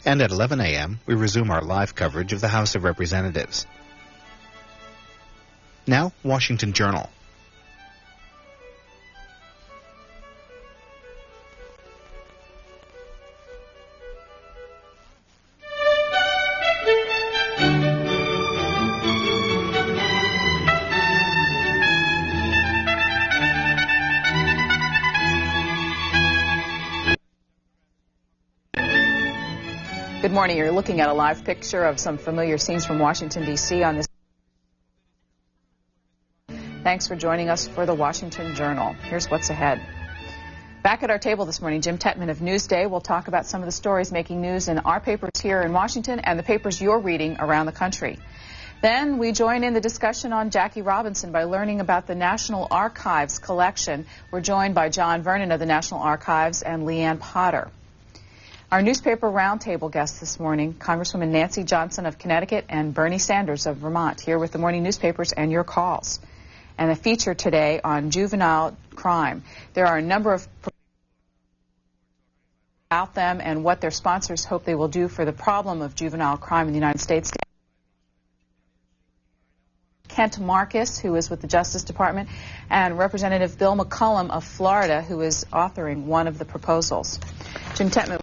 And at 11 a.m., we resume our live coverage of the House of Representatives. Now, Washington Journal. Good morning. You're looking at a live picture of some familiar scenes from Washington, D.C. on this. Thanks for joining us for the Washington Journal. Here's what's ahead. Back at our table this morning, Jim Tetman of Newsday will talk about some of the stories making news in our papers here in Washington and the papers you're reading around the country. Then we join in the discussion on Jackie Robinson by learning about the National Archives collection. We're joined by John Vernon of the National Archives and Leanne Potter. Our newspaper roundtable guests this morning, Congresswoman Nancy Johnson of Connecticut and Bernie Sanders of Vermont, here with the morning newspapers and your calls. And a feature today on juvenile crime. There are a number of about them and what their sponsors hope they will do for the problem of juvenile crime in the United States. Kent Marcus, who is with the Justice Department, and Representative Bill McCollum of Florida, who is authoring one of the proposals. Jim Tetman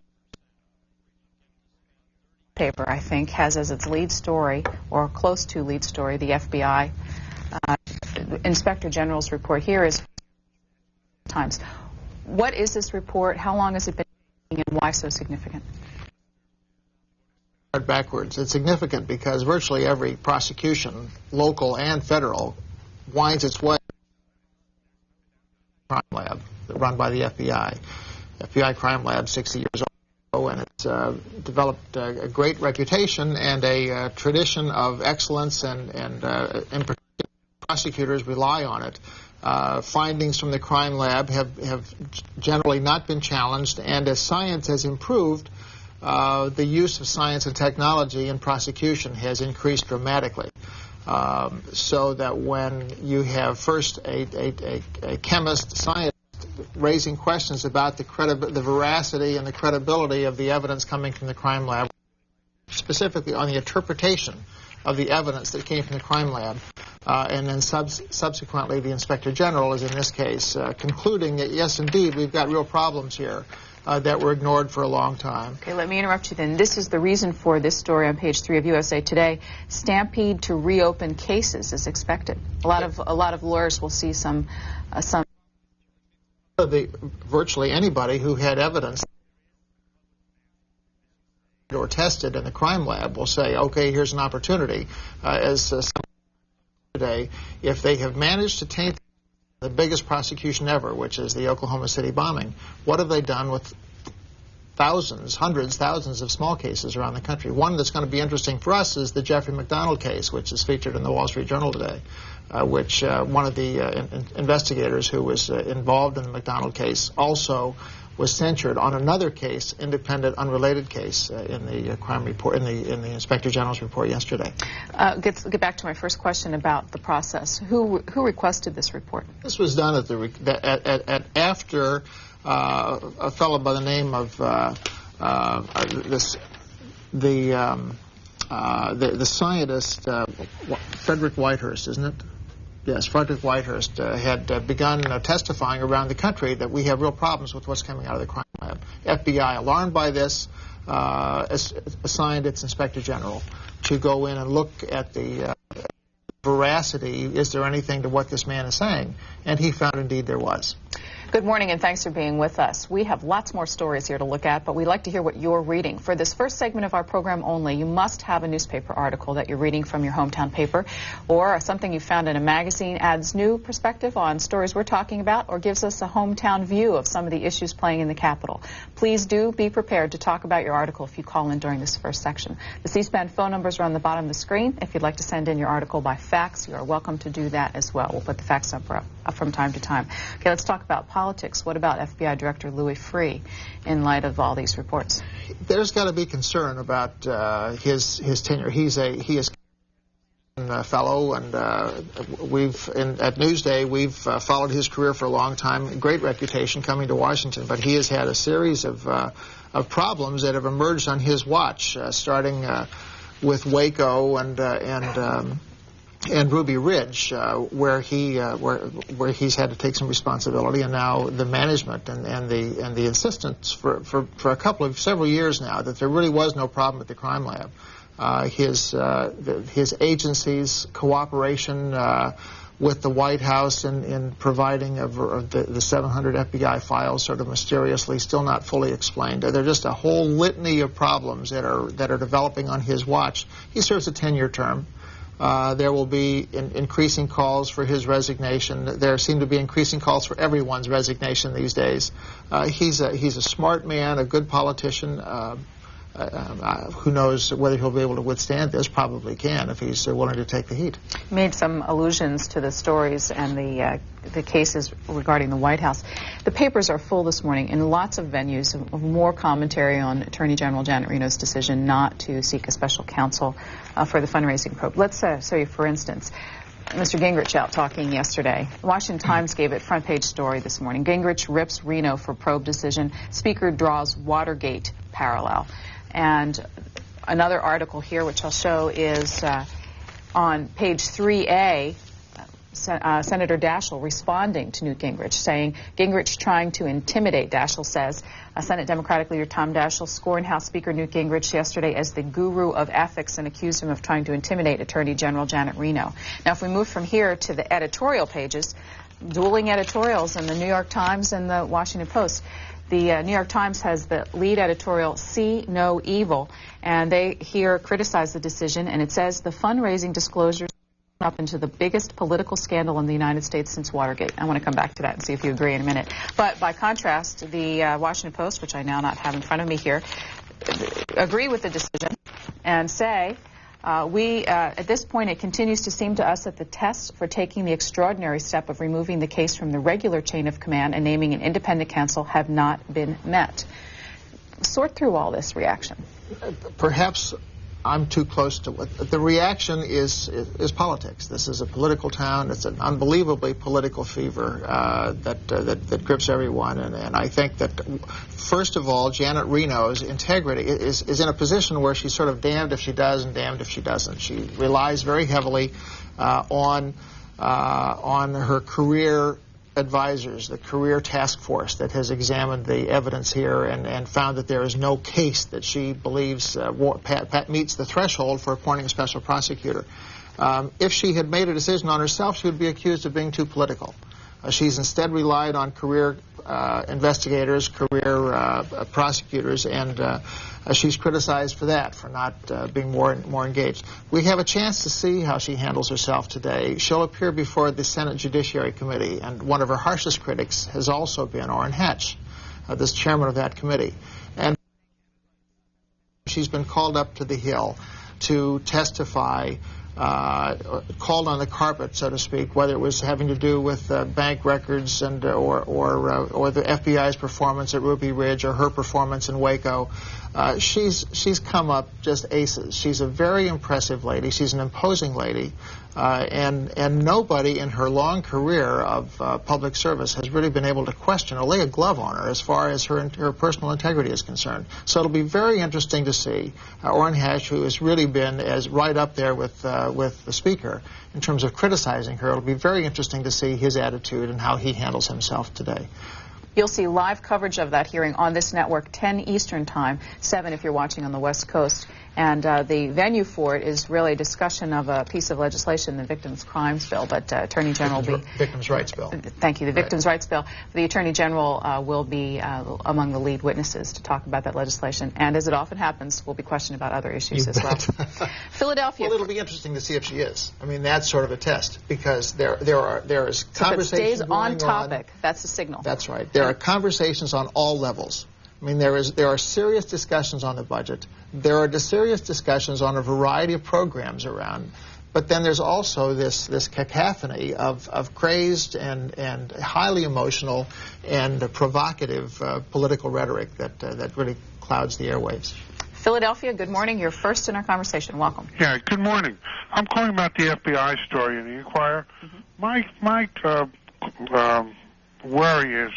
paper, I think, has as its lead story, or close to lead story, the FBI Inspector General's report. Here is Times. What is this report? How long has it been, and why so significant? Backwards. It's significant because virtually every prosecution, local and federal, winds its way crime lab run by the FBI. FBI crime lab, 60 years old. And it's developed a great reputation and a tradition of excellence, and in particular, prosecutors rely on it. Findings from the crime lab have generally not been challenged, and as science has improved, the use of science and technology in prosecution has increased dramatically. So that when you have first a chemist, scientist, raising questions about the veracity and the credibility of the evidence coming from the crime lab, specifically on the interpretation of the evidence that came from the crime lab, and then subsequently the Inspector General is in this case concluding that yes, indeed, we've got real problems here that were ignored for a long time. Okay, let me interrupt you then. This is the reason for this story on page 3 of USA Today. Stampede to reopen cases is expected. A lot of lawyers will see some. Virtually anybody who had evidence or tested in the crime lab will say, okay, here's an opportunity. Today, if they have managed to taint the biggest prosecution ever, which is the Oklahoma City bombing, what have they done with thousands, hundreds, thousands of small cases around the country? One that's going to be interesting for us is the Jeffrey McDonald case, which is featured in the Wall Street Journal today, which one of the investigators who was involved in the McDonald case also was censured on another case, independent, unrelated case, in the crime report, in the Inspector General's report yesterday. Get back to my first question about the process. Who requested this report? This was done after a fellow by the name of the scientist Frederick Whitehurst, isn't it? Yes, Frederick Whitehurst had begun testifying around the country that we have real problems with what's coming out of the crime lab. FBI, alarmed by this, assigned its Inspector General to go in and look at the veracity. Is there anything to what this man is saying? And he found indeed there was. Good morning, and thanks for being with us. We have lots more stories here to look at, but we'd like to hear what you're reading. For this first segment of our program only, you must have a newspaper article that you're reading from your hometown paper, or something you found in a magazine adds new perspective on stories we're talking about, or gives us a hometown view of some of the issues playing in the Capitol. Please do be prepared to talk about your article if you call in during this first section. The C-SPAN phone numbers are on the bottom of the screen. If you'd like to send in your article by fax, you are welcome to do that as well. We'll put the fax number up from time to time. Okay, let's talk about politics. What about FBI Director Louis Freeh in light of all these reports? There's got to be concern about his tenure. He is a fellow, and at Newsday we've followed his career for a long time. Great reputation coming to Washington, but he has had a series of problems that have emerged on his watch, starting with Waco and Ruby Ridge, where he's had to take some responsibility, and now the management and the insistence for several years now that there really was no problem at the crime lab. His agency's cooperation with the White House in providing the 700 FBI files sort of mysteriously, still not fully explained. There are just a whole litany of problems that are developing on his watch. He serves a 10-year term. There will be increasing calls for his resignation. There seem to be increasing calls for everyone's resignation these days. He's a smart man, a good politician. Who knows whether he'll be able to withstand this? Probably can if he's willing to take the heat. You made some allusions to the stories and the cases regarding the White House. The papers are full this morning in lots of venues of more commentary on Attorney General Janet Reno's decision not to seek a special counsel for the fundraising probe. Let's say, for instance, Mr. Gingrich out talking yesterday. The Washington Times gave it front page story this morning. Gingrich rips Reno for probe decision. Speaker draws Watergate parallel. And another article here, which I'll show, is on page 3A, Senator Daschle responding to Newt Gingrich, saying Gingrich trying to intimidate. Daschle says Senate Democratic leader Tom Daschle scorned House Speaker Newt Gingrich yesterday as the guru of ethics and accused him of trying to intimidate Attorney General Janet Reno. Now, if we move from here to the editorial pages, dueling editorials in the New York Times and the Washington Post. The New York Times has the lead editorial, See No Evil, and they here criticize the decision, and it says the fundraising disclosures up into the biggest political scandal in the United States since Watergate. I want to come back to that and see if you agree in a minute. But by contrast, the Washington Post, which I now not have in front of me here, agree with the decision and say, at this point, it continues to seem to us that the tests for taking the extraordinary step of removing the case from the regular chain of command and naming an independent counsel have not been met. Sort through all this reaction. Perhaps I'm too close to it. The reaction is politics. This is a political town. It's an unbelievably political fever that grips everyone. And I think that, first of all, Janet Reno's integrity is in a position where she's sort of damned if she does and damned if she doesn't. She relies very heavily on her career advisors, the career task force that has examined the evidence here and found that there is no case that she believes meets the threshold for appointing a special prosecutor. If she had made a decision on herself, she would be accused of being too political. She's instead relied on career investigators, career prosecutors, and she's criticized for that, for not being more engaged. We have a chance to see how she handles herself today. She'll appear before the Senate Judiciary Committee, and one of her harshest critics has also been Orrin Hatch, this chairman of that committee. And she's been called up to the Hill to testify, called on the carpet, so to speak, whether it was having to do with bank records and or the FBI's performance at Ruby Ridge or her performance in Waco. She's come up just aces. She's a very impressive lady. She's an imposing lady, and nobody in her long career of public service has really been able to question or lay a glove on her as far as her personal integrity is concerned. So it'll be very interesting to see Orrin Hatch, who has really been as right up there with the Speaker in terms of criticizing her. It'll be very interesting to see his attitude and how he handles himself today. You'll see live coverage of that hearing on this network, 10 Eastern Time, 7 if you're watching on the West Coast. And the venue for it is really a discussion of a piece of legislation, the Victims' Crimes Bill, but Attorney General will be... Victims' Rights Bill. Thank you. The Victims' Rights Bill. The Attorney General will be among the lead witnesses to talk about that legislation. And as it often happens, we'll be questioning about other issues as well. Philadelphia. Well, it'll be interesting to see if she is. I mean, that's sort of a test, because there is conversation going on. If it stays on topic, on, that's the signal. That's right. There are conversations on all levels. I mean, there are serious discussions on the budget. There are serious discussions on a variety of programs around. But then there's also this cacophony of crazed and highly emotional and provocative political rhetoric that really clouds the airwaves. Philadelphia, good morning. You're first in our conversation. Welcome. Yeah, good morning. I'm calling about the FBI story in the Inquirer. Mm-hmm. My worry is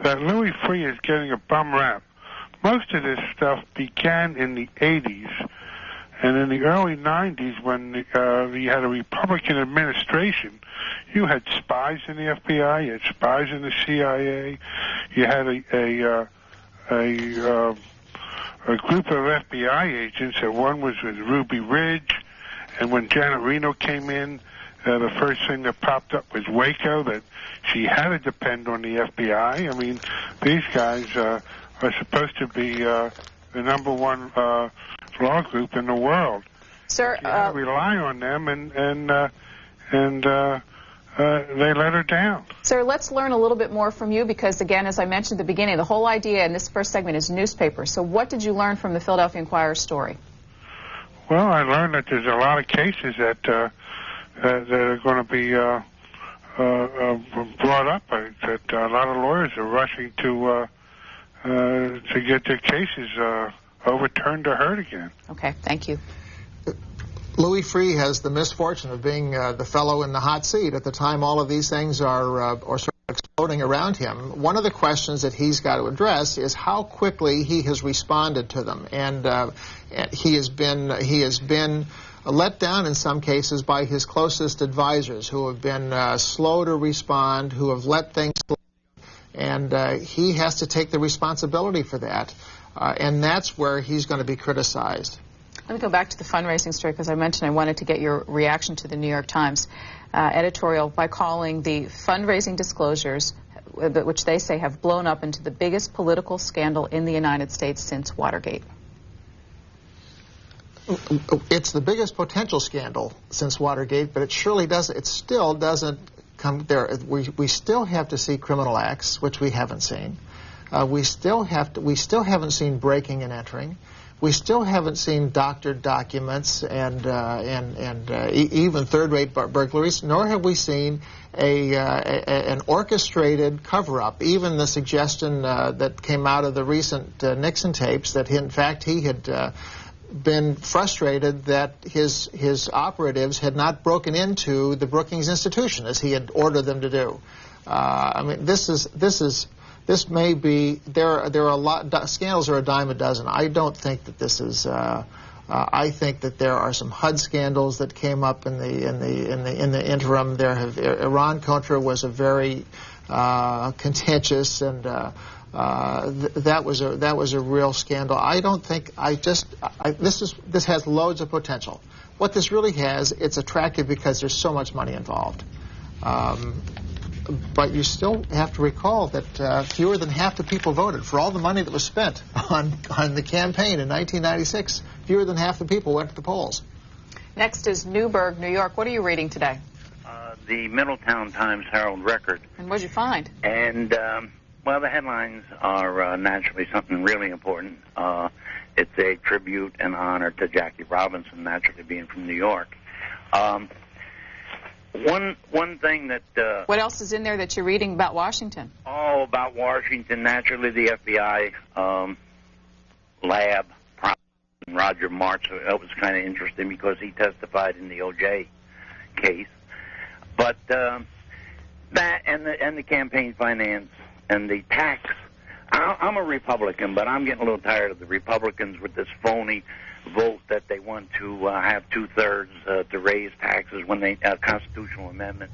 that Louis Freeh is getting a bum rap most of this stuff began in the 80s. And in the early 90s, when we had a Republican administration, you had spies in the FBI, you had spies in the CIA, you had a group of FBI agents. One was with Ruby Ridge, and when Janet Reno came in, the first thing that popped up was Waco, that she had to depend on the FBI. I mean, these guys are supposed to be the number one law group in the world. Sir, you have to rely on them, and they let her down. Sir, let's learn a little bit more from you because, again, as I mentioned at the beginning, the whole idea in this first segment is newspapers. So what did you learn from the Philadelphia Inquirer story? Well, I learned that there's a lot of cases that are going to be brought up, that a lot of lawyers are rushing to get their cases overturned or heard again. Okay, thank you. Louis Freeh has the misfortune of being the fellow in the hot seat at the time all of these things are sort of exploding around him. One of the questions that he's got to address is how quickly he has responded to them, and he has been let down in some cases by his closest advisors, who have been slow to respond, who have let things slide, and he has to take the responsibility for that, and that's where he's going to be criticized. Let me go back to the fundraising story because I mentioned I wanted to get your reaction to the New York Times editorial by calling the fundraising disclosures, which they say have blown up into the biggest political scandal in the United States since Watergate. It's the biggest potential scandal since Watergate, but it surely doesn't. It still doesn't come there. We still have to see criminal acts, which we haven't seen. We still haven't seen breaking and entering. We still haven't seen doctored documents and even third-rate burglaries, nor have we seen an orchestrated cover-up. Even the suggestion that came out of the recent Nixon tapes that, in fact, he had been frustrated that his operatives had not broken into the Brookings Institution as he had ordered them to do. I mean, this may be, there are a lot, scandals are a dime a dozen. I don't think that this is, I think that there are some HUD scandals that came up in the interim. Iran-Contra was a very contentious, and that was a real scandal. I don't think, this has loads of potential. What this really has, it's attractive because there's so much money involved. But you still have to recall that fewer than half the people voted. For all the money that was spent on the campaign in 1996, fewer than half the people went to the polls. Next is Newburgh, New York. What are you reading today? The Middletown Times-Herald Record. And what did you find? And, well, the headlines are naturally something really important. It's a tribute and honor to Jackie Robinson, naturally being from New York. One thing that... what else is in there that you're reading about Washington? Oh, about Washington, naturally the FBI lab, Roger Martz. It was kind of interesting because he testified in the O.J. case. But that and the campaign finance and the tax. I'm a Republican, but I'm getting a little tired of the Republicans with this phony vote that they want to have 2/3 to raise taxes when they constitutional amendment,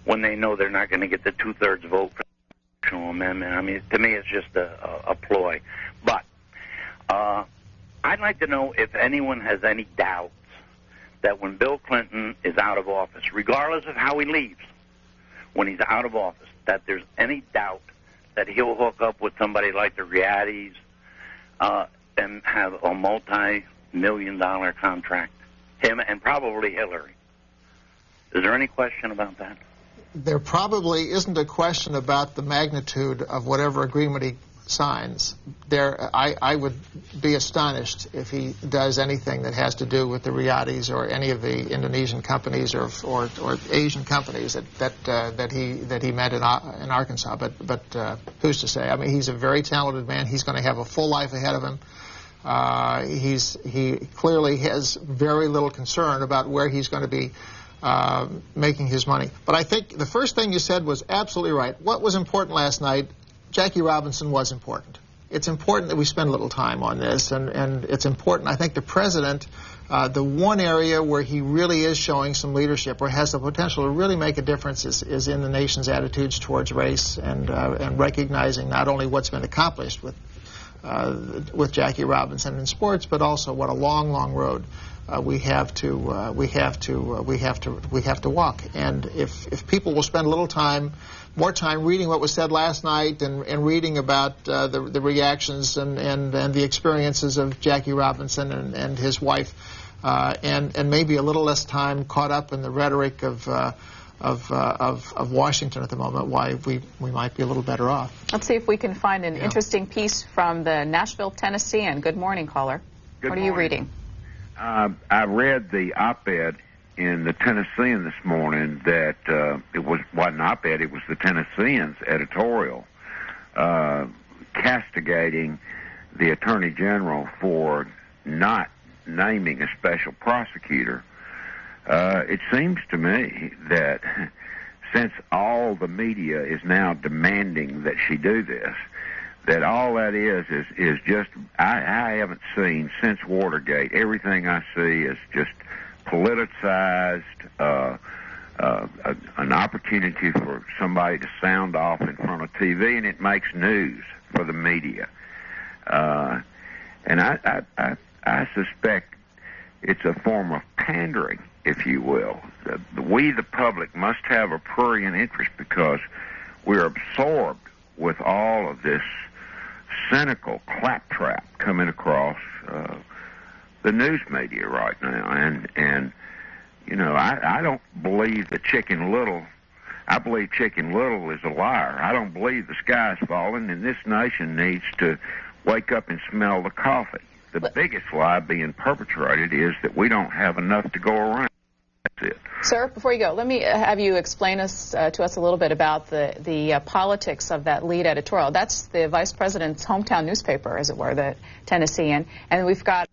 when they know they're not going to get the 2/3 vote for the constitutional amendment. I mean, to me, it's just a ploy. But I'd like to know if anyone has any doubts that when Bill Clinton is out of office, regardless of how he leaves, when he's out of office, that there's any doubt that he'll hook up with somebody like the Riadis and have a multi-million-dollar contract, him and probably Hillary. Is there any question about that? There probably isn't a question about the magnitude of whatever agreement he signs. I would be astonished if he does anything that has to do with the Riadis or any of the Indonesian companies or Asian companies that he met in Arkansas. But who's to say? I mean, he's a very talented man. He's going to have a full life ahead of him. He clearly has very little concern about where he's going to be making his money. But I think the first thing you said was absolutely right. What was important last night? Jackie Robinson was important. it's important that we spend a little time on this, and it's important. I think the president, the one area where he really is showing some leadership or has the potential to really make a difference is in the nation's attitudes towards race and recognizing not only what's been accomplished with Jackie Robinson in sports, but also what a long, long road we have to walk. And if people will spend a little more time reading what was said last night and reading about the reactions and the experiences of Jackie Robinson and his wife, and maybe a little less time caught up in the rhetoric of Washington at the moment, why we might be a little better off. Let's see if we can find an interesting piece from the Nashville Tennessean. Good morning, caller. What are you reading? I read the op-ed in the Tennessean this morning that it wasn't an op-ed, it was the Tennessean's editorial castigating the Attorney General for not naming a special prosecutor. It seems to me that since all the media is now demanding that she do this, that all that is just, I haven't seen since Watergate, everything I see is just politicized, an opportunity for somebody to sound off in front of TV, and it makes news for the media. And I suspect it's a form of pandering, if you will. We, the public, must have a prurient interest because we're absorbed with all of this cynical claptrap coming across the news media right now. And you know, I don't believe that Chicken Little, I believe Chicken Little is a liar. I don't believe the sky's falling, and this nation needs to wake up and smell the coffee. The biggest lie being perpetrated is that we don't have enough to go around. That's it. Sir, before you go, let me have you explain to us a little bit about the politics of that lead editorial. That's the vice president's hometown newspaper, as it were, the Tennessean, and we've got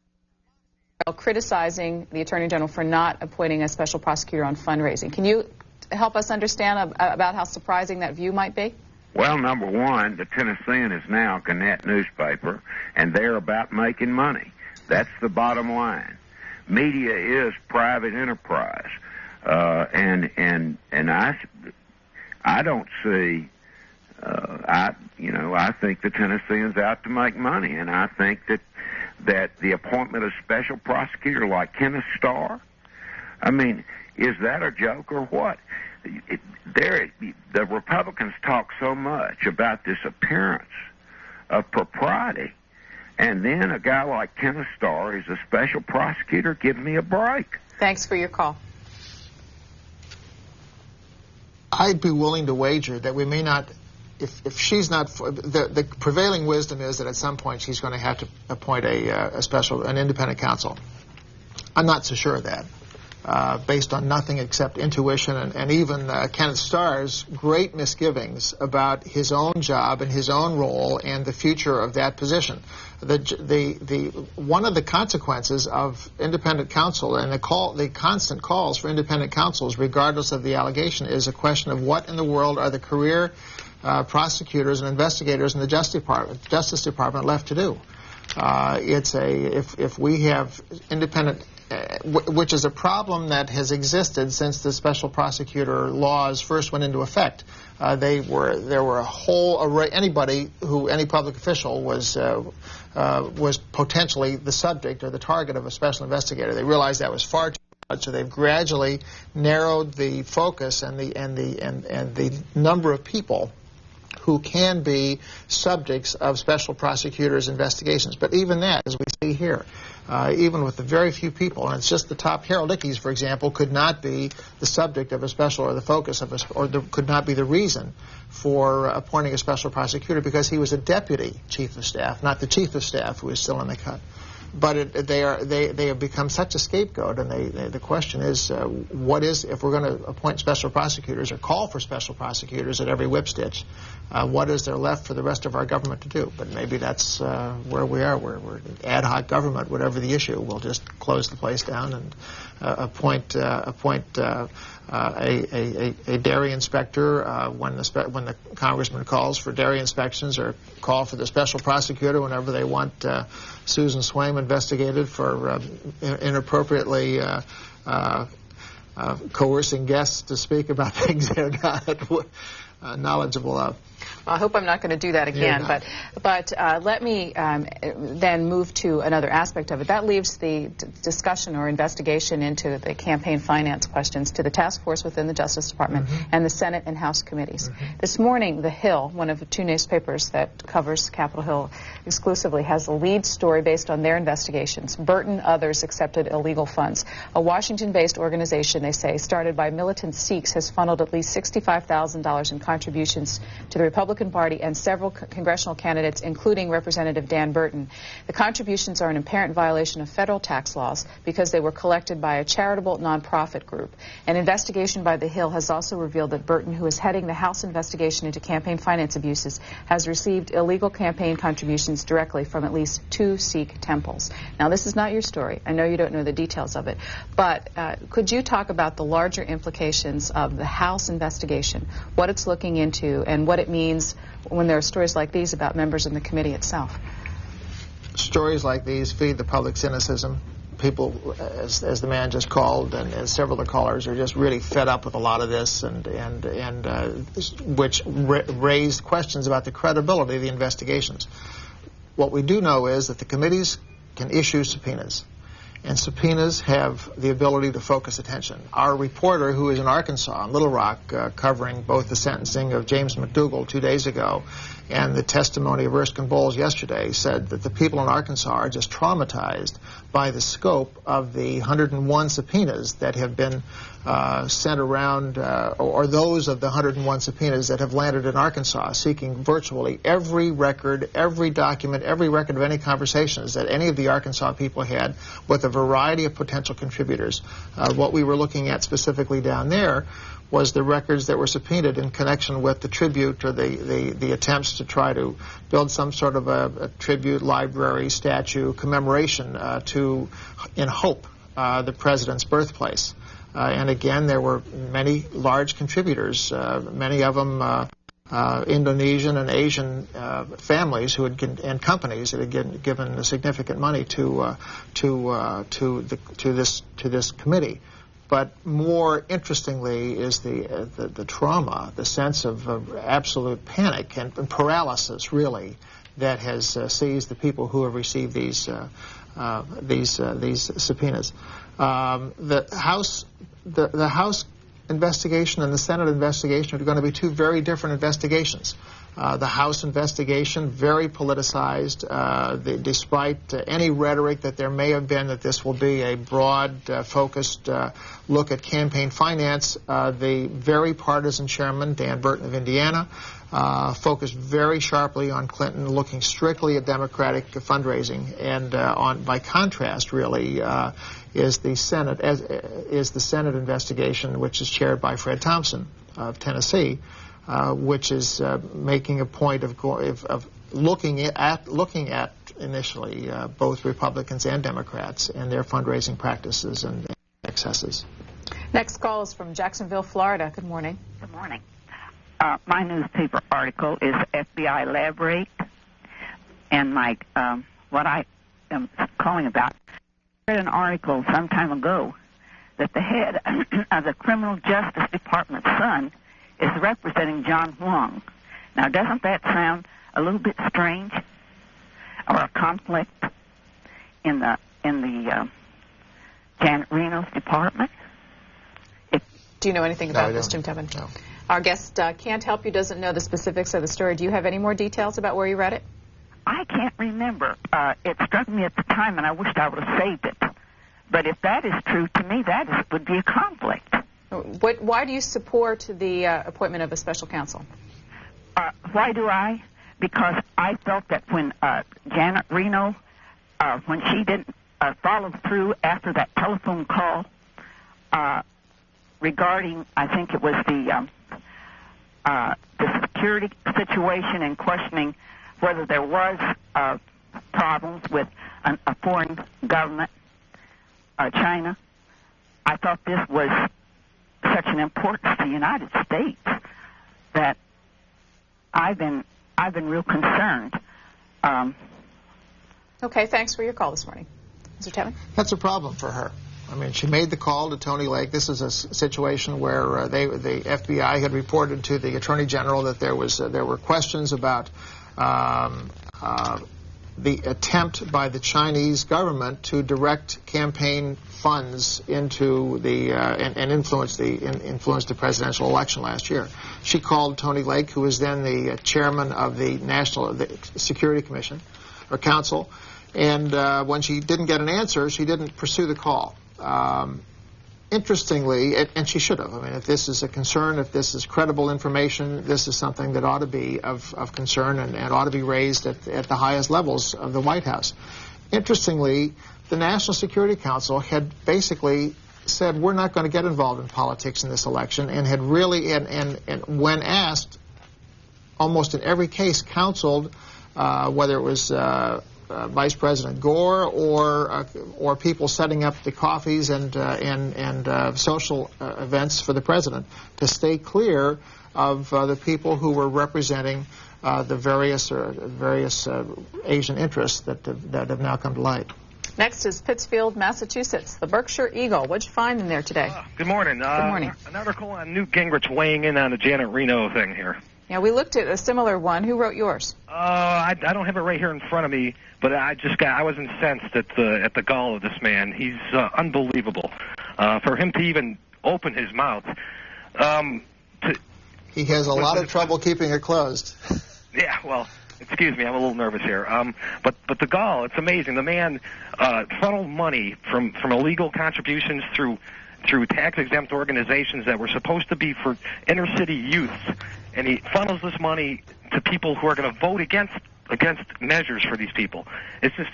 criticizing the Attorney General for not appointing a special prosecutor on fundraising. Can you help us understand about how surprising that view might be? Well, number one, the Tennessean is now a Gannett newspaper, and they're about making money. That's the bottom line. Media is private enterprise, and I don't see. I think the Tennessean's out to make money, and I think that the appointment of special prosecutor like Kenneth Starr, I mean, is that a joke or what? The Republicans talk so much about this appearance of propriety, and then a guy like Kenneth Starr is a special prosecutor. Give me a break. Thanks for your call. I'd be willing to wager that we may not, if she's not, the prevailing wisdom is that at some point she's going to have to appoint an independent counsel. I'm not so sure of that. Based on nothing except intuition and even Kenneth Starr's great misgivings about his own job and his own role and the future of that position. One of the consequences of independent counsel and the constant calls for independent counsels, regardless of the allegation, is a question of what in the world are the career prosecutors and investigators in the Justice Department left to do. If we have independent, which is a problem that has existed since the special prosecutor laws first went into effect. There were a whole array. Any public official was potentially the subject or the target of a special investigator. They realized that was far too much, so they've gradually narrowed the focus and the number of people who can be subjects of special prosecutors' investigations. But even that, as we see here, even with the very few people, and it's just the top, Harold Ickes, for example, could not be the subject of a special or the focus of could not be the reason for appointing a special prosecutor because he was a deputy chief of staff, not the chief of staff who is still in the cut. But they have become such a scapegoat, and the question is, what is, if we're going to appoint special prosecutors or call for special prosecutors at every whipstitch, what is there left for the rest of our government to do? But maybe that's where we are. We're ad hoc government, whatever the issue. We'll just close the place down and appoint a dairy inspector when the congressman calls for dairy inspections, or call for the special prosecutor whenever they want Susan Swaim investigated for inappropriately coercing guests to speak about things they're not knowledgeable of. Well, I hope I'm not going to do that again, but let me then move to another aspect of it. That leaves the discussion or investigation into the campaign finance questions to the task force within the Justice Department and the Senate and House committees. This morning, The Hill, one of the two newspapers that covers Capitol Hill exclusively, has a lead story based on their investigations. Burton, others accepted illegal funds. A Washington-based organization, they say, started by militant Sikhs, has funneled at least $65,000 in contributions to the Republican Party and several congressional candidates, including Representative Dan Burton. The contributions are an apparent violation of federal tax laws because they were collected by a charitable nonprofit group. An investigation by The Hill has also revealed that Burton, who is heading the House investigation into campaign finance abuses, has received illegal campaign contributions directly from at least 2 Sikh temples. Now, this is not your story. I know you don't know the details of it, but could you talk about the larger implications of the House investigation, what it's looking into, and what it means when there are stories like these about members in the committee itself? Stories like these feed the public cynicism. People, as the man just called, and as several of the callers, are just really fed up with a lot of this, which raised questions about the credibility of the investigations. What we do know is that the committees can issue subpoenas, and subpoenas have the ability to focus attention. Our reporter, who is in Arkansas, in Little Rock, covering both the sentencing of James McDougal 2 days ago and the testimony of Erskine Bowles yesterday, said that the people in Arkansas are just traumatized by the scope of the 101 subpoenas that have been sent around, or those of the 101 subpoenas that have landed in Arkansas, seeking virtually every record, every document, every record of any conversations that any of the Arkansas people had with a variety of potential contributors. What we were looking at specifically down there was the records that were subpoenaed in connection with the tribute, or the attempts to try to build some sort of a tribute, library, statue, commemoration in Hope, the president's birthplace. And again, there were many large contributors, many of them Indonesian and Asian families who had and companies that had given significant money to this committee. But more interestingly is the trauma, the sense of absolute panic and paralysis, really, that has seized the people who have received these subpoenas. The House investigation and the Senate investigation are going to be two very different investigations. The House investigation, very politicized, despite any rhetoric that there may have been that this will be a broad, focused look at campaign finance. The very partisan chairman, Dan Burton of Indiana, focused very sharply on Clinton, looking strictly at Democratic fundraising, and by contrast, really, is the Senate investigation, which is chaired by Fred Thompson of Tennessee, which is making a point of looking at initially both Republicans and Democrats and their fundraising practices and excesses. Next call is from Jacksonville, Florida. Good morning. Good morning. My newspaper article is FBI lab raid, and what I am calling about. I read an article some time ago that the head of the Criminal Justice Department's son is representing John Huang. Now, doesn't that sound a little bit strange, or a conflict in the Janet Reno's department? Do you know anything about this, Jim Tevin? No. Our guest can't help you, doesn't know the specifics of the story. Do you have any more details about where you read it? I can't remember. It struck me at the time, and I wished I would have saved it. But if that is true, to me, would be a conflict. Why do you support the appointment of a special counsel? Why do I? Because I felt that when Janet Reno when she didn't follow through after that telephone call regarding, I think it was the security situation and questioning whether there was problems with a foreign government, China. I thought this was such an importance to the United States that I've been real concerned. Okay, thanks for your call this morning. Mr. Tevin? That's a problem for her. I mean, she made the call to Tony Lake. This is a situation where the FBI had reported to the Attorney General that there were questions about the attempt by the Chinese government to direct campaign funds into the and influence the presidential election last year. She called Tony Lake, who was then the chairman of the National Security Commission or Council, and when she didn't get an answer, she didn't pursue the call. Interestingly, and she should have. I mean, if this is a concern, if this is credible information, this is something that ought to be of concern and ought to be raised at the highest levels of the White House. Interestingly, the National Security Council had basically said, we're not going to get involved in politics in this election, and had really, and when asked, almost in every case counseled, whether it was Vice President Gore or people setting up the coffees and social events for the president, to stay clear of the people who were representing the various Asian interests that have now come to light. Next is Pittsfield, Massachusetts, the Berkshire Eagle. What'd you find in there today? Good morning. Good morning. An article on Newt Gingrich weighing in on the Janet Reno thing here. Yeah, we looked at a similar one. Who wrote yours? I don't have it right here in front of me, but I was incensed at the gall of this man. He's unbelievable. For him to even open his mouth. He has a lot of trouble keeping it closed. Yeah, well, excuse me, I'm a little nervous here. But the gall, it's amazing. The man funneled money from illegal contributions through tax-exempt organizations that were supposed to be for inner-city youths, and he funnels this money to people who are going to vote against measures for these people. It's just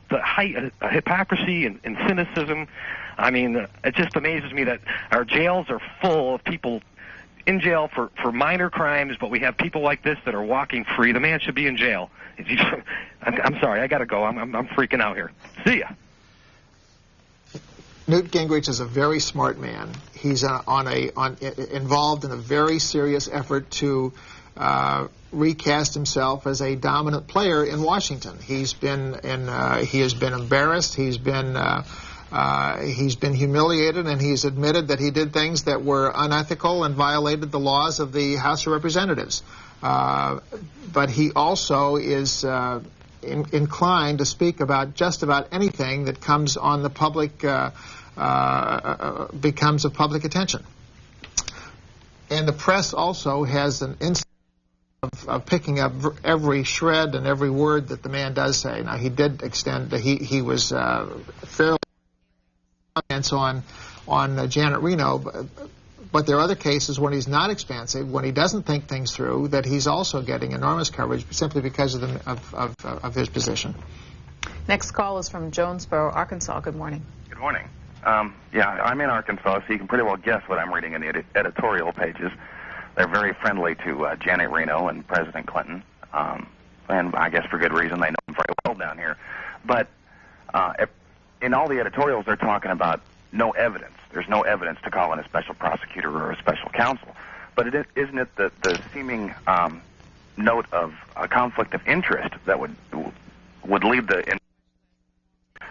the height of hypocrisy and cynicism. I mean, it just amazes me that our jails are full of people in jail for minor crimes, but we have people like this that are walking free. The man should be in jail. I'm sorry, I got to go. I'm freaking out here. See ya. Newt Gingrich is a very smart man. He's involved in a very serious effort to recast himself as a dominant player in Washington. He has been embarrassed. He's been humiliated, and he's admitted that he did things that were unethical and violated the laws of the House of Representatives. But he also is inclined to speak about just about anything that comes on the public, becomes of public attention. And the press also has an instinct of picking up every shred and every word that the man does say. Now, he did extend, he was fairly comments on Janet Reno, but there are other cases when he's not expansive, when he doesn't think things through, that he's also getting enormous coverage simply because of his position. Next call is from Jonesboro, Arkansas. Good morning. Good morning. Yeah, I'm in Arkansas, so you can pretty well guess what I'm reading in the editorial pages. They're very friendly to Janet Reno and President Clinton, and I guess for good reason. They know him very well down here. But in all the editorials, they're talking about no evidence. There's no evidence to call in a special prosecutor or a special counsel. But isn't it the seeming note of a conflict of interest that would lead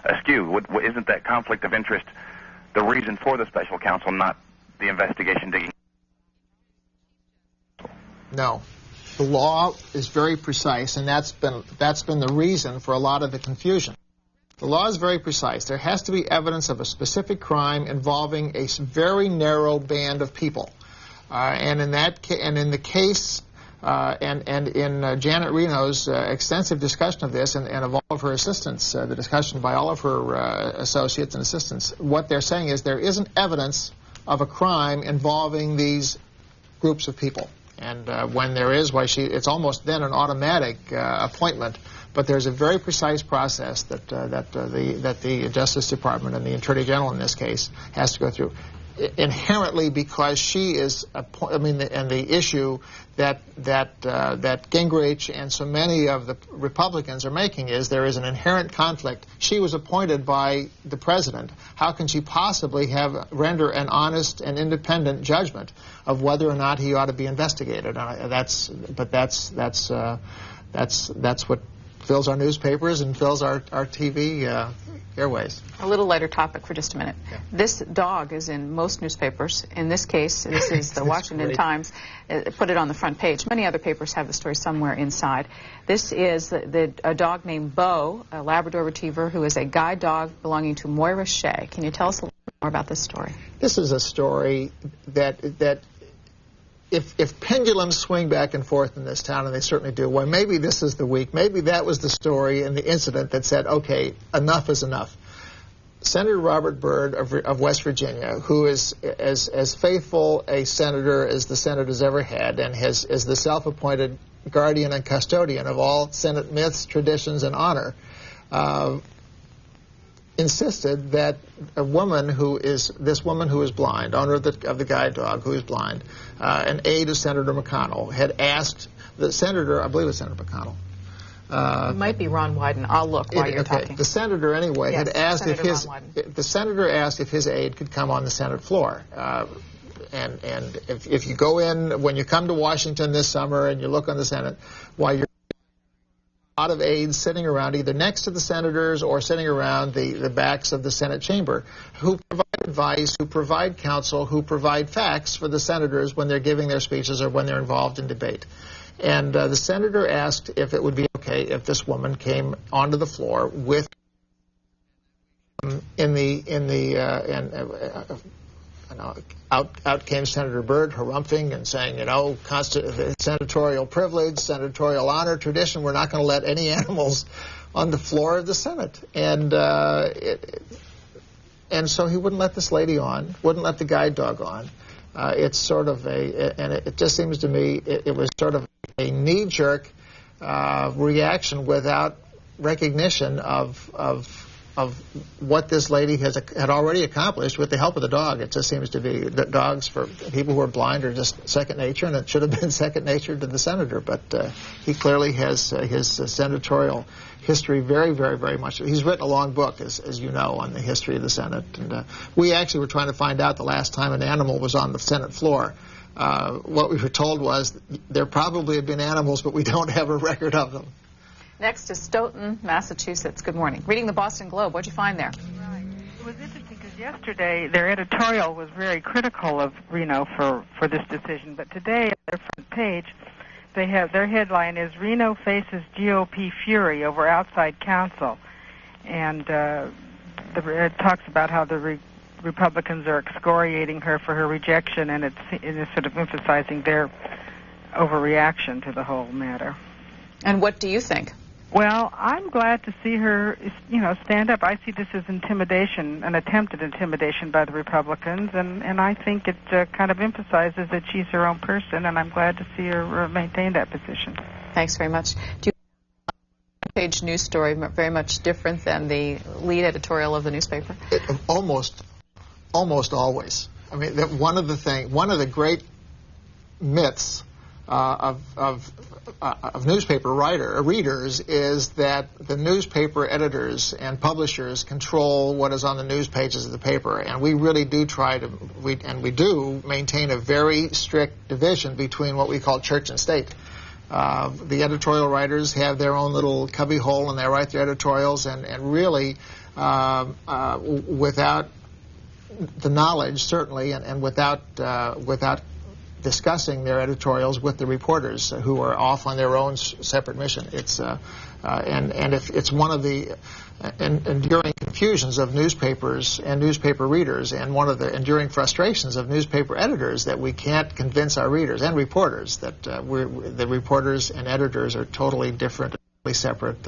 askew? Isn't that conflict of interest the reason for the special counsel, not the investigation digging? No. The law is very precise, and that's been the reason for a lot of the confusion. The law is very precise. There has to be evidence of a specific crime involving a very narrow band of people, and in the case in Janet Reno's extensive discussion of this and of all of her assistants, the discussion by all of her associates and assistants, what they're saying is there isn't evidence of a crime involving these groups of people. And when there is, it's almost then an automatic appointment But there's a very precise process that the Justice Department and the Attorney General in this case has to go through. Inherently, because she is, and the issue that Gingrich and so many of the Republicans are making is there is an inherent conflict. She was appointed by the president. How can she possibly render an honest and independent judgment of whether or not he ought to be investigated? That's what fills our newspapers and fills our TV airways. A little lighter topic for just a minute. Yeah. This dog is in most newspapers. In this case, this is the Washington Times. Put it on the front page. Many other papers have the story somewhere inside. This is a dog named Bo, a Labrador Retriever, who is a guide dog belonging to Moira Shea. Can you tell us a little bit more about this story? This is a story that if pendulums swing back and forth in this town, and they certainly do, well, maybe this is the week. Maybe that was the story and the incident that said, okay, enough is enough. Senator Robert Byrd of West Virginia, who is as faithful a senator as the Senate has ever had, and is the self-appointed guardian and custodian of all Senate myths, traditions, and honor, insisted that a woman who is blind, owner of the guide dog who is blind, an aide of Senator McConnell, had asked the senator, I believe it was Senator McConnell. It might be Ron Wyden. I'll look while you're talking. The senator, anyway, yes, had asked the senator asked if his aide could come on the Senate floor. And if you go in, when you come to Washington this summer and you look on the Senate, while you're a lot of aides sitting around either next to the senators or sitting around the backs of the Senate chamber who provide advice, who provide counsel, who provide facts for the senators when they're giving their speeches or when they're involved in debate. And the senator asked if it would be okay if this woman came onto the floor with out came Senator Byrd, harumphing and saying, senatorial privilege, senatorial honor, tradition, we're not going to let any animals on the floor of the Senate. And so he wouldn't let this lady on, wouldn't let the guide dog on. It's sort of it just seems to me it was sort of a knee-jerk reaction without recognition of what this lady had already accomplished with the help of the dog. It just seems to be that dogs for people who are blind are just second nature, and it should have been second nature to the senator. But he clearly has his senatorial history very, very, very much. He's written a long book, as you know, on the history of the Senate. And we actually were trying to find out the last time an animal was on the Senate floor. What we were told was there probably had been animals, but we don't have a record of them. Next is Stoughton, Massachusetts. Good morning. Reading the Boston Globe, what'd you find there? Right. It was interesting because yesterday their editorial was very critical of Reno for this decision, but today on their front page, they have their headline is Reno faces GOP fury over outside counsel, and it talks about how the Republicans are excoriating her for her rejection, and it's sort of emphasizing their overreaction to the whole matter. And what do you think? Well, I'm glad to see her, stand up. I see this as intimidation, an attempt at intimidation by the Republicans, and I think it kind of emphasizes that she's her own person, and I'm glad to see her maintain that position. Thanks very much. Do you page news story very much different than the lead editorial of the newspaper? Almost always. I mean, one of the great myths of newspaper readers is that the newspaper editors and publishers control what is on the news pages of the paper, and we really do we do maintain a very strict division between what we call church and state. The editorial writers have their own little cubbyhole, and they write their editorials, and really without the knowledge, certainly, and without discussing their editorials with the reporters who are off on their own separate mission. It's and if it's one of the enduring confusions of newspapers and newspaper readers, and one of the enduring frustrations of newspaper editors, that we can't convince our readers and reporters that the reporters and editors are totally different, totally separate,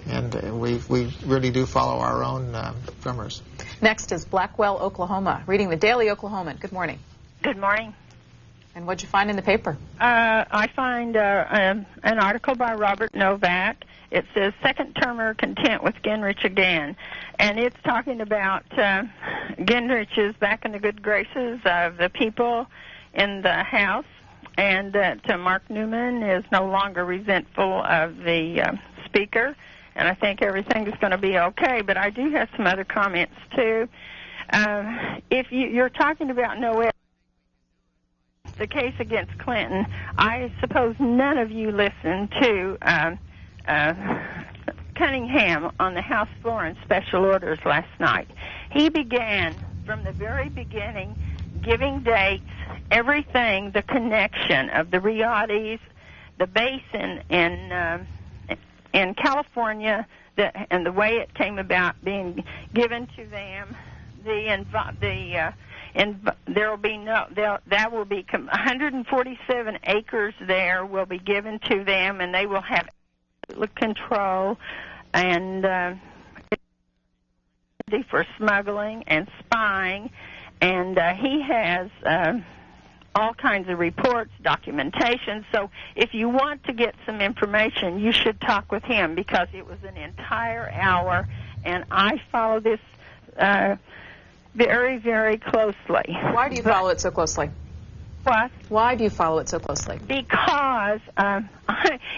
and we really do follow our own drummers. Next is Blackwell, Oklahoma. Reading the Daily Oklahoman. Good morning. Good morning. And what'd you find in the paper? I find an article by Robert Novak, It says, second termer content with Gingrich again. And it's talking about Gingrich is back in the good graces of the people in the House, and that Mark Newman is no longer resentful of the Speaker. And I think everything is going to be okay. But I do have some other comments, too. If you're talking about no evidence, the case against Clinton, I suppose none of you listened to Cunningham on the House floor in special orders last night. He began from the very beginning giving dates, everything, the connection of the Riadis, the basin in California, and the way it came about being given to them. There will be that will be 147 acres there will be given to them, and they will have control and for smuggling and spying, and he has all kinds of reports, documentation. So if you want to get some information, you should talk with him, because it was an entire hour, and I follow this very, very closely. Why do you follow it so closely? What? Why do you follow it so closely? Because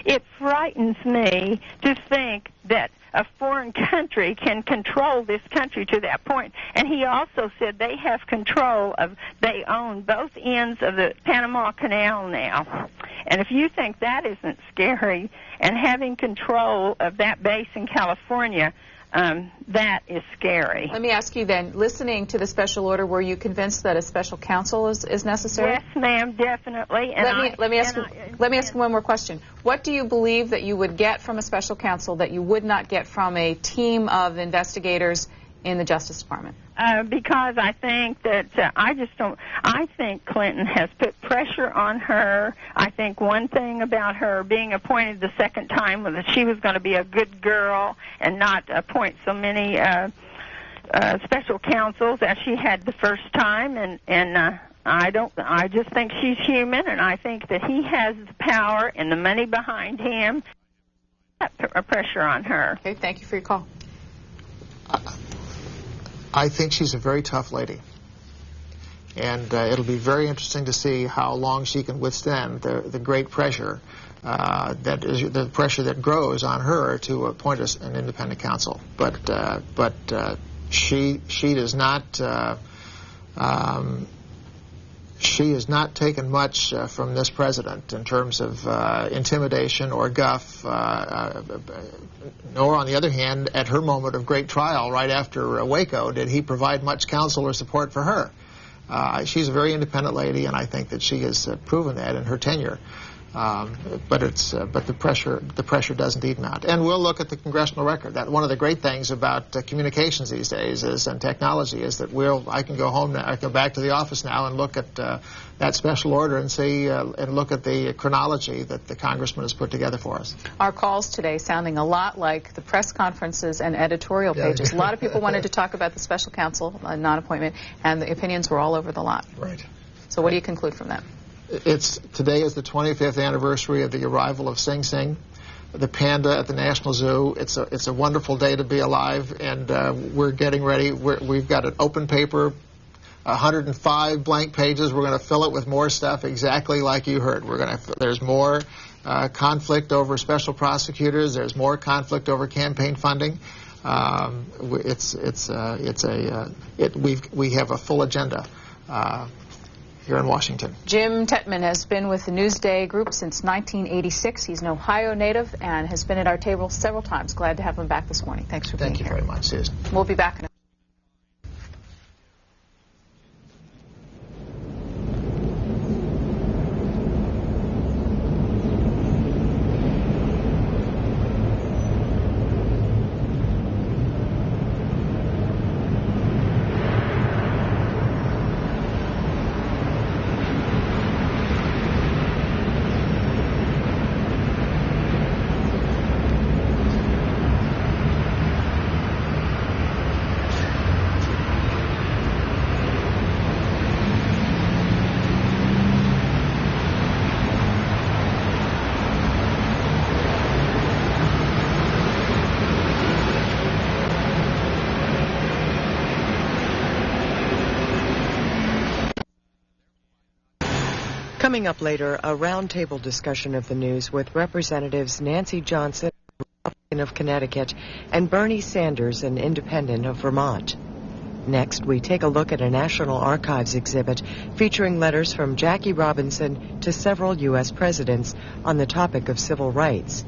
it frightens me to think that a foreign country can control this country to that point. And he also said they have control of, they own both ends of the Panama Canal now. And if you think that isn't scary, and having control of that base in California, that is scary. Let me ask you then, listening to the special order, were you convinced that a special counsel is necessary? Yes, ma'am, definitely. And let me ask you one more question. What do you believe that you would get from a special counsel that you would not get from a team of investigators in the Justice Department? Because I think that I think Clinton has put pressure on her. I think one thing about her being appointed the second time was that she was going to be a good girl and not appoint so many special counsels as she had the first time. And I just think she's human, and I think that he has the power and the money behind him. Pressure on her. Okay, thank you for your call. I think she's a very tough lady, and it'll be very interesting to see how long she can withstand the great pressure that is the pressure that grows on her to appoint an independent counsel. But she does not. She has not taken much from this president in terms of intimidation or guff, nor, on the other hand, at her moment of great trial right after Waco, did he provide much counsel or support for her. She's a very independent lady, and I think that she has proven that in her tenure. But the pressure does indeed mount. And we'll look at the congressional record. That one of the great things about communications these days and technology is that I can go home now, I can go back to the office now and look at that special order and see and look at the chronology that the congressman has put together for us. Our calls today sounding a lot like the press conferences and editorial pages. A lot of people wanted to talk about the special counsel non-appointment, and the opinions were all over the lot. Right. So what do you conclude from that? Today is the 25th anniversary of the arrival of Sing Sing, the panda at the National Zoo. It's a wonderful day to be alive, and we're getting ready. We've got an open paper, 105 blank pages. We're going to fill it with more stuff exactly like you heard. There's more conflict over special prosecutors. There's more conflict over campaign funding. We have a full agenda. Here in Washington. Jim Tetman has been with the Newsday Group since 1986. He's an Ohio native and has been at our table several times. Glad to have him back this morning. Thanks for being here. Thank you very much, Susan. We'll be back in a Coming up later, a roundtable discussion of the news with Representatives Nancy Johnson, Republican of Connecticut, and Bernie Sanders, an independent of Vermont. Next, we take a look at a National Archives exhibit featuring letters from Jackie Robinson to several U.S. presidents on the topic of civil rights.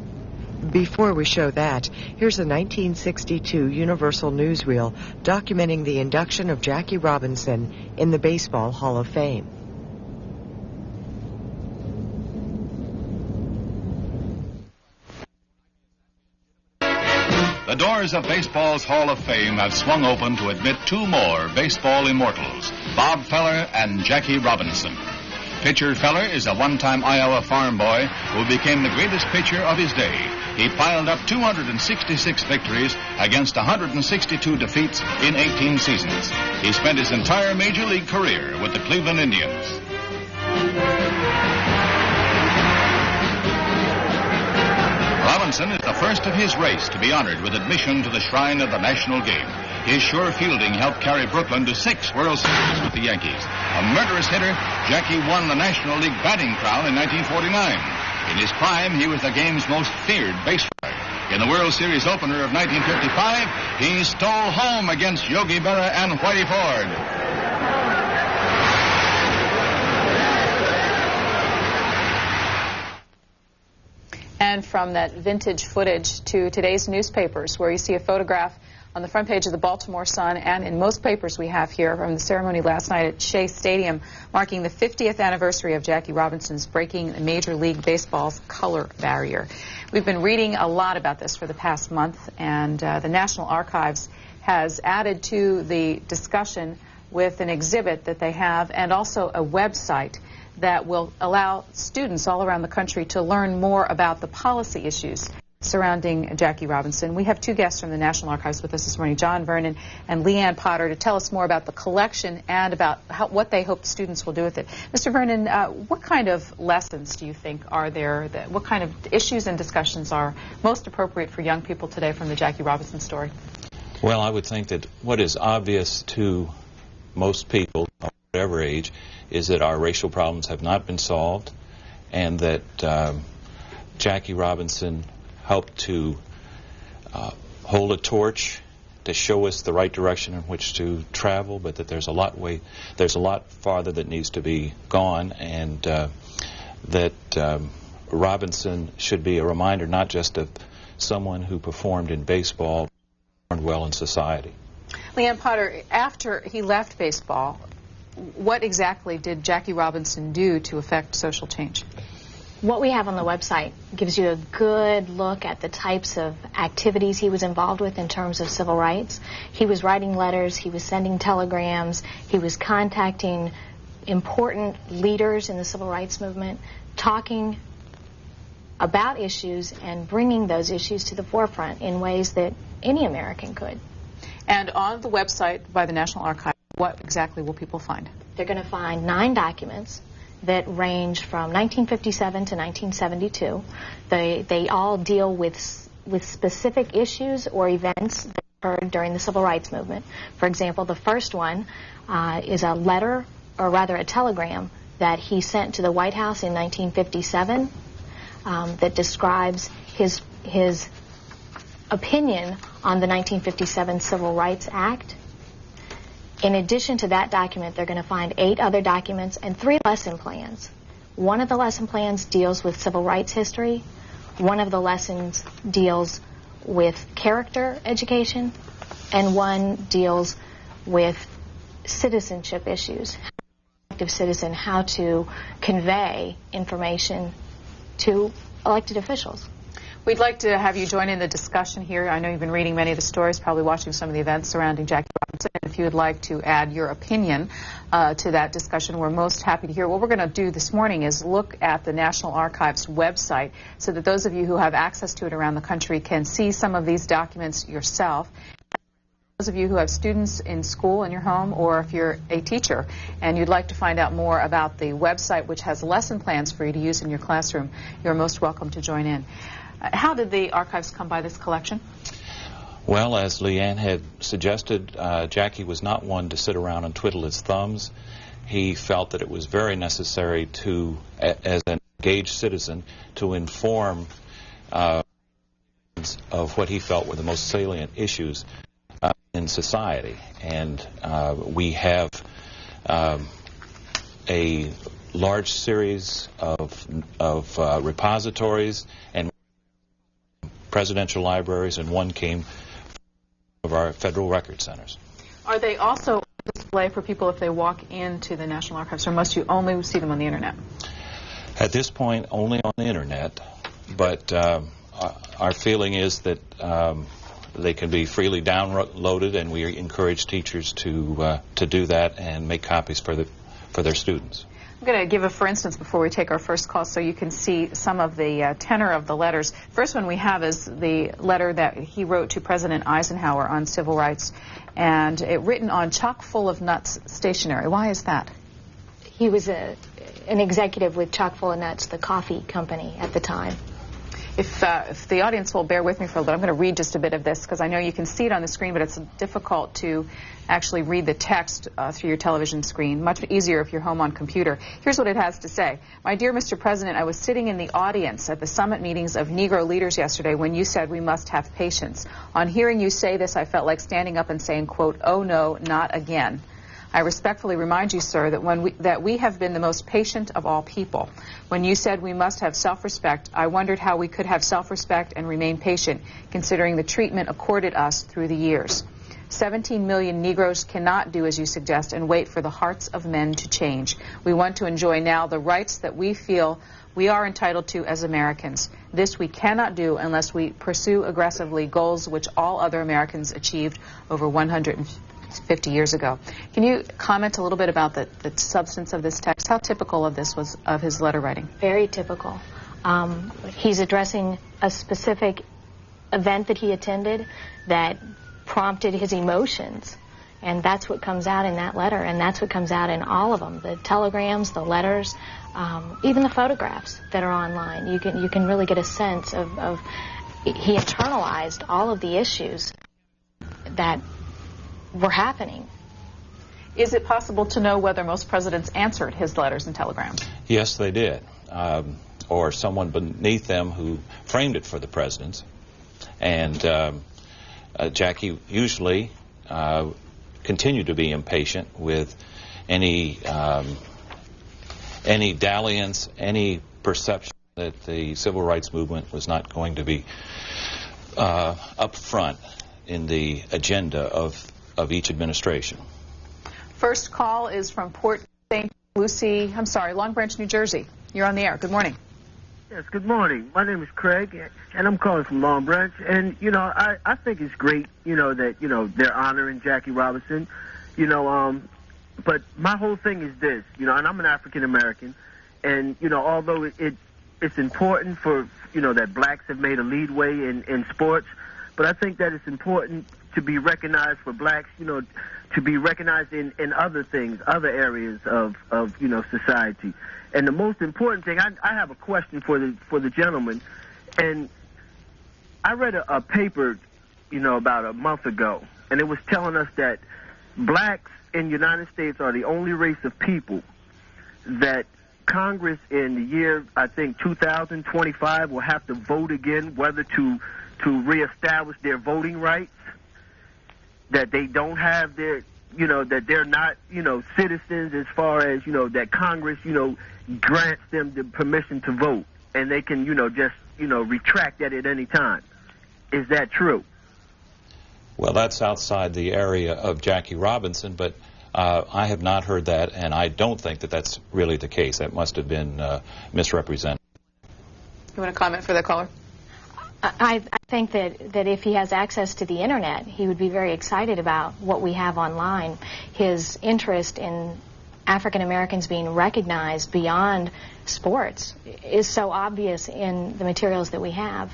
Before we show that, here's a 1962 Universal Newsreel documenting the induction of Jackie Robinson in the Baseball Hall of Fame. The doors of baseball's Hall of Fame have swung open to admit two more baseball immortals, Bob Feller and Jackie Robinson. Pitcher Feller is a one-time Iowa farm boy who became the greatest pitcher of his day. He piled up 266 victories against 162 defeats in 18 seasons. He spent his entire major league career with the Cleveland Indians. Robinson is the first of his race to be honored with admission to the shrine of the national game. His sure fielding helped carry Brooklyn to 6 World Series with the Yankees. A murderous hitter, Jackie won the National League batting crown in 1949. In his prime, he was the game's most feared base runner. In the World Series opener of 1955, he stole home against Yogi Berra and Whitey Ford. And from that vintage footage to today's newspapers, where you see a photograph on the front page of the Baltimore Sun and in most papers we have here from the ceremony last night at Shea Stadium, marking the 50th anniversary of Jackie Robinson's breaking Major League Baseball's color barrier. We've been reading a lot about this for the past month, and the National Archives has added to the discussion with an exhibit that they have and also a website that will allow students all around the country to learn more about the policy issues surrounding Jackie Robinson. We have two guests from the National Archives with us this morning, John Vernon and Leanne Potter, to tell us more about the collection and about what they hope students will do with it. Mr. Vernon, what kind of lessons do you think are there? What kind of issues and discussions are most appropriate for young people today from the Jackie Robinson story? Well, I would think that what is obvious to most people of whatever age is that our racial problems have not been solved, and that Jackie Robinson helped to hold a torch to show us the right direction in which to travel, but that there's a lot farther that needs to be gone, and that Robinson should be a reminder not just of someone who performed in baseball, but performed well in society. Leanne Potter, after he left baseball, what exactly did Jackie Robinson do to affect social change? What we have on the website gives you a good look at the types of activities he was involved with in terms of civil rights. He was writing letters, he was sending telegrams, he was contacting important leaders in the civil rights movement, talking about issues and bringing those issues to the forefront in ways that any American could. And on the website by the National Archives, what exactly will people find? They're going to find 9 documents that range from 1957 to 1972. They all deal with specific issues or events that occurred during the civil rights movement. For example, the first one is a letter, or rather a telegram, that he sent to the White House in 1957 that describes his opinion on the 1957 Civil Rights Act. In addition to that document, they're going to find 8 other documents and 3 lesson plans. One of the lesson plans deals with civil rights history. One of the lessons deals with character education. And one deals with citizenship issues. Active citizen, how to convey information to elected officials. We'd like to have you join in the discussion here. I know you've been reading many of the stories, probably watching some of the events surrounding Jackie Robinson. If you would like to add your opinion to that discussion, we're most happy to hear. What we're going to do this morning is look at the National Archives website so that those of you who have access to it around the country can see some of these documents yourself. Those of you who have students in school in your home, or if you're a teacher and you'd like to find out more about the website, which has lesson plans for you to use in your classroom, you're most welcome to join in. How did the archives come by this collection? Well, as Leanne had suggested, Jackie was not one to sit around and twiddle his thumbs. he felt that it was very necessary to, as an engaged citizen, to inform of what he felt were the most salient issues in society. And we have a large series of repositories and presidential libraries, and one came of our federal record centers. Are they also on display for people if they walk into the National Archives, or must you only see them on the Internet? At this point, only on the Internet, but our feeling is that they can be freely downloaded, and we encourage teachers to do that and make copies for their students. I'm going to give a for instance before we take our first call so you can see some of the tenor of the letters. First one we have is the letter that he wrote to President Eisenhower on civil rights, and it written on chock full of nuts stationery. Why is that? He was an executive with Chock full of Nuts, the coffee company at the time. If the audience will bear with me for a little bit, I'm going to read just a bit of this because I know you can see it on the screen, but it's difficult to actually read the text through your television screen. Much easier if you're home on computer. Here's what it has to say. My dear Mr. President, I was sitting in the audience at the summit meetings of Negro leaders yesterday when you said we must have patience. On hearing you say this, I felt like standing up and saying, quote, "Oh no, not again." I respectfully remind you, sir, that we have been the most patient of all people. When you said we must have self-respect, I wondered how we could have self-respect and remain patient, considering the treatment accorded us through the years. 17 million Negroes cannot do as you suggest and wait for the hearts of men to change. We want to enjoy now the rights that we feel we are entitled to as Americans. This we cannot do unless we pursue aggressively goals which all other Americans achieved over 150 years ago. Can you comment a little bit about the substance of this text? How typical of this was of his letter writing? Very typical. He's addressing a specific event that he attended that prompted his emotions, and that's what comes out in that letter, and that's what comes out in all of them, the telegrams, the letters, even the photographs that are online. You can really get a sense of he internalized all of the issues that were happening. Is it possible to know whether most presidents answered his letters and telegrams? Yes, they did, or someone beneath them who framed it for the presidents. And Jackie usually continued to be impatient with any dalliance, any perception that the civil rights movement was not going to be up front in the agenda of each administration. First call is from Port St. Lucie, Long Branch, New Jersey. You're on the air. Good morning. Yes, good morning. My name is Craig, and I'm calling from Long Branch. And, I think it's great, that, they're honoring Jackie Robinson, but my whole thing is this, and I'm an African-American, and, although it's important for, that blacks have made a lead way in sports, but I think that it's important to be recognized for blacks, to be recognized in other things, other areas of society. And the most important thing, I have a question for the gentleman, and I read a paper, about a month ago, and it was telling us that blacks in the United States are the only race of people that Congress in the year, I think, 2025 will have to vote again whether to reestablish their voting rights, that they don't have their, that they're not, citizens as far as, that Congress, grants them the permission to vote, and they can, just, retract that at any time. Is that true? Well, that's outside the area of Jackie Robinson, but I have not heard that, and I don't think that that's really the case. That must have been misrepresented. You want to comment for the caller? I think that if he has access to the Internet, he would be very excited about what we have online. His interest in African Americans being recognized beyond sports is so obvious in the materials that we have.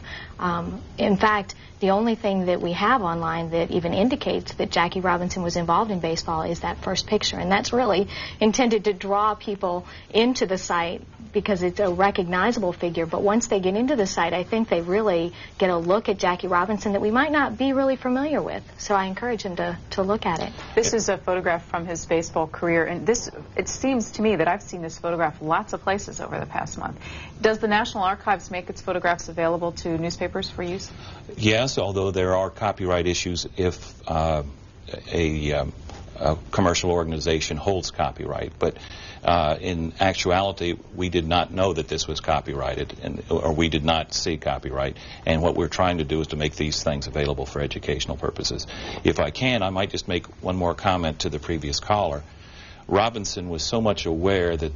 In fact, the only thing that we have online that even indicates that Jackie Robinson was involved in baseball is that first picture, and that's really intended to draw people into the site because it's a recognizable figure. But once they get into the site, I think they really get a look at Jackie Robinson that we might not be really familiar with. So I encourage them to look at it. This is a photograph from his baseball career, and it seems to me that I've seen this photograph lots of places over the past month. Does the National Archives make its photographs available to newspapers for use? Yes, although there are copyright issues if a commercial organization holds copyright. But in actuality, we did not know that this was copyrighted, or we did not see copyright. And what we're trying to do is to make these things available for educational purposes. If I can, I might just make one more comment to the previous caller. Robinson was so much aware that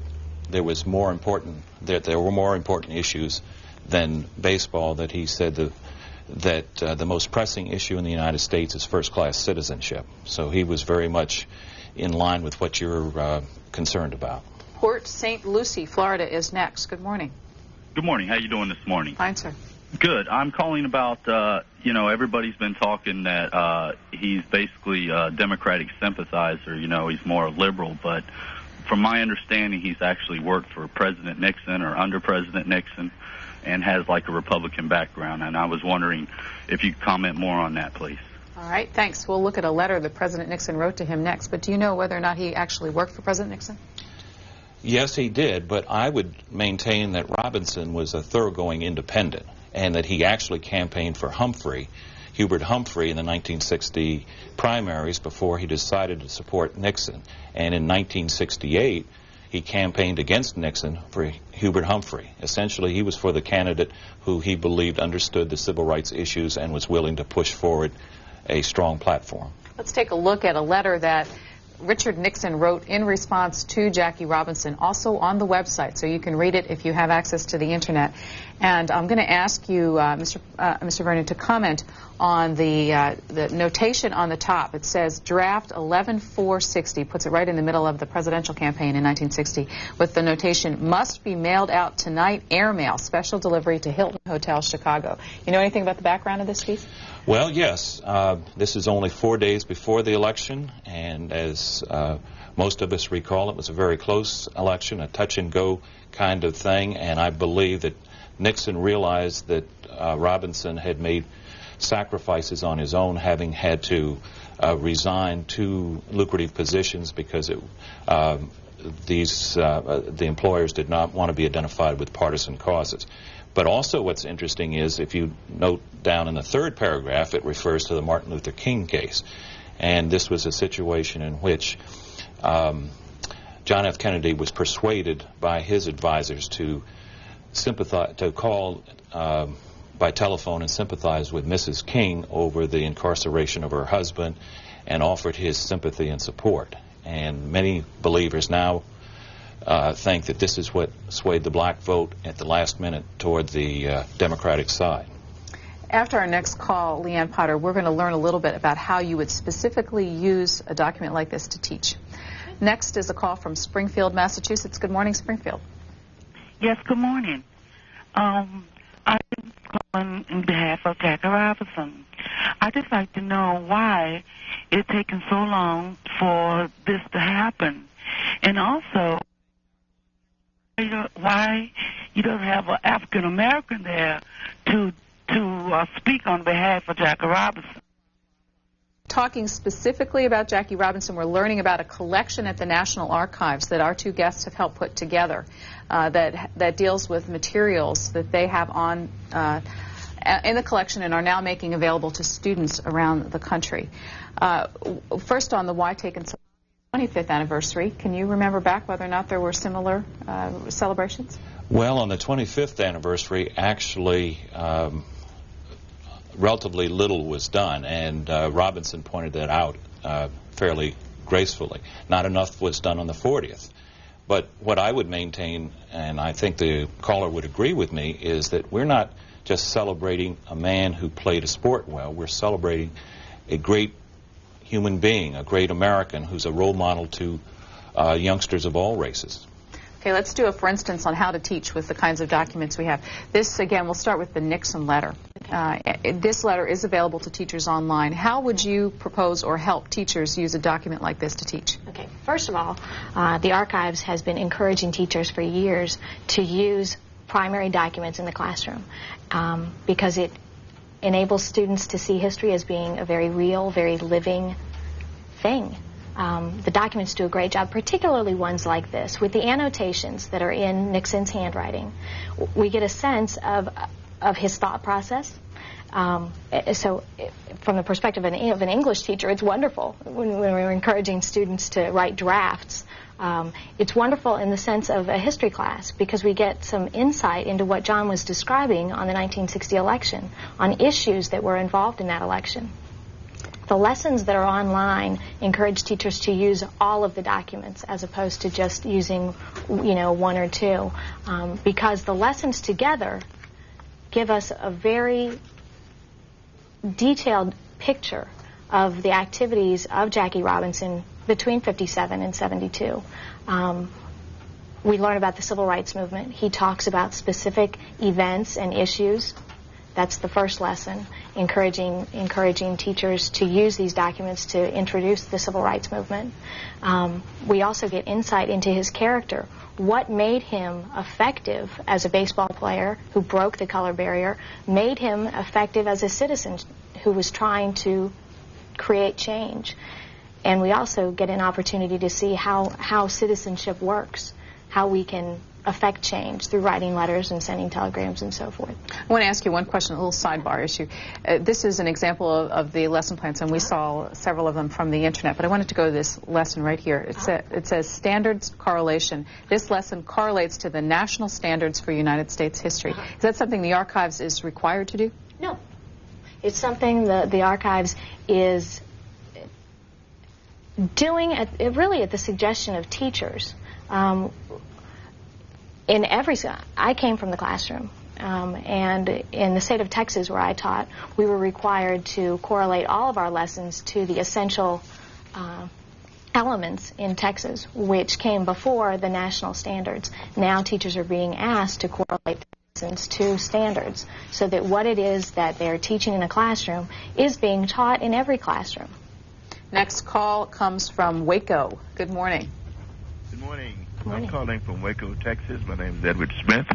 there were more important issues than baseball that he said that the most pressing issue in the United States is first-class citizenship. So he was very much in line with what you're concerned about. Port St. Lucie, Florida is next. Good morning. Good morning. How you doing this morning? Fine, sir. Good. I'm calling about, everybody's been talking that he's basically a Democratic sympathizer, he's more liberal, but from my understanding, he's actually worked for President Nixon or under President Nixon and has like a Republican background, and I was wondering if you could comment more on that, please. All right, thanks. We'll look at a letter that President Nixon wrote to him next, but do you know whether or not he actually worked for President Nixon? Yes, he did, but I would maintain that Robinson was a thoroughgoing independent and that he actually campaigned for Hubert Humphrey in the 1960 primaries before he decided to support Nixon. And in 1968, he campaigned against Nixon for Hubert Humphrey. Essentially, he was for the candidate who he believed understood the civil rights issues and was willing to push forward a strong platform. Let's take a look at a letter that Richard Nixon wrote in response to Jackie Robinson, also on the website, so you can read it if you have access to the internet. And I'm going to ask you, Mr. Vernon, to comment on the notation on the top. It says draft 11-460, puts it right in the middle of the presidential campaign in 1960, with the notation, must be mailed out tonight, airmail, special delivery to Hilton Hotel, Chicago. You know anything about the background of this piece? Well, yes. This is only 4 days before the election, and as most of us recall, it was a very close election, a touch-and-go kind of thing, and I believe that Nixon realized that Robinson had made sacrifices on his own, having had to resign two lucrative positions because the employers did not want to be identified with partisan causes. But also what's interesting is, if you note down in the third paragraph, it refers to the Martin Luther King case. And this was a situation in which John F. Kennedy was persuaded by his advisors to call by telephone and sympathize with Mrs. King over the incarceration of her husband and offered his sympathy and support. And many believers now think that this is what swayed the black vote at the last minute toward the Democratic side. After our next call, Leanne Potter, we're going to learn a little bit about how you would specifically use a document like this to teach. Next is a call from Springfield, Massachusetts. Good morning, Springfield. Yes, good morning. I'm calling on behalf of Jackie Robinson. I'd just like to know why it's taken so long for this to happen. And also, why you don't have an African American there to speak on behalf of Jackie Robinson. Talking specifically about Jackie Robinson, we're learning about a collection at the National Archives that our two guests have helped put together that deals with materials that they have on in the collection and are now making available to students around the country. First, on the Why Taken 25th anniversary, can you remember back whether or not there were similar celebrations? Well, on the 25th anniversary, actually, relatively little was done, and Robinson pointed that out fairly gracefully. Not enough was done on the 40th. But what I would maintain, and I think the caller would agree with me, is that we're not just celebrating a man who played a sport well. We're celebrating a great human being, a great American who's a role model to youngsters of all races. Okay, let's do a for instance on how to teach with the kinds of documents we have. This, again, we'll start with the Nixon letter. This letter is available to teachers online. How would you propose or help teachers use a document like this to teach? Okay, first of all, the Archives has been encouraging teachers for years to use primary documents in the classroom because it enables students to see history as being a very real, very living thing. The documents do a great job, particularly ones like this. With the annotations that are in Nixon's handwriting, we get a sense of his thought process. So from the perspective of an English teacher, it's wonderful when we're encouraging students to write drafts. It's wonderful in the sense of a history class because we get some insight into what John was describing on the 1960 election, on issues that were involved in that election. The lessons that are online encourage teachers to use all of the documents as opposed to just using, one or two, because the lessons together give us a very detailed picture of the activities of Jackie Robinson between 57 and 72. We learn about the Civil Rights Movement. He talks about specific events and issues. That's the first lesson, encouraging teachers to use these documents to introduce the Civil Rights Movement. We also get insight into his character. What made him effective as a baseball player who broke the color barrier, made him effective as a citizen who was trying to create change. And we also get an opportunity to see how citizenship works, how we can affect change through writing letters and sending telegrams and so forth. I want to ask you one question, a little sidebar issue. This is an example of the lesson plans, and we saw several of them from the internet, but I wanted to go to this lesson right here. It says standards correlation. This lesson correlates to the national standards for United States history. Is that something the Archives is required to do? No. It's something that the Archives is doing really at the suggestion of teachers. I came from the classroom, and in the state of Texas where I taught, we were required to correlate all of our lessons to the essential elements in Texas, which came before the national standards. Now teachers are being asked to correlate lessons to standards so that what it is that they're teaching in a classroom is being taught in every classroom. Next call comes from Waco. Good morning. Good morning. I'm calling from Waco, Texas. My name is Edward Smith.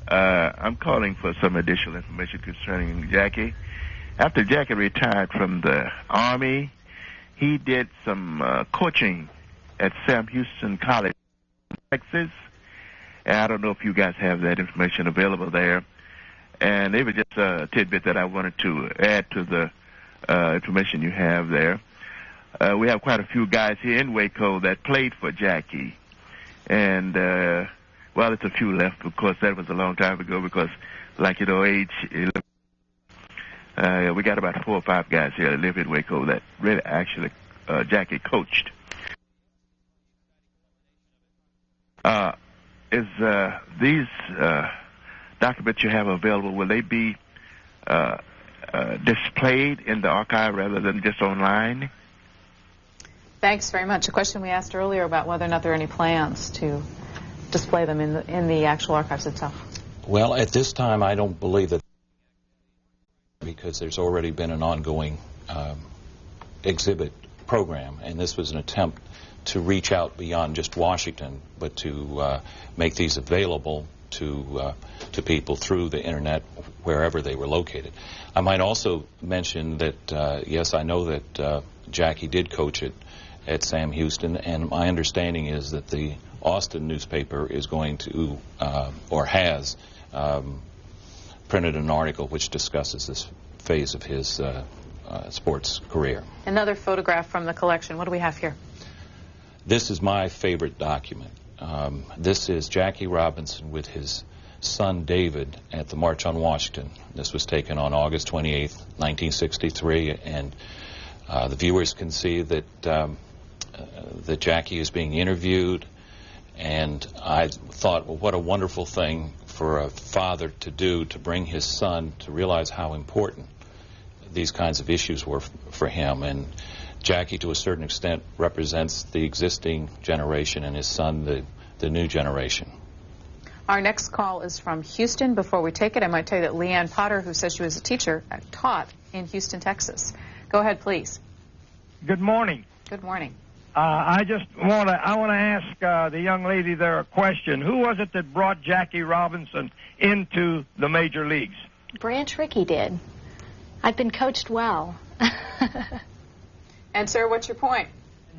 I'm calling for some additional information concerning Jackie. After Jackie retired from the Army, he did some coaching at Sam Houston College, Texas. And I don't know if you guys have that information available there. And it was just a tidbit that I wanted to add to the information you have there. We have quite a few guys here in Waco that played for Jackie. And, well, it's a few left. Of course, that was a long time ago because, age 11. We got about 4 or 5 guys here that live in Waco that really actually Jackie coached. Is these documents you have available, will they be displayed in the archive rather than just online? Thanks very much. A question we asked earlier about whether or not there are any plans to display them in the actual archives itself. Well, at this time, I don't believe that, because there's already been an ongoing exhibit program, and this was an attempt to reach out beyond just Washington, but to make these available to people through the internet wherever they were located. I might also mention that, yes, I know that Jackie did coach it at Sam Houston, and my understanding is that the Austin newspaper is going to, or has, printed an article which discusses this phase of his sports career. Another photograph from the collection. What do we have here? This is my favorite document. This is Jackie Robinson with his son David at the March on Washington. This was taken on August 28th, 1963, and the viewers can see that that Jackie is being interviewed, and I thought, well, what a wonderful thing for a father to do, to bring his son to realize how important these kinds of issues were for him. And Jackie, to a certain extent, represents the existing generation, and his son, the the new generation. Our next call is from Houston. Before we take it, I might tell you that Leanne Potter, who says she was a teacher, taught in Houston, Texas. Go ahead, please. Good morning. Good morning. I want to ask the young lady there a question. Who was it that brought Jackie Robinson into the major leagues? Branch Rickey did. I've been coached well. And, sir, what's your point?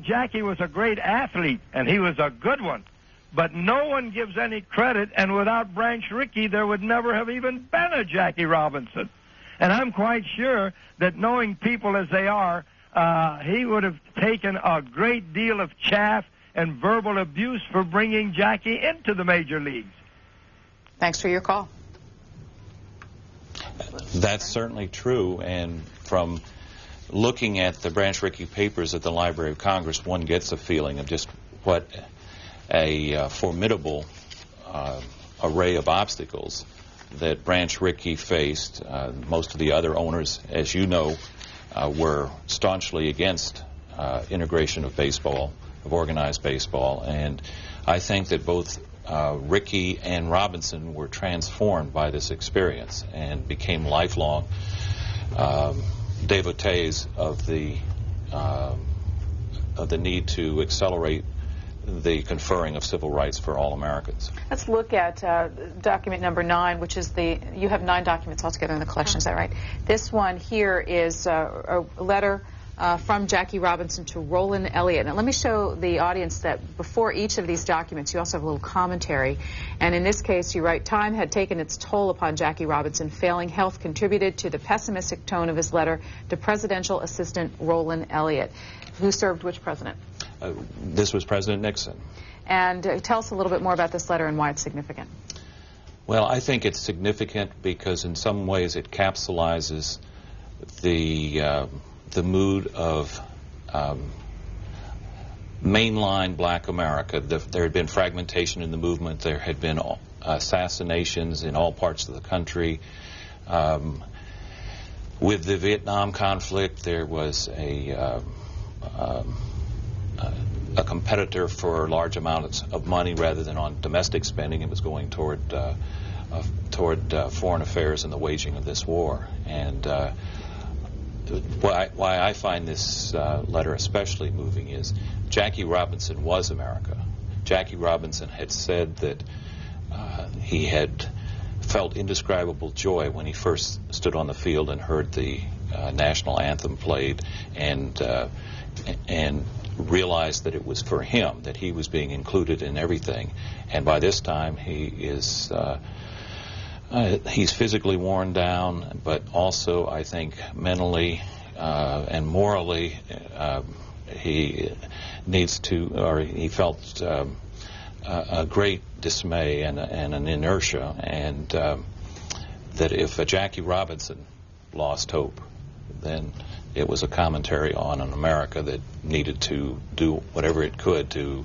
Jackie was a great athlete, and he was a good one. But no one gives any credit, and without Branch Rickey, there would never have even been a Jackie Robinson. And I'm quite sure that knowing people as they are, he would have taken a great deal of chaff and verbal abuse for bringing Jackie into the major leagues. Thanks for your call. That's certainly true, and from looking at the Branch Rickey papers at the Library of Congress, one gets a feeling of just what a formidable array of obstacles that Branch Rickey faced. Most of the other owners, as you know, were staunchly against integration of baseball, of organized baseball, and I think that both Rickey and Robinson were transformed by this experience and became lifelong devotees of the need to accelerate the conferring of civil rights for all Americans. Let's look at document number 9, which is you have 9 documents altogether in the collection, is that right? This one here is a letter from Jackie Robinson to Roland Elliott. Now, let me show the audience that before each of these documents, you also have a little commentary. And in this case, you write, time had taken its toll upon Jackie Robinson. Failing health contributed to the pessimistic tone of his letter to Presidential Assistant Roland Elliott. Who served which president? This was President Nixon. And tell us a little bit more about this letter and why it's significant. Well, I think it's significant because in some ways it capsulizes the mood of mainline black America. There had been fragmentation in the movement. There had been assassinations in all parts of the country. With the Vietnam conflict, there was a competitor for large amounts of money rather than on domestic spending. It was going toward foreign affairs and the waging of this war. And why I find this letter especially moving is Jackie Robinson was America. Jackie Robinson had said that he had felt indescribable joy when he first stood on the field and heard the national anthem played, and realized that it was for him, that he was being included in everything. And by this time he is he's physically worn down, but also I think mentally and morally he needs to, or he felt a great dismay and an inertia, and that if a Jackie Robinson lost hope, then it was a commentary on an America that needed to do whatever it could to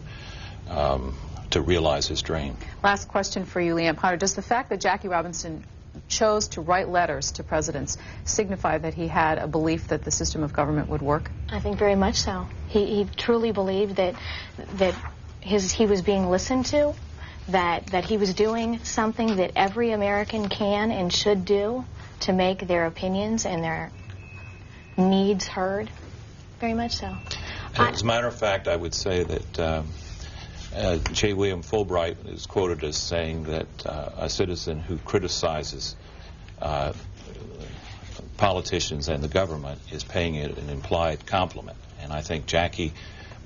realize his dream. Last question for you, Leanne Potter. Does the fact that Jackie Robinson chose to write letters to presidents signify that he had a belief that the system of government would work? I think very much so. He truly believed that he was being listened to, that he was doing something that every American can and should do to make their opinions and their needs heard. Very much so. As a matter of fact, I would say that J. William Fulbright is quoted as saying that a citizen who criticizes politicians and the government is paying it an implied compliment. And I think Jackie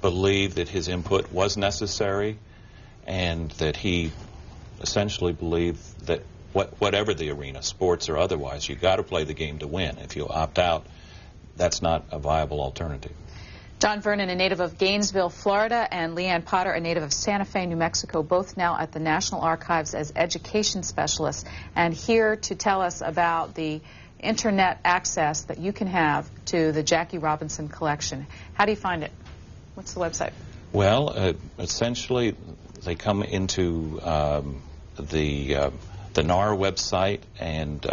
believed that his input was necessary, and that he essentially believed that whatever the arena, sports or otherwise, you got to play the game to win. If you opt out, that's not a viable alternative. John Vernon, a native of Gainesville, Florida, and Leanne Potter, a native of Santa Fe, New Mexico, both now at the National Archives as education specialists, and here to tell us about the internet access that you can have to the Jackie Robinson collection. How do you find it? What's the website? Well, essentially, they come into the NARA website, and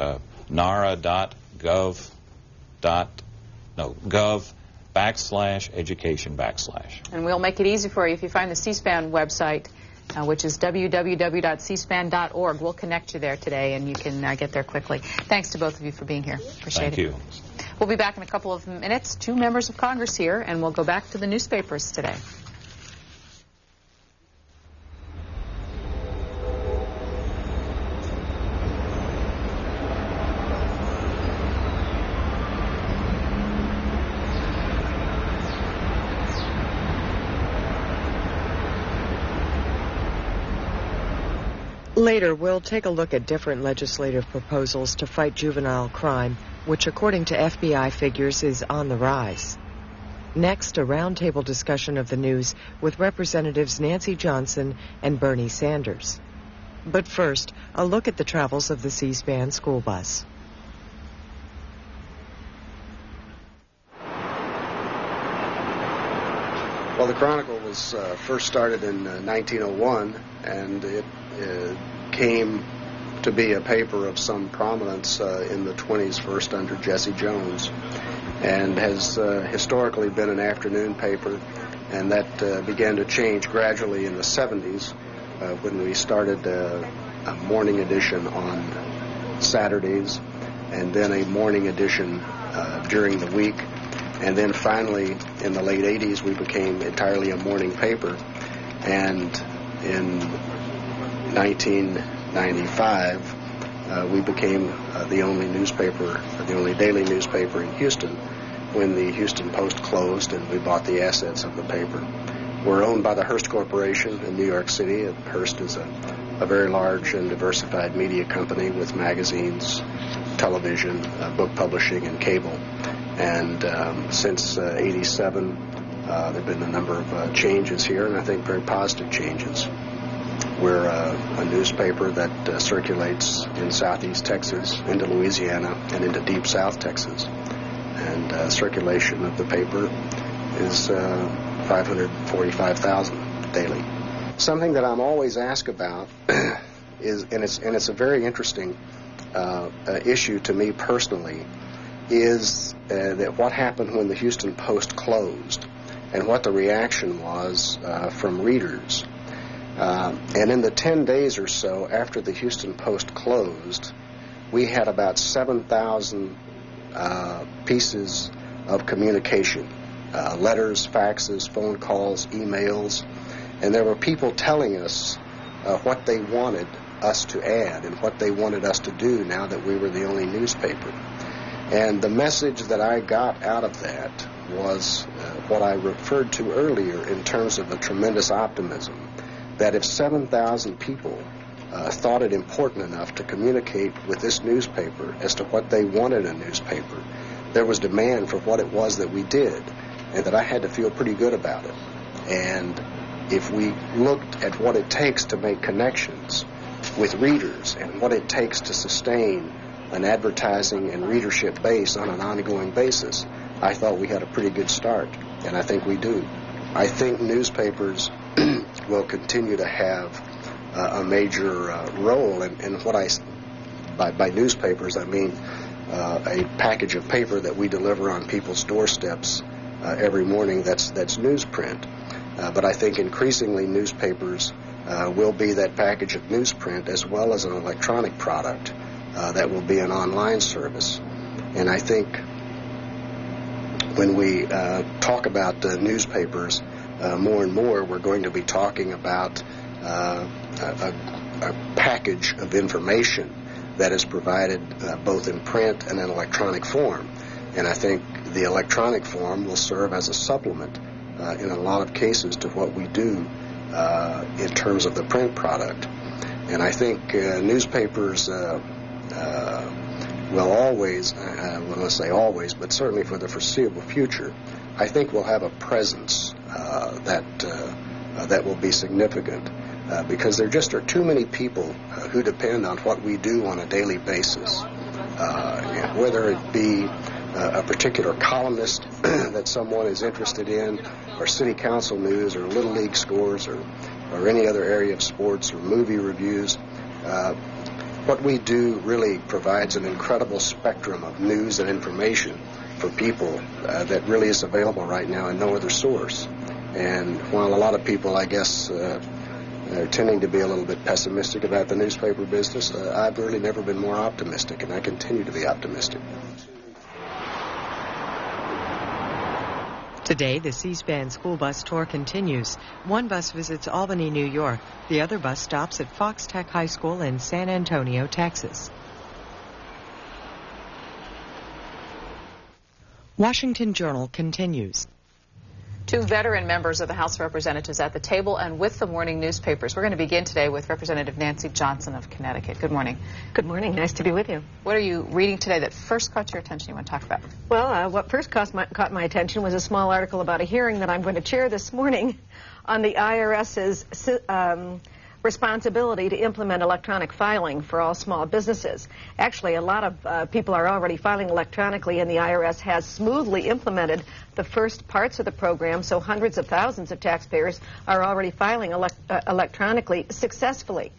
nara.gov/education/. And we'll make it easy for you. If you find the C-SPAN website, which is www.cspan.org. We'll connect you there today, and you can get there quickly. Thanks to both of you for being here. Appreciate it. Thank you. We'll be back in a couple of minutes. 2 members of Congress here, and we'll go back to the newspapers today. Later, we'll take a look at different legislative proposals to fight juvenile crime, which, according to FBI figures, is on the rise. Next, a roundtable discussion of the news with Representatives Nancy Johnson and Bernie Sanders. But first, a look at the travels of the C-SPAN school bus. Well, the Chronicle was first started in 1901, and it came to be a paper of some prominence in the 20s, first under Jesse Jones, and has historically been an afternoon paper, and that began to change gradually in the 70s when we started a morning edition on Saturdays, and then a morning edition during the week. And then finally, in the late 80s, we became entirely a morning paper. And in 1995, we became the only newspaper, the only daily newspaper in Houston when the Houston Post closed and we bought the assets of the paper. We're owned by the Hearst Corporation in New York City. Hearst is a very large and diversified media company with magazines, television, book publishing, and cable. And since 87, there have been a number of changes here, and I think very positive changes. We're a newspaper that circulates in southeast Texas, into Louisiana, and into deep south Texas. And circulation of the paper is 545,000 daily. Something that I'm always asked about is, and it's a very interesting issue to me personally, is that what happened when the Houston Post closed and what the reaction was from readers. And in the 10 days or so after the Houston Post closed, we had about 7,000 pieces of communication, letters, faxes, phone calls, emails, and there were people telling us what they wanted us to add and what they wanted us to do now that we were the only newspaper. And the message that I got out of that was what I referred to earlier in terms of a tremendous optimism, that if 7,000 people thought it important enough to communicate with this newspaper as to what they wanted in a newspaper, there was demand for what it was that we did, and that I had to feel pretty good about it. And if we looked at what it takes to make connections with readers and what it takes to sustain an advertising and readership base on an ongoing basis, I thought we had a pretty good start, and I think we do. I think newspapers will continue to have a major role in what by newspapers I mean a package of paper that we deliver on people's doorsteps every morning that's newsprint. But I think increasingly newspapers will be that package of newsprint as well as an electronic product that will be an online service. And I think when we talk about newspapers more and more, we're going to be talking about a package of information that is provided both in print and in electronic form. And I think the electronic form will serve as a supplement in a lot of cases to what we do in terms of the print product. And I think newspapers will always, well, let's say always, but certainly for the foreseeable future, I think we'll have a presence that will be significant because there just are too many people who depend on what we do on a daily basis, whether it be a particular columnist that someone is interested in, or city council news, or little league scores, or any other area of sports, or movie reviews. What we do really provides an incredible spectrum of news and information for people that really is available right now in no other source. And while a lot of people, I guess, tending to be a little bit pessimistic about the newspaper business. I've really never been more optimistic, and I continue to be optimistic. Today, the C-SPAN school bus tour continues. One bus visits Albany, New York. The other bus stops at Fox Tech High School in San Antonio, Texas. Washington Journal continues. Two veteran members of the House of Representatives at the table and with the morning newspapers. We're going to begin today with Representative Nancy Johnson of Connecticut. Good morning. Good morning. Nice to be with you. What are you reading today that first caught your attention you want to talk about? Well, what first caught my attention was a small article about a hearing that I'm going to chair this morning on the IRS's responsibility to implement electronic filing for all small businesses. Actually, a lot of people are already filing electronically, and the IRS has smoothly implemented the first parts of the program, so hundreds of thousands of taxpayers are already filing electronically successfully.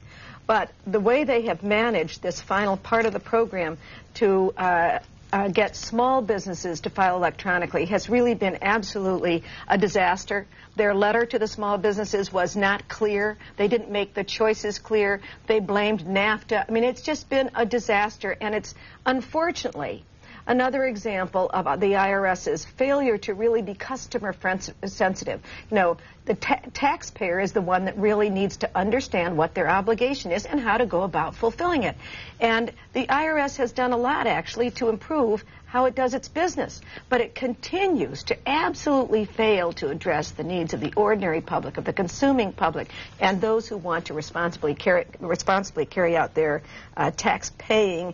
But the way they have managed this final part of the program to get small businesses to file electronically has really been absolutely a disaster. Their letter to the small businesses was not clear. They didn't make the choices clear. They blamed NAFTA. I mean, it's just been a disaster, and it's unfortunately another example of the IRS's failure to really be customer sensitive. You know, the taxpayer is the one that really needs to understand what their obligation is and how to go about fulfilling it. And the IRS has done a lot, actually, to improve how it does its business. But it continues to absolutely fail to address the needs of the ordinary public, of the consuming public, and those who want to responsibly carry out their tax-paying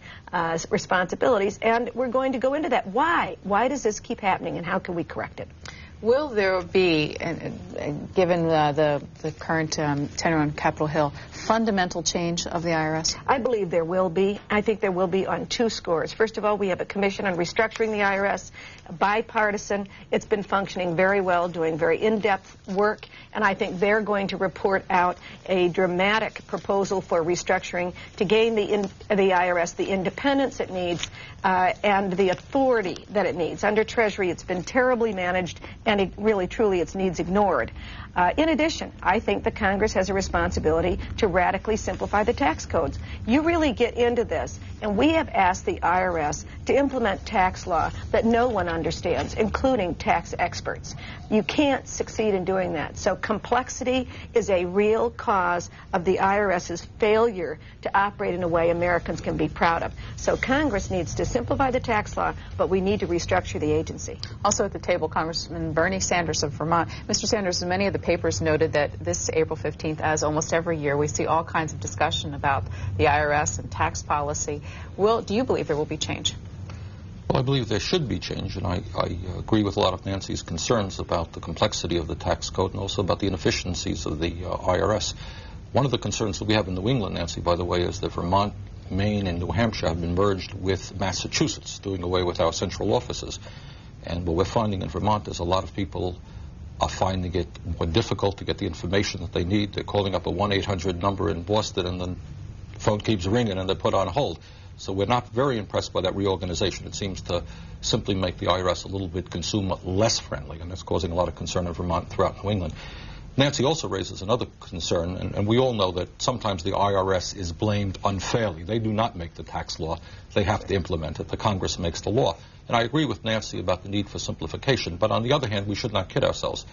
responsibilities. And we're going to go into that. Why? Why does this keep happening, and how can we correct it? Will there be, given the current tenor on Capitol Hill, fundamental change of the IRS? I believe there will be. I think there will be on two scores. First of all, we have a commission on restructuring the IRS, bipartisan. It's been functioning very well, doing very in-depth work, and I think they're going to report out a dramatic proposal for restructuring to gain the IRS the independence it needs and the authority that it needs. Under Treasury, it's been terribly managed, and it really, truly, its needs ignored. In addition, I think the Congress has a responsibility to radically simplify the tax codes. You really get into this, and we have asked the IRS to implement tax law that no one understands, including tax experts. You can't succeed in doing that. So complexity is a real cause of the IRS's failure to operate in a way Americans can be proud of. So Congress needs to simplify the tax law, but we need to restructure the agency. Also at the table, Congressman Bernie Sanders of Vermont. Mr. Sanders, many of the papers noted that this April 15th, as almost every year, we see all kinds of discussion about the IRS and tax policy. Do you believe there will be change? Well, I believe there should be change, and I agree with a lot of Nancy's concerns about the complexity of the tax code and also about the inefficiencies of the IRS. One of the concerns that we have in New England, Nancy, by the way, is that Vermont, Maine, and New Hampshire have been merged with Massachusetts, doing away with our central offices. And what we're finding in Vermont is a lot of people are finding it more difficult to get the information that they need. They're calling up a 1-800 number in Boston, and then the phone keeps ringing and they're put on hold. So we're not very impressed by that reorganization. It seems to simply make the IRS a little bit consumer less friendly, and that's causing a lot of concern in Vermont and throughout New England. Nancy also raises another concern, and we all know that sometimes the IRS is blamed unfairly. They do not make the tax law. They have to implement it. The Congress makes the law. And I agree with Nancy about the need for simplification, but on the other hand, we should not kid ourselves.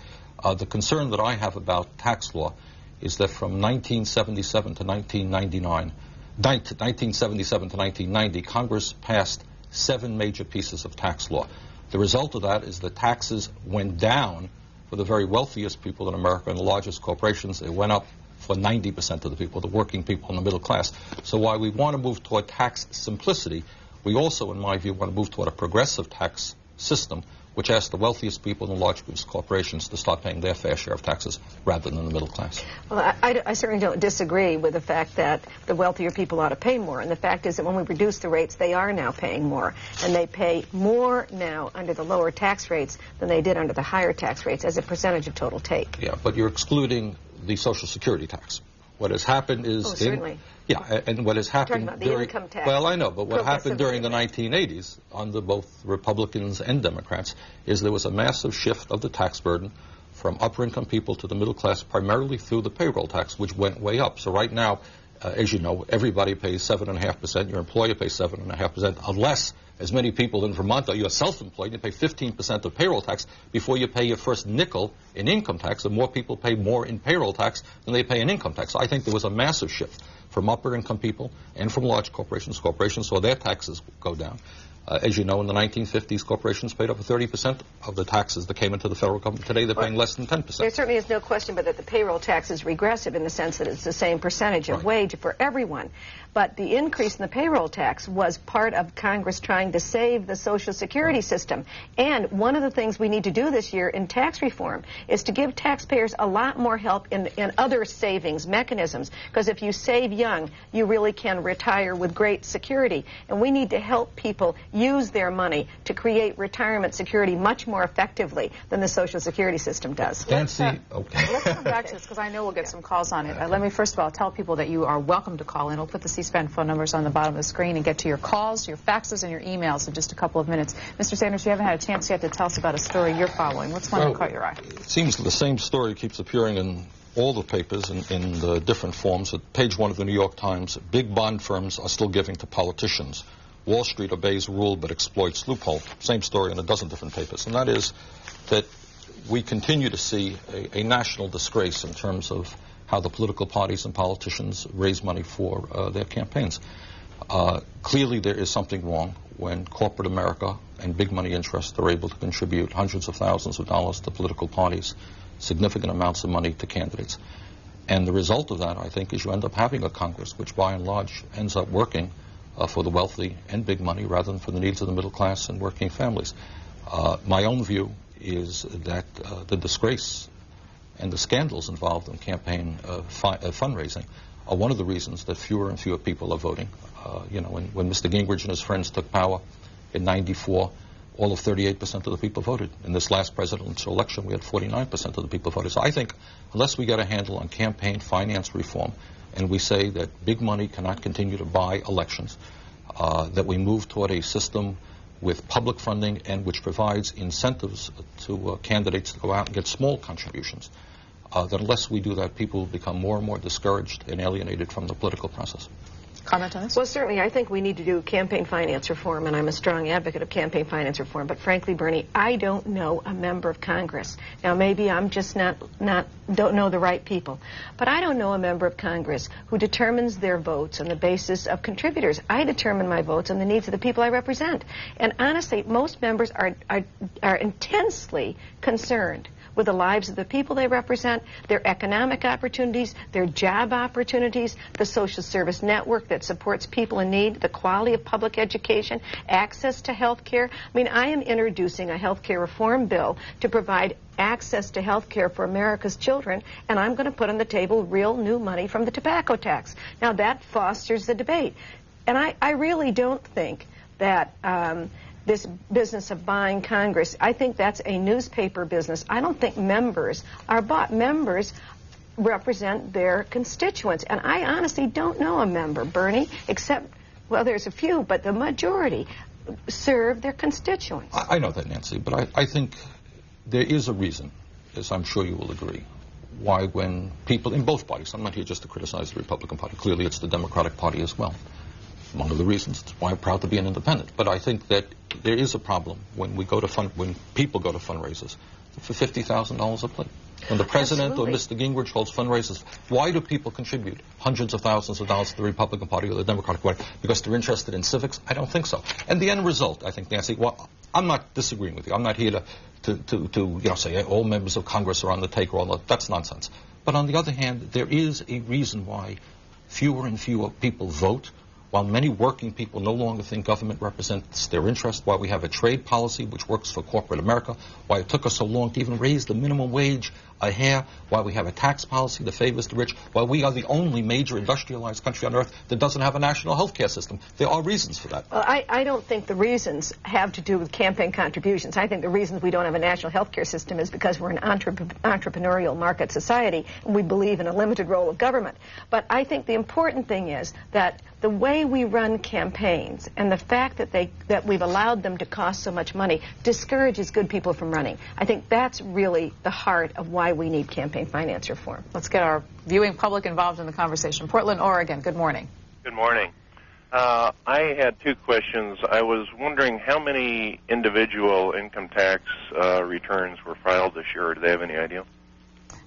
The concern that I have about tax law is that from 1977 to 1990, Congress passed 7 major pieces of tax law. The result of that is that taxes went down for the very wealthiest people in America and the largest corporations. It went up for 90% of the people, the working people and the middle class. So while we want to move toward tax simplicity, we also, in my view, want to move toward a progressive tax system which asks the wealthiest people and the largest corporations to start paying their fair share of taxes rather than the middle class. Well, I certainly don't disagree with the fact that the wealthier people ought to pay more. And the fact is that when we reduce the rates, they are now paying more. And they pay more now under the lower tax rates than they did under the higher tax rates as a percentage of total take. Yeah, but you're excluding the Social Security tax. What has happened is... Oh, certainly. Yeah, and what has happened about the income tax. Well, I know, but what happened during the 1980s under both Republicans and Democrats is there was a massive shift of the tax burden from upper-income people to the middle class primarily through the payroll tax, which went way up. So right now, as you know, everybody pays 7.5%. Your employer pays 7.5%, unless, as many people in Vermont are, you're self-employed, you pay 15% of payroll tax before you pay your first nickel in income tax, and more people pay more in payroll tax than they pay in income tax. So I think there was a massive shift from upper-income people and from large corporations. Corporations saw their taxes go down. As you know, in the 1950s, corporations paid over 30% of the taxes that came into the federal government. Today, they're paying less than 10%. There certainly is no question but that the payroll tax is regressive in the sense that it's the same percentage of wage for everyone. But the increase in the payroll tax was part of Congress trying to save the Social Security system. And one of the things we need to do this year in tax reform is to give taxpayers a lot more help in other savings mechanisms. Because if you save young, you really can retire with great security. And we need to help people use their money to create retirement security much more effectively than the Social Security system does. Nancy, okay. Let's come back to this because I know we'll get some calls on it. Let me first of all tell people that you are welcome to call in. We'll put the C-SPAN phone numbers on the bottom of the screen and get to your calls, your faxes, and your emails in just a couple of minutes. Mr. Sanders, you haven't had a chance yet to tell us about a story you're following. What's one that caught your eye? It seems the same story keeps appearing in all the papers in the different forms. At page 1 of the New York Times, big bond firms are still giving to politicians. Wall Street obeys rule but exploits loophole. Same story in a dozen different papers. And that is that we continue to see a national disgrace in terms of how the political parties and politicians raise money for their campaigns. Clearly there is something wrong when corporate America and big money interests are able to contribute hundreds of thousands of dollars to political parties, significant amounts of money to candidates. And the result of that, I think, is you end up having a Congress which by and large ends up working for the wealthy and big money rather than for the needs of the middle class and working families. My own view is that the disgrace and the scandals involved in campaign fundraising are one of the reasons that fewer and fewer people are voting. You know, when Mr. Gingrich and his friends took power in '94, all of 38% of the people voted. In this last presidential election, we had 49% of the people voted. So I think unless we get a handle on campaign finance reform, and we say that big money cannot continue to buy elections, that we move toward a system with public funding and which provides incentives to candidates to go out and get small contributions, that unless we do that, people will become more and more discouraged and alienated from the political process. Comment on this? Well, certainly, I think we need to do campaign finance reform, and I'm a strong advocate of campaign finance reform. But frankly, Bernie, I don't know a member of Congress. Now, maybe I'm just don't know the right people. But I don't know a member of Congress who determines their votes on the basis of contributors. I determine my votes on the needs of the people I represent. And honestly, most members are intensely concerned with the lives of the people they represent, their economic opportunities, their job opportunities, the social service network that supports people in need, the quality of public education, access to health care. I mean, I am introducing a health care reform bill to provide access to health care for America's children, and I'm going to put on the table real new money from the tobacco tax. Now, that fosters the debate. And I really don't think that this business of buying Congress, I think that's a newspaper business. I don't think members are bought. Members represent their constituents. And I honestly don't know a member, Bernie, except, well, there's a few, but the majority serve their constituents. I know that, Nancy, but I think there is a reason, as I'm sure you will agree, why when people in both parties, I'm not here just to criticize the Republican Party, clearly it's the Democratic Party as well. One of the reasons. It's why I'm proud to be an independent. But I think that there is a problem when we go to when people go to fundraisers for $50,000 a plate. When the president or Mr. Gingrich holds fundraisers, why do people contribute hundreds of thousands of dollars to the Republican Party or the Democratic Party? Because they're interested in civics? I don't think so. And the end result, I think, Nancy, well, I'm not disagreeing with you. I'm not here to say all members of Congress are on the take or all that. That's nonsense. But on the other hand, there is a reason why fewer and fewer people vote, while many working people no longer think government represents their interest, why we have a trade policy which works for corporate America, why it took us so long to even raise the minimum wage a hair, why we have a tax policy that favors the rich, why we are the only major industrialized country on earth that doesn't have a national health care system. There are reasons for that. Well, I don't think the reasons have to do with campaign contributions. I think the reasons we don't have a national health care system is because we're an entrepreneurial market society and we believe in a limited role of government. But I think the important thing is that the way we run campaigns and the fact that we've allowed them to cost so much money discourages good people from running. I think that's really the heart of why we need campaign finance reform. Let's get our viewing public involved in the conversation. Portland, Oregon, good morning. Good morning. I had two questions. I was wondering how many individual income tax returns were filed this year. Do they have any idea?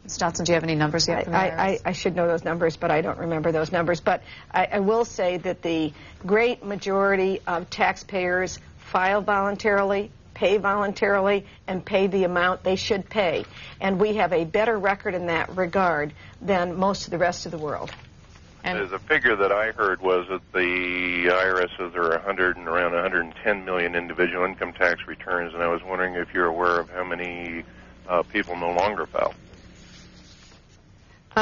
Ms. Johnson, do you have any numbers yet? I should know those numbers, but I don't remember those numbers. But I will say that the great majority of taxpayers file voluntarily, pay voluntarily, and pay the amount they should pay. And we have a better record in that regard than most of the rest of the world. And the figure that I heard was that the IRS says there are around 110 million individual income tax returns, and I was wondering if you're aware of how many people no longer file.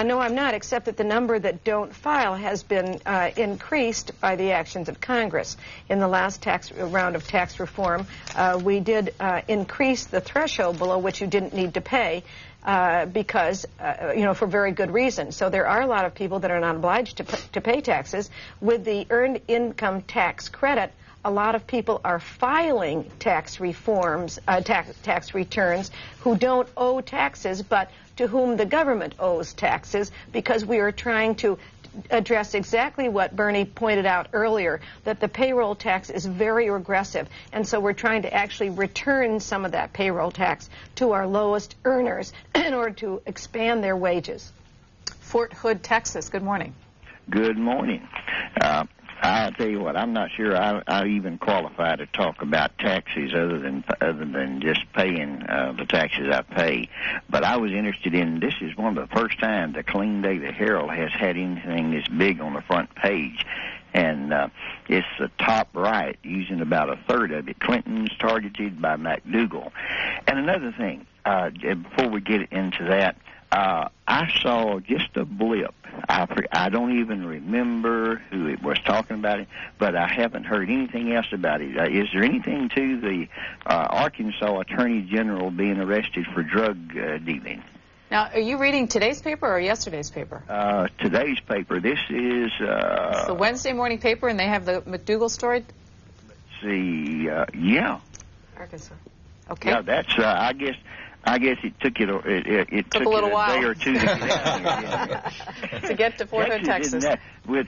No, I'm not, except that the number that don't file has been increased by the actions of Congress. In the last round of tax reform, we did increase the threshold below which you didn't need to pay because, for very good reason. So there are a lot of people that are not obliged to pay taxes. With the earned income tax credit, a lot of people are filing tax reforms, tax returns, who don't owe taxes, but to whom the government owes taxes, because we are trying to address exactly what Bernie pointed out earlier, that the payroll tax is very regressive, and so we're trying to actually return some of that payroll tax to our lowest earners in order to expand their wages. Fort Hood, Texas, good morning. Good morning. I'll tell you what, I'm not sure I even qualify to talk about taxes other than just paying the taxes I pay. But I was interested in, this is one of the first times the Clean Daily Herald has had anything this big on the front page. And it's the top right, using about a third of it. Clinton's targeted by McDougal. And another thing, before we get into that, I saw just a blip. I don't even remember who it was talking about it, but I haven't heard anything else about it. Is there anything to the Arkansas Attorney General being arrested for drug dealing? Now, are you reading today's paper or yesterday's paper? Today's paper. This is... it's the Wednesday morning paper, and they have the McDougal story? Let's see. Yeah. Arkansas. Okay. Yeah, that's, I guess it took it took a little while. Day or two to get to get to Fort Hood, Texas. With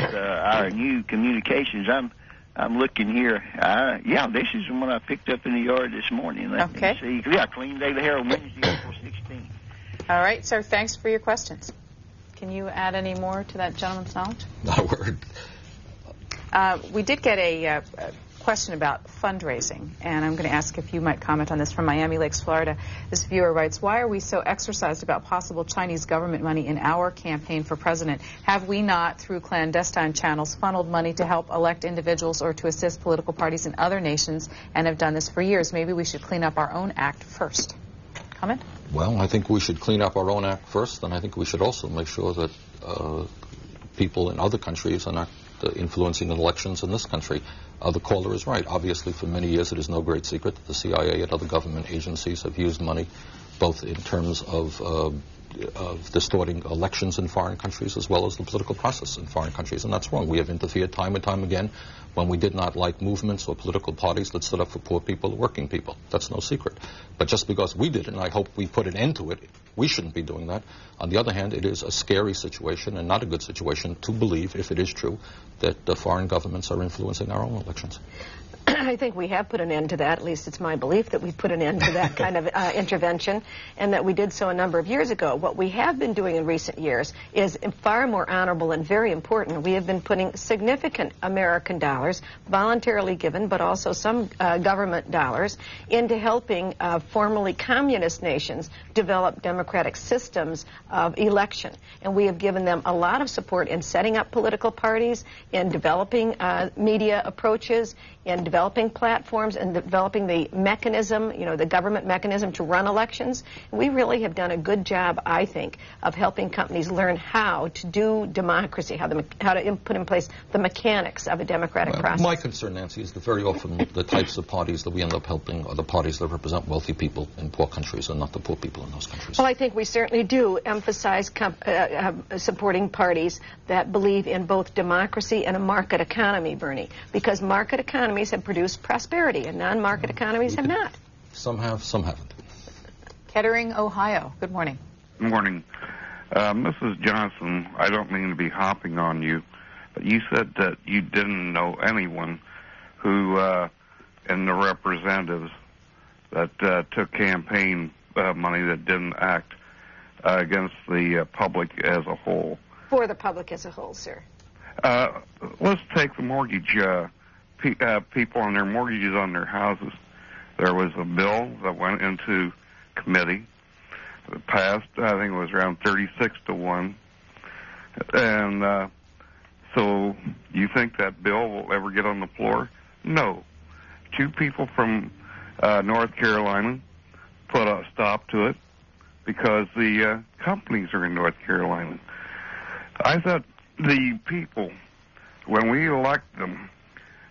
our new communications, I'm looking here. Yeah, this is the one I picked up in the yard this morning. Let me see. Yeah, Clean Daily Herald, Wednesday, April 16th. All right, sir. Thanks for your questions. Can you add any more to that gentleman's knowledge? Not a word. We did get a question about fundraising, and I'm going to ask if you might comment on this from Miami Lakes, Florida. This viewer writes, why are we so exercised about possible Chinese government money in our campaign for president? Have we not, through clandestine channels, funneled money to help elect individuals or to assist political parties in other nations and have done this for years? Maybe we should clean up our own act first. Comment? Well, I think we should clean up our own act first, and I think we should also make sure that people in other countries are not influencing elections in this country. The caller is right. Obviously, for many years, it is no great secret that the CIA and other government agencies have used money both in terms of distorting elections in foreign countries as well as the political process in foreign countries, and that's wrong. We have interfered time and time again when we did not like movements or political parties that stood up for poor people or working people. That's no secret. But just because we did it, and I hope we put an end to it, we shouldn't be doing that. On the other hand, it is a scary situation and not a good situation to believe, if it is true, that the foreign governments are influencing our own elections. I think we have put an end to that. At least it's my belief that we've put an end to that kind of intervention, and that we did so a number of years ago. What we have been doing in recent years is far more honorable and very important. We have been putting significant American dollars, voluntarily given, but also some government dollars, into helping formerly communist nations develop democratic democratic systems of election. And we have given them a lot of support in setting up political parties, in developing media approaches, in developing platforms, and developing the mechanism, the government mechanism to run elections. We really have done a good job, I think, of helping companies learn how to do democracy, how to put in place the mechanics of a democratic process. My concern, Nancy, is that very often the types of parties that we end up helping are the parties that represent wealthy people in poor countries and not the poor people in those countries. Well, I think we certainly do emphasize supporting parties that believe in both democracy and a market economy, Bernie, because market economies have produced prosperity and non-market economies have not. Some have, some haven't. Kettering, Ohio. Good morning. Good morning. Mrs. Johnson, I don't mean to be hopping on you, but you said that you didn't know anyone who, in the representatives, that took campaign money that didn't act against the public as a whole. For the public as a whole, sir. Let's take the mortgage people on their mortgages on their houses. There was a bill that went into committee. It passed, I think it was around 36-1. And so you think that bill will ever get on the floor? No. Two people from North Carolina put a stop to it because the companies are in North Carolina. I thought the people, when we elect them,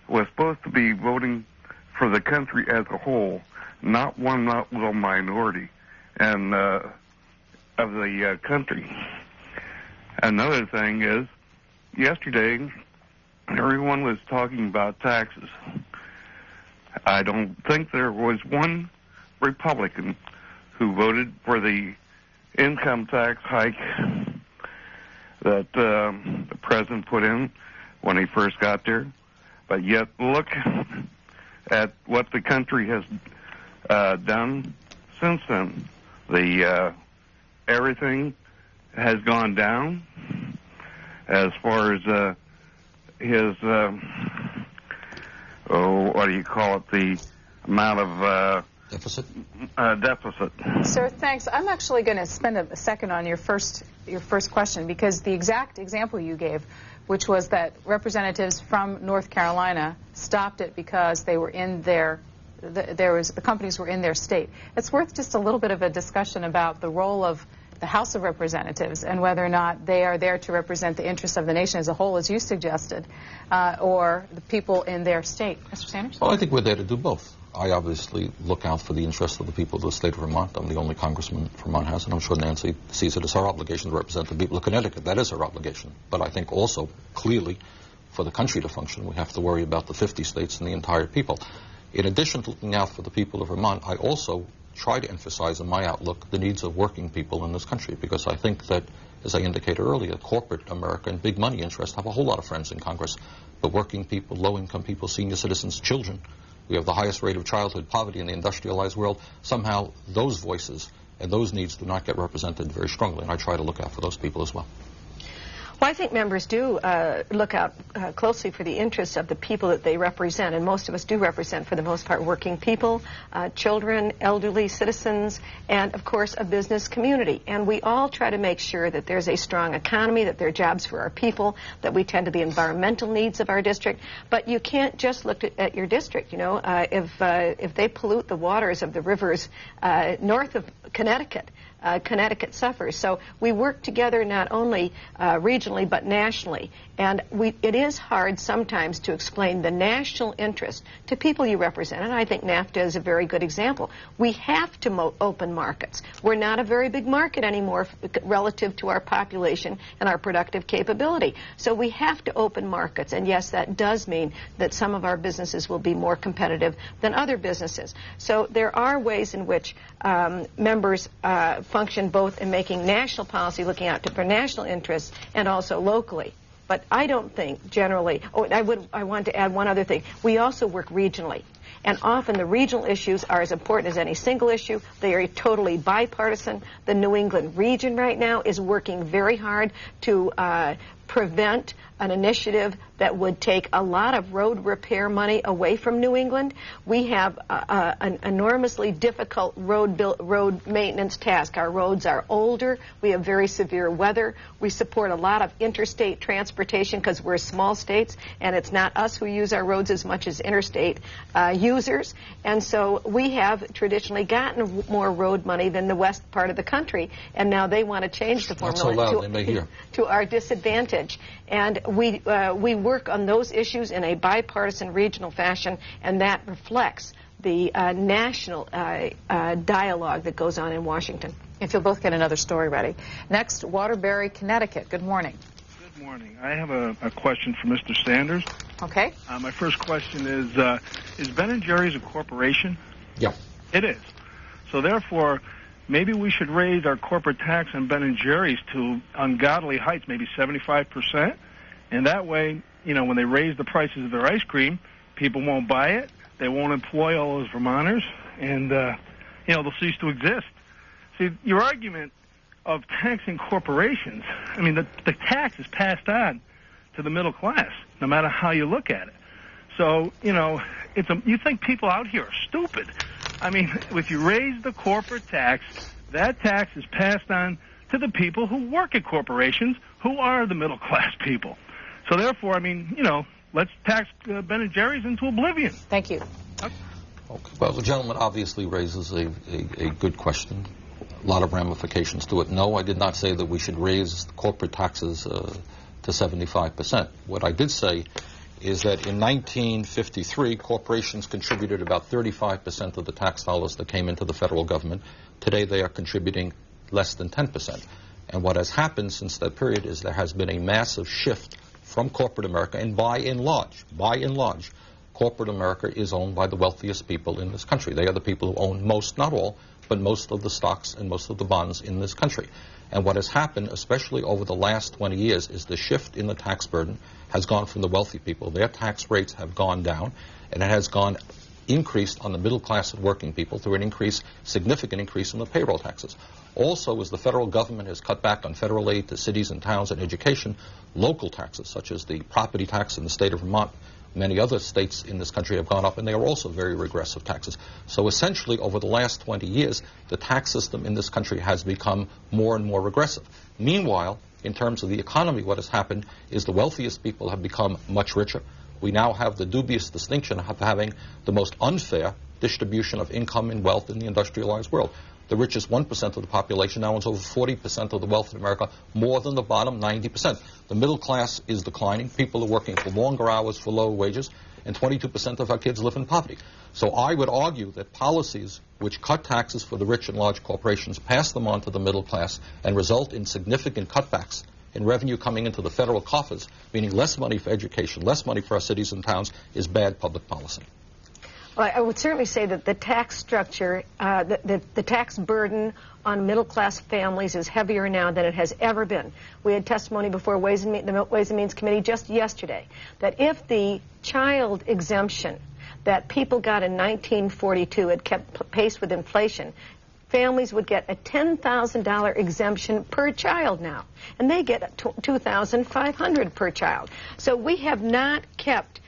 was supposed to be voting for the country as a whole, not one little minority and of the country. Another thing is, yesterday, everyone was talking about taxes. I don't think there was one Republican who voted for the income tax hike that the president put in when he first got there. But yet, look at what the country has done since then. Everything has gone down as far as his, what do you call it, the amount of deficit. Sir, thanks. I'm actually going to spend a second on your first question, because the exact example you gave, which was that representatives from North Carolina stopped it because they were in their the companies were in their state. It's worth just a little bit of a discussion about the role of the House of Representatives and whether or not they are there to represent the interests of the nation as a whole, as you suggested, or the people in their state. Mr. Sanders? Well, I think we're there to do both. I obviously look out for the interests of the people of the state of Vermont. I'm the only congressman Vermont has, and I'm sure Nancy sees it as our obligation to represent the people of Connecticut. That is our obligation. But I think also, clearly, for the country to function, we have to worry about the 50 states and the entire people. In addition to looking out for the people of Vermont, I also try to emphasize in my outlook the needs of working people in this country, because I think that, as I indicated earlier, corporate America and big money interests have a whole lot of friends in Congress. But working people, low-income people, senior citizens, children, we have the highest rate of childhood poverty in the industrialized world. Somehow those voices and those needs do not get represented very strongly, and I try to look out for those people as well. Well, I think members do look out closely for the interests of the people that they represent, and most of us do represent, for the most part, working people, children, elderly citizens, and, of course, a business community. And we all try to make sure that there's a strong economy, that there are jobs for our people, that we tend to the environmental needs of our district. But you can't just look at your district, you know. If they pollute the waters of the rivers north of Connecticut, Connecticut suffers. So we work together not only regionally but nationally. And it is hard sometimes to explain the national interest to people you represent. And I think NAFTA is a very good example. We have to open markets. We're not a very big market anymore relative to our population and our productive capability. So we have to open markets. And yes, that does mean that some of our businesses will be more competitive than other businesses. So there are ways in which members function both in making national policy, looking out for national interests, and also locally. But I don't think generally, I want to add one other thing. We also work regionally. And often the regional issues are as important as any single issue. They are totally bipartisan. The New England region right now is working very hard to prevent an initiative that would take a lot of road repair money away from New England. We have an enormously difficult road maintenance task. Our roads are older. We have very severe weather. We support a lot of interstate transportation because we're small states, and it's not us who use our roads as much as interstate users. And so we have traditionally gotten more road money than the west part of the country, and now they want to change the formula to our disadvantage. And we work on those issues in a bipartisan regional fashion, and that reflects the national dialogue that goes on in Washington. If you'll both get another story ready. Next, Waterbury, Connecticut. Good morning. Good morning. I have a question for Mr. Sanders. Okay. My first question is Ben & Jerry's a corporation? Yeah. It is. So therefore, maybe we should raise our corporate tax on Ben & Jerry's to ungodly heights, maybe 75%. And that way, when they raise the prices of their ice cream, people won't buy it. They won't employ all those Vermonters, and, they'll cease to exist. See, your argument of taxing corporations, I mean, the tax is passed on to the middle class, no matter how you look at it. So, you think people out here are stupid. I mean, if you raise the corporate tax, that tax is passed on to the people who work at corporations, who are the middle class people. So therefore, I mean, let's tax Ben & Jerry's into oblivion. Thank you. Okay. Well, the gentleman obviously raises a good question. A lot of ramifications to it. No, I did not say that we should raise corporate taxes to 75%. What I did say is that in 1953, corporations contributed about 35% of the tax dollars that came into the federal government. Today, they are contributing less than 10%. And what has happened since that period is there has been a massive shift from corporate America, and by and large, corporate America is owned by the wealthiest people in this country. They are the people who own most, not all, but most of the stocks and most of the bonds in this country. And what has happened, especially over the last 20 years, is the shift in the tax burden has gone from the wealthy people. Their tax rates have gone down, and it has increased on the middle class and working people through an significant increase in the payroll taxes. Also, as the federal government has cut back on federal aid to cities and towns and education, local taxes, such as the property tax in the state of Vermont, many other states in this country have gone up, and they are also very regressive taxes. So essentially, over the last 20 years, the tax system in this country has become more and more regressive. Meanwhile, in terms of the economy, what has happened is the wealthiest people have become much richer. We now have the dubious distinction of having the most unfair distribution of income and wealth in the industrialized world. The richest 1% of the population now owns over 40% of the wealth in America, more than the bottom 90%. The middle class is declining. People are working for longer hours for lower wages, and 22% of our kids live in poverty. So I would argue that policies which cut taxes for the rich and large corporations, pass them on to the middle class, and result in significant cutbacks in revenue coming into the federal coffers, meaning less money for education, less money for our cities and towns, is bad public policy. Well, I would certainly say that the tax structure, the tax burden on middle-class families is heavier now than it has ever been. We had testimony before the Ways and Means Committee just yesterday that if the child exemption that people got in 1942 had kept pace with inflation, families would get a $10,000 exemption per child now, and they get $2,500 per child. So we have not kept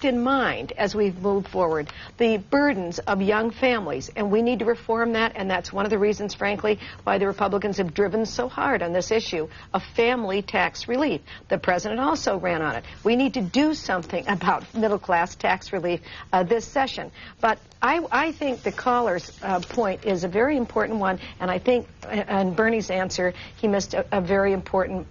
in mind, as we've moved forward, the burdens of young families, and we need to reform that, and that's one of the reasons, frankly, why the Republicans have driven so hard on this issue of family tax relief. The president also ran on it. We need to do something about middle-class tax relief this session. But I think the caller's point is a very important one, and I think in Bernie's answer, he missed a very important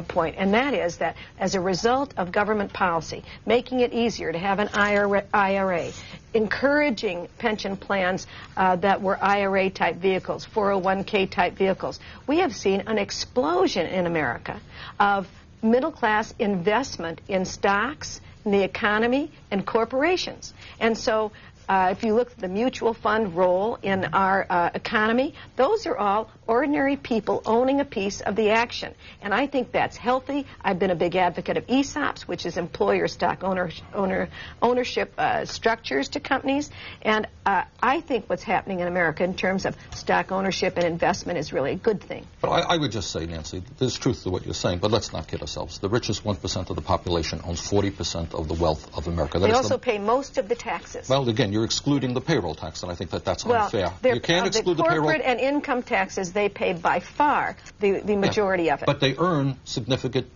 point, and that is that as a result of government policy, making it easier to have an IRA, encouraging pension plans that were IRA-type vehicles, 401k-type vehicles, we have seen an explosion in America of middle-class investment in stocks, in the economy, and corporations. And so if you look at the mutual fund role in our economy, those are all ordinary people owning a piece of the action. And I think that's healthy. I've been a big advocate of ESOPs, which is employer stock ownership structures to companies. And I think what's happening in America in terms of stock ownership and investment is really a good thing. But I would just say, Nancy, there's truth to what you're saying, but let's not kid ourselves. The richest 1% of the population owns 40% of the wealth of America. They also pay most of the taxes. Well, again, you're excluding the payroll tax, and I think that's unfair. You can't exclude the corporate and income taxes. They pay by far the majority of it. But they earn significantly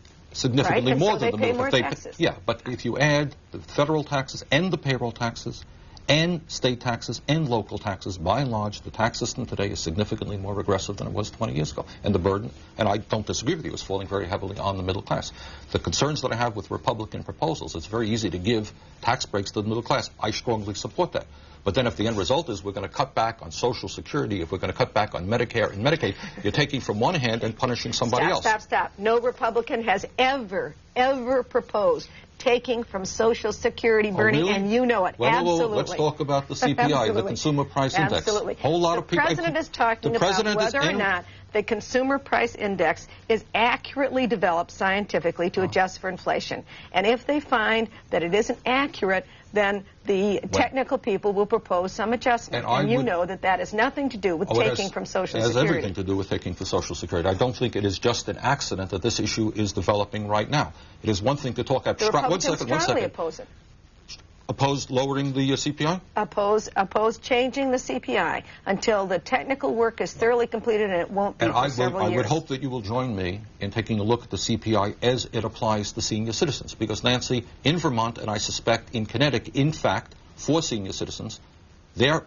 more than the middle class. Yeah, but if you add the federal taxes and the payroll taxes and state taxes and local taxes, by and large, the tax system today is significantly more regressive than it was 20 years ago. And the burden, and I don't disagree with you, is falling very heavily on the middle class. The concerns that I have with Republican proposals, it's very easy to give tax breaks to the middle class. I strongly support that. But then if the end result is we're going to cut back on Social Security, if we're going to cut back on Medicare and Medicaid, you're taking from one hand and punishing somebody else. Stop. No Republican has ever proposed taking from Social Security, Bernie, really? And you know it. Well, absolutely. Let's talk about the CPI, the Consumer Price Index. Absolutely. Whole lot of people. The President is talking about whether or not the Consumer Price Index is accurately developed scientifically to adjust for inflation. And if they find that it isn't accurate, then the technical people will propose some adjustment. And you know that has nothing to do with taking from Social Security. It has everything to do with taking from Social Security. I don't think it is just an accident that this issue is developing right now. It is one thing to talk abstract. The Republicans strongly oppose it. Oppose lowering the CPI? Oppose changing the CPI until the technical work is thoroughly completed, and it won't be for several years. I would hope that you will join me in taking a look at the CPI as it applies to senior citizens. Because, Nancy, in Vermont, and I suspect in Connecticut, in fact, for senior citizens, their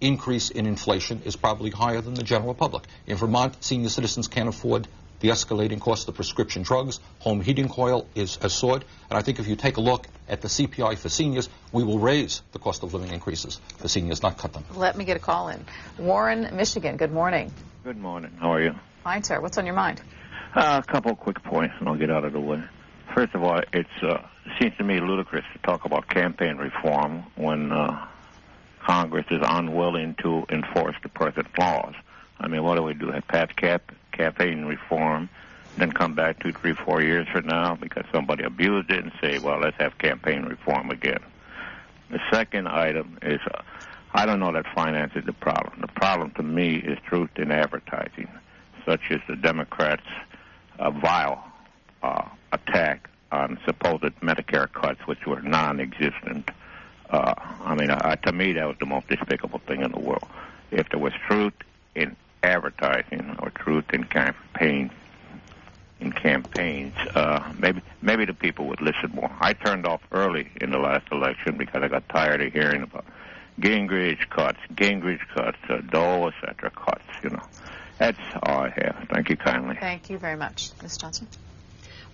increase in inflation is probably higher than the general public. In Vermont, senior citizens can't afford the escalating cost of prescription drugs. Home heating coil has soared. And I think if you take a look at the CPI for seniors, we will raise the cost of living increases for seniors, not cut them. Let me get a call in. Warren, Michigan, good morning. Good morning. How are you? Fine, sir. What's on your mind? A couple of quick points, and I'll get out of the way. First of all, it seems to me ludicrous to talk about campaign reform when Congress is unwilling to enforce the present laws. I mean, what do? Have passed campaign reform, then come back 2, 3, 4 years from now because somebody abused it and say, well, let's have campaign reform again. The second item is, I don't know that finance is the problem. The problem to me is truth in advertising, such as the Democrats' vile attack on supposed Medicare cuts, which were non-existent. To me, that was the most despicable thing in the world. If there was truth in advertising or truth in campaigns, maybe the people would listen more. I turned off early in the last election because I got tired of hearing about Gingrich cuts, Dole, etc. cuts. That's all I have. Thank you kindly. Thank you very much, Ms. Johnson.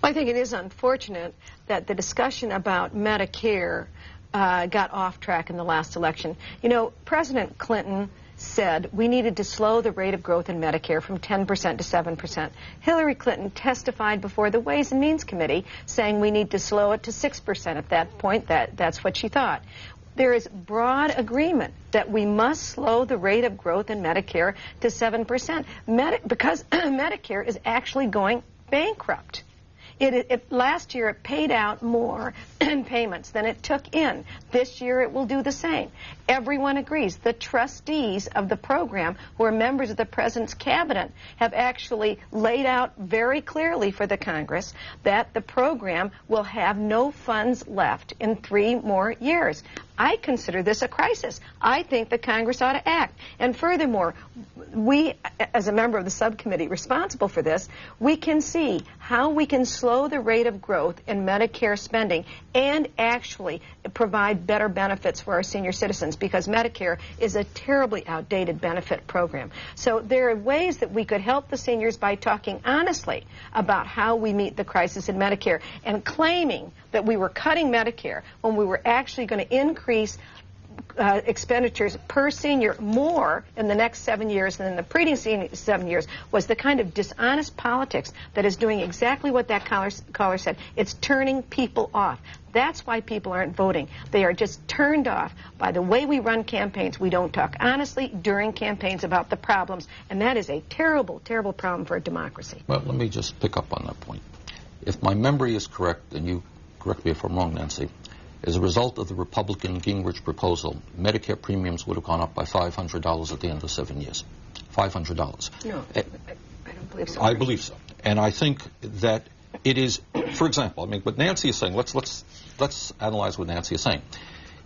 Well, I think it is unfortunate that the discussion about Medicare got off track in the last election. President Clinton said we needed to slow the rate of growth in Medicare from 10% to 7%. Hillary Clinton testified before the Ways and Means Committee saying we need to slow it to 6% at that point. That's what she thought. There is broad agreement that we must slow the rate of growth in Medicare to 7% because Medicare is actually going bankrupt. Last year, it paid out more in payments than it took in. This year, it will do the same. Everyone agrees. The trustees of the program, who are members of the President's cabinet, have actually laid out very clearly for the Congress that the program will have no funds left in 3 more years. I consider this a crisis. I think the Congress ought to act. And furthermore, we, as a member of the subcommittee responsible for this, we can see how we can slow the rate of growth in Medicare spending and actually provide better benefits for our senior citizens, because Medicare is a terribly outdated benefit program. So there are ways that we could help the seniors by talking honestly about how we meet the crisis in Medicare, and claiming that we were cutting Medicare when we were actually going to increase expenditures per senior more in the next 7 years than in the previous 7 years was the kind of dishonest politics that is doing exactly what that caller said. It's turning people off. That's why people aren't voting. They are just turned off by the way we run campaigns. We don't talk honestly during campaigns about the problems, and that is a terrible, terrible problem for a democracy. Well, let me just pick up on that point. If my memory is correct, and you correct me if I'm wrong, Nancy, as a result of the Republican Gingrich proposal, Medicare premiums would have gone up by $500 at the end of 7 years. $500. No, I don't believe so. I believe so. And I think that it is, for example, I mean, what Nancy is saying, let's analyze what Nancy is saying.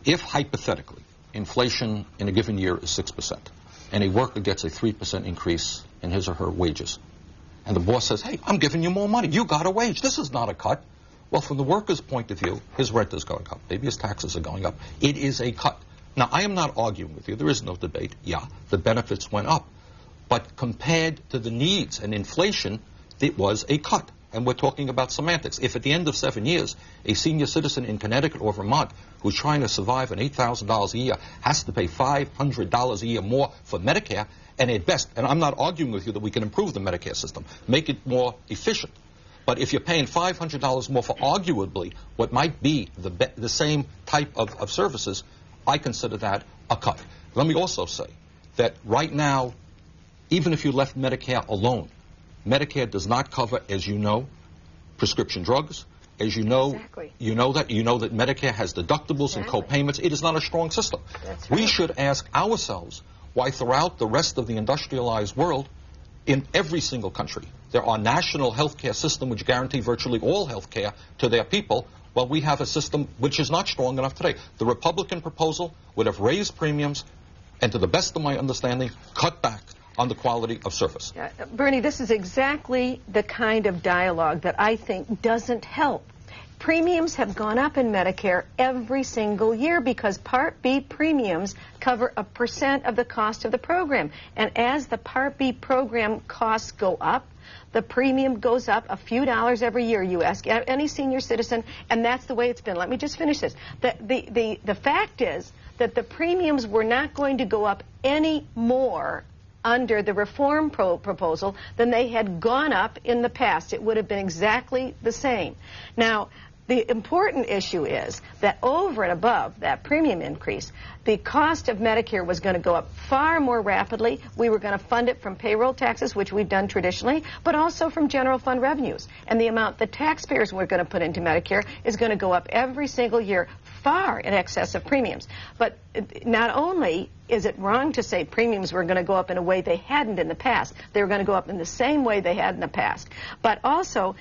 If, hypothetically, inflation in a given year is 6%, and a worker gets a 3% increase in his or her wages, and the boss says, hey, I'm giving you more money, you got a wage, this is not a cut. Well, from the worker's point of view, his rent is going up. Maybe his taxes are going up. It is a cut. Now, I am not arguing with you. There is no debate. Yeah, the benefits went up. But compared to the needs and inflation, it was a cut. And we're talking about semantics. If at the end of 7 years, a senior citizen in Connecticut or Vermont who's trying to survive on $8,000 a year has to pay $500 a year more for Medicare, and at best, and I'm not arguing with you that we can improve the Medicare system, make it more efficient. But if you're paying $500 more for arguably what might be the same type of services, I consider that a cut. Let me also say that right now, even if you left Medicare alone, Medicare does not cover, as you know, prescription drugs. As you know, exactly. you know that Medicare has deductibles and co-payments. It is not a strong system. That's right. We should ask ourselves why throughout the rest of the industrialized world, in every single country, there are national health care systems which guarantee virtually all health care to their people, while we have a system which is not strong enough today. The Republican proposal would have raised premiums and, to the best of my understanding, cut back on the quality of service. Bernie, this is exactly the kind of dialogue that I think doesn't help. Premiums have gone up in Medicare every single year because Part B premiums cover 1% of the cost of the program. And as the Part B program costs go up, the premium goes up a few dollars every year. You ask any senior citizen, and that's the way it's been. Let me just finish this. The fact is that the premiums were not going to go up any more under the reform proposal than they had gone up in the past. It would have been exactly the same. Now, the important issue is that over and above that premium increase, the cost of Medicare was going to go up far more rapidly. We were going to fund it from payroll taxes, which we've done traditionally, but also from general fund revenues. And the amount the taxpayers were going to put into Medicare is going to go up every single year, far in excess of premiums. But not only is it wrong to say premiums were going to go up in a way they hadn't in the past, they were going to go up in the same way they had in the past, but also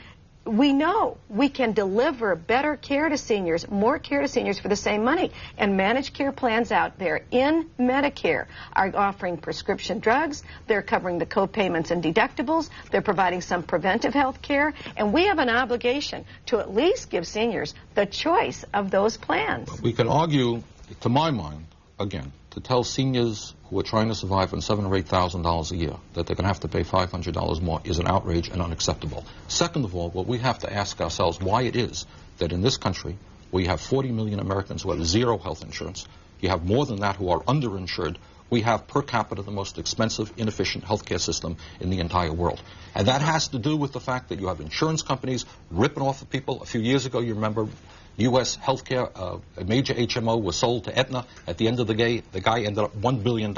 we know we can deliver better care to seniors, more care to seniors for the same money. And managed care plans out there in Medicare are offering prescription drugs. They're covering the co-payments and deductibles. They're providing some preventive health care. And we have an obligation to at least give seniors the choice of those plans. We can argue, to my mind, again, to tell seniors who are trying to survive on $7,000 or $8,000 a year that they're going to have to pay $500 more is an outrage and unacceptable. Second of all, what we have to ask ourselves why it is that in this country we have 40 million Americans who have zero health insurance. You have more than that who are underinsured. We have per capita the most expensive, inefficient healthcare system in the entire world. And that has to do with the fact that you have insurance companies ripping off of people. A few years ago, you remember, U.S. healthcare, a major HMO was sold to Aetna. At the end of the day, the guy ended up $1 billion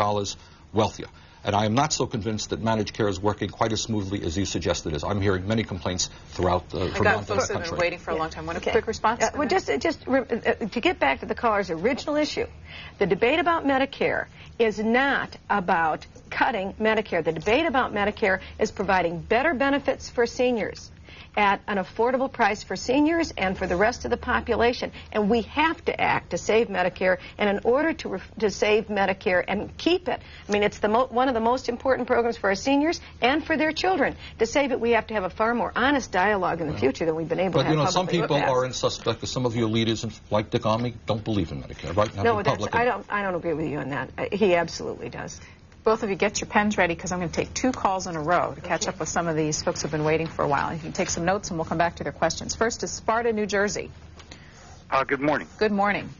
wealthier. And I am not so convinced that managed care is working quite as smoothly as you suggest it is. I'm hearing many complaints throughout the country. I've got folks that have been waiting for a long time. Want a quick response? Well, just to get back to the caller's original issue, the debate about Medicare is not about cutting Medicare. The debate about Medicare is providing better benefits for seniors at an affordable price for seniors and for the rest of the population. And we have to act to save Medicare. And in order to save Medicare and keep it, I mean, it's one of the most important programs for our seniors and for their children. To save it, we have to have a far more honest dialogue in the future than we've been able to have. But, you know, some people are are in suspect. Some of your leaders, like Dick Armey, don't believe in Medicare, right? No, I don't agree with you on that. He absolutely does. Both of you get your pens ready because I'm going to take 2 calls in a row to catch up with some of these folks who have been waiting for a while. You can take some notes and we'll come back to their questions. First is Sparta, New Jersey. Good morning. Good morning.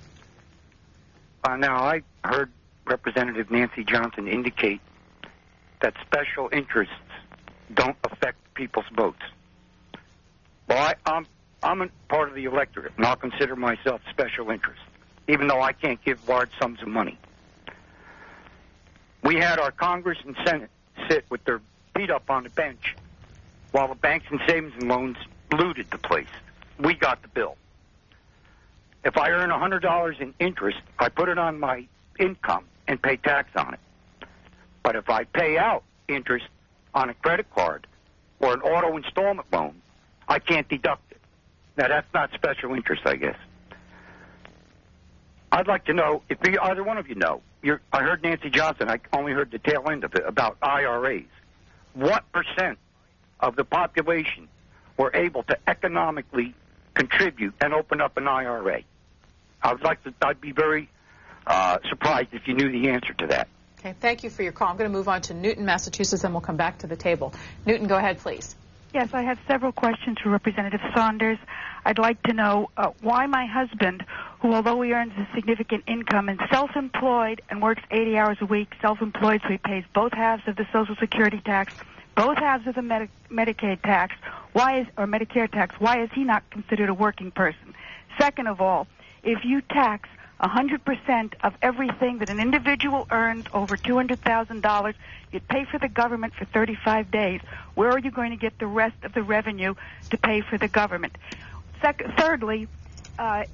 Now, I heard Representative Nancy Johnson indicate that special interests don't affect people's votes. Well, I'm a part of the electorate, and I'll consider myself special interest, even though I can't give large sums of money. We had our Congress and Senate sit with their feet up on the bench while the banks and savings and loans looted the place. We got the bill. If I earn $100 in interest, I put it on my income and pay tax on it. But if I pay out interest on a credit card or an auto installment loan, I can't deduct it. Now, that's not special interest, I guess. I'd like to know, if either one of you know, I heard Nancy Johnson, I only heard the tail end of it, about IRAs. What % of the population were able to economically contribute and open up an IRA? I'd be very surprised if you knew the answer to that. Okay, thank you for your call. I'm going to move on to Newton, Massachusetts, and we'll come back to the table. Newton, go ahead, please. Yes, I have several questions for Representative Saunders. I'd like to know why my husband, who although he earns a significant income, is self-employed and works 80 hours a week, self-employed, so he pays both halves of the Social Security tax, both halves of the Medicaid tax, or Medicare tax, why is he not considered a working person? Second of all, if you tax 100% of everything that an individual earns over $200,000, you'd pay for the government for 35 days. Where are you going to get the rest of the revenue to pay for the government? Thirdly,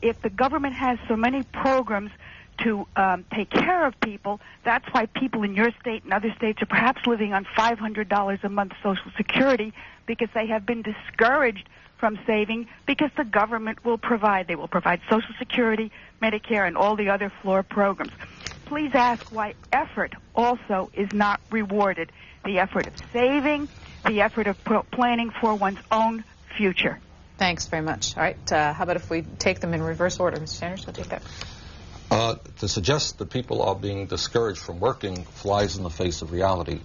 if the government has so many programs to take care of people, that's why people in your state and other states are perhaps living on $500 a month Social Security, because they have been discouraged from saving because the government will provide. They will provide Social Security, Medicare, and all the other floor programs. Please ask why effort also is not rewarded. The effort of saving, the effort of planning for one's own future. Thanks very much. All right, how about if we take them in reverse order? Mr. Sanders, we'll take that. To suggest that people are being discouraged from working flies in the face of reality.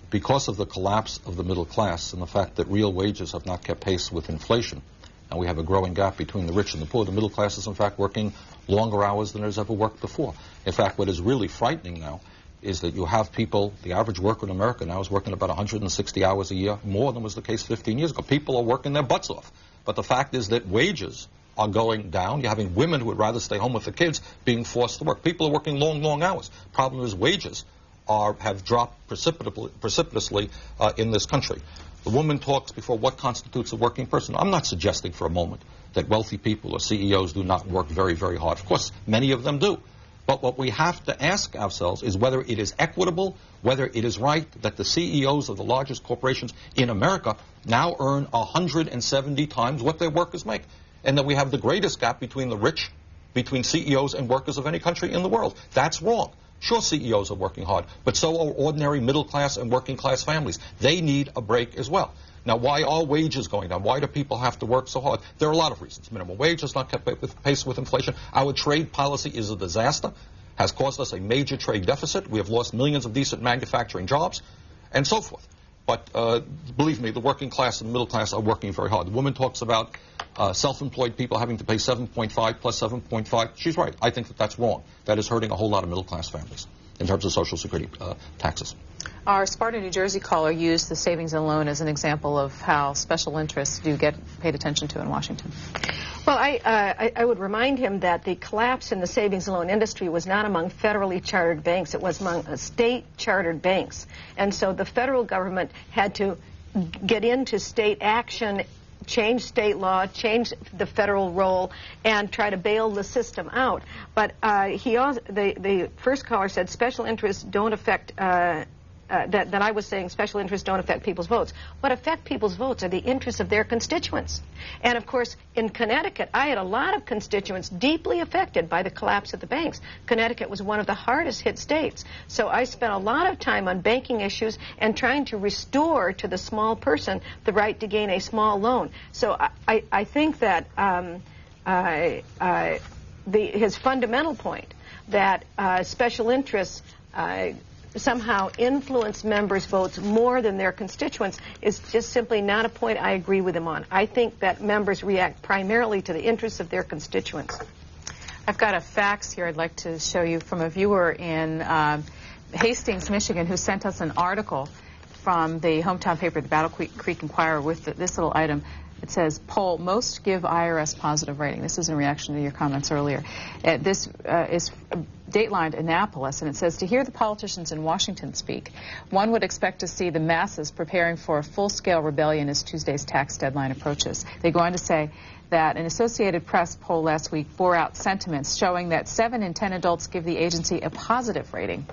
Because of the collapse of the middle class and the fact that real wages have not kept pace with inflation, and we have a growing gap between the rich and the poor, the middle class is in fact working longer hours than it has ever worked before. In fact, what is really frightening now is that you have people, the average worker in America now is working about 160 hours a year, more than was the case 15 years ago. People are working their butts off. But the fact is that wages are going down. You're having women who would rather stay home with the kids being forced to work. People are working long, long hours. Problem is wages have dropped precipitously in this country. The woman talks before what constitutes a working person. I'm not suggesting for a moment that wealthy people or CEOs do not work very, very hard. Of course, many of them do. But what we have to ask ourselves is whether it is equitable, whether it is right that the CEOs of the largest corporations in America now earn 170 times what their workers make, and that we have the greatest gap between the rich, between CEOs and workers of any country in the world. That's wrong. Sure, CEOs are working hard, but so are ordinary middle-class and working-class families. They need a break as well. Now, why are wages going down? Why do people have to work so hard? There are a lot of reasons. Minimum wage has not kept pace with inflation. Our trade policy is a disaster, has caused us a major trade deficit. We have lost millions of decent manufacturing jobs, and so forth. But believe me, the working class and the middle class are working very hard. The woman talks about self-employed people having to pay 7.5 plus 7.5. She's right. I think that that's wrong. That is hurting a whole lot of middle-class families in terms of Social Security taxes. Our Sparta, New Jersey caller used the savings and loan as an example of how special interests do get paid attention to in Washington. Well, I would remind him that the collapse in the savings and loan industry was not among federally chartered banks. It was among state-chartered banks. And so the federal government had to get into state action, change state law, change the federal role, and try to bail the system out. But the first caller said special interests don't affect that I was saying special interests don't affect people's votes. What affect people's votes are the interests of their constituents. And, of course, in Connecticut, I had a lot of constituents deeply affected by the collapse of the banks. Connecticut was one of the hardest hit states. So I spent a lot of time on banking issues and trying to restore to the small person the right to gain a small loan. So I think that his fundamental point that special interests somehow influence members' votes more than their constituents is just simply not a point I agree with him on. I think that members react primarily to the interests of their constituents. I've got a fax here I'd like to show you from a viewer in Hastings, Michigan, who sent us an article from the hometown paper, the Battle Creek Inquirer, with this little item. It says, poll, most give IRS positive rating. This is in reaction to your comments earlier. This is datelined Annapolis, and it says, to hear the politicians in Washington speak, one would expect to see the masses preparing for a full-scale rebellion as Tuesday's tax deadline approaches. They go on to say that an Associated Press poll last week bore out sentiments showing that 7 in 10 adults give the agency a positive rating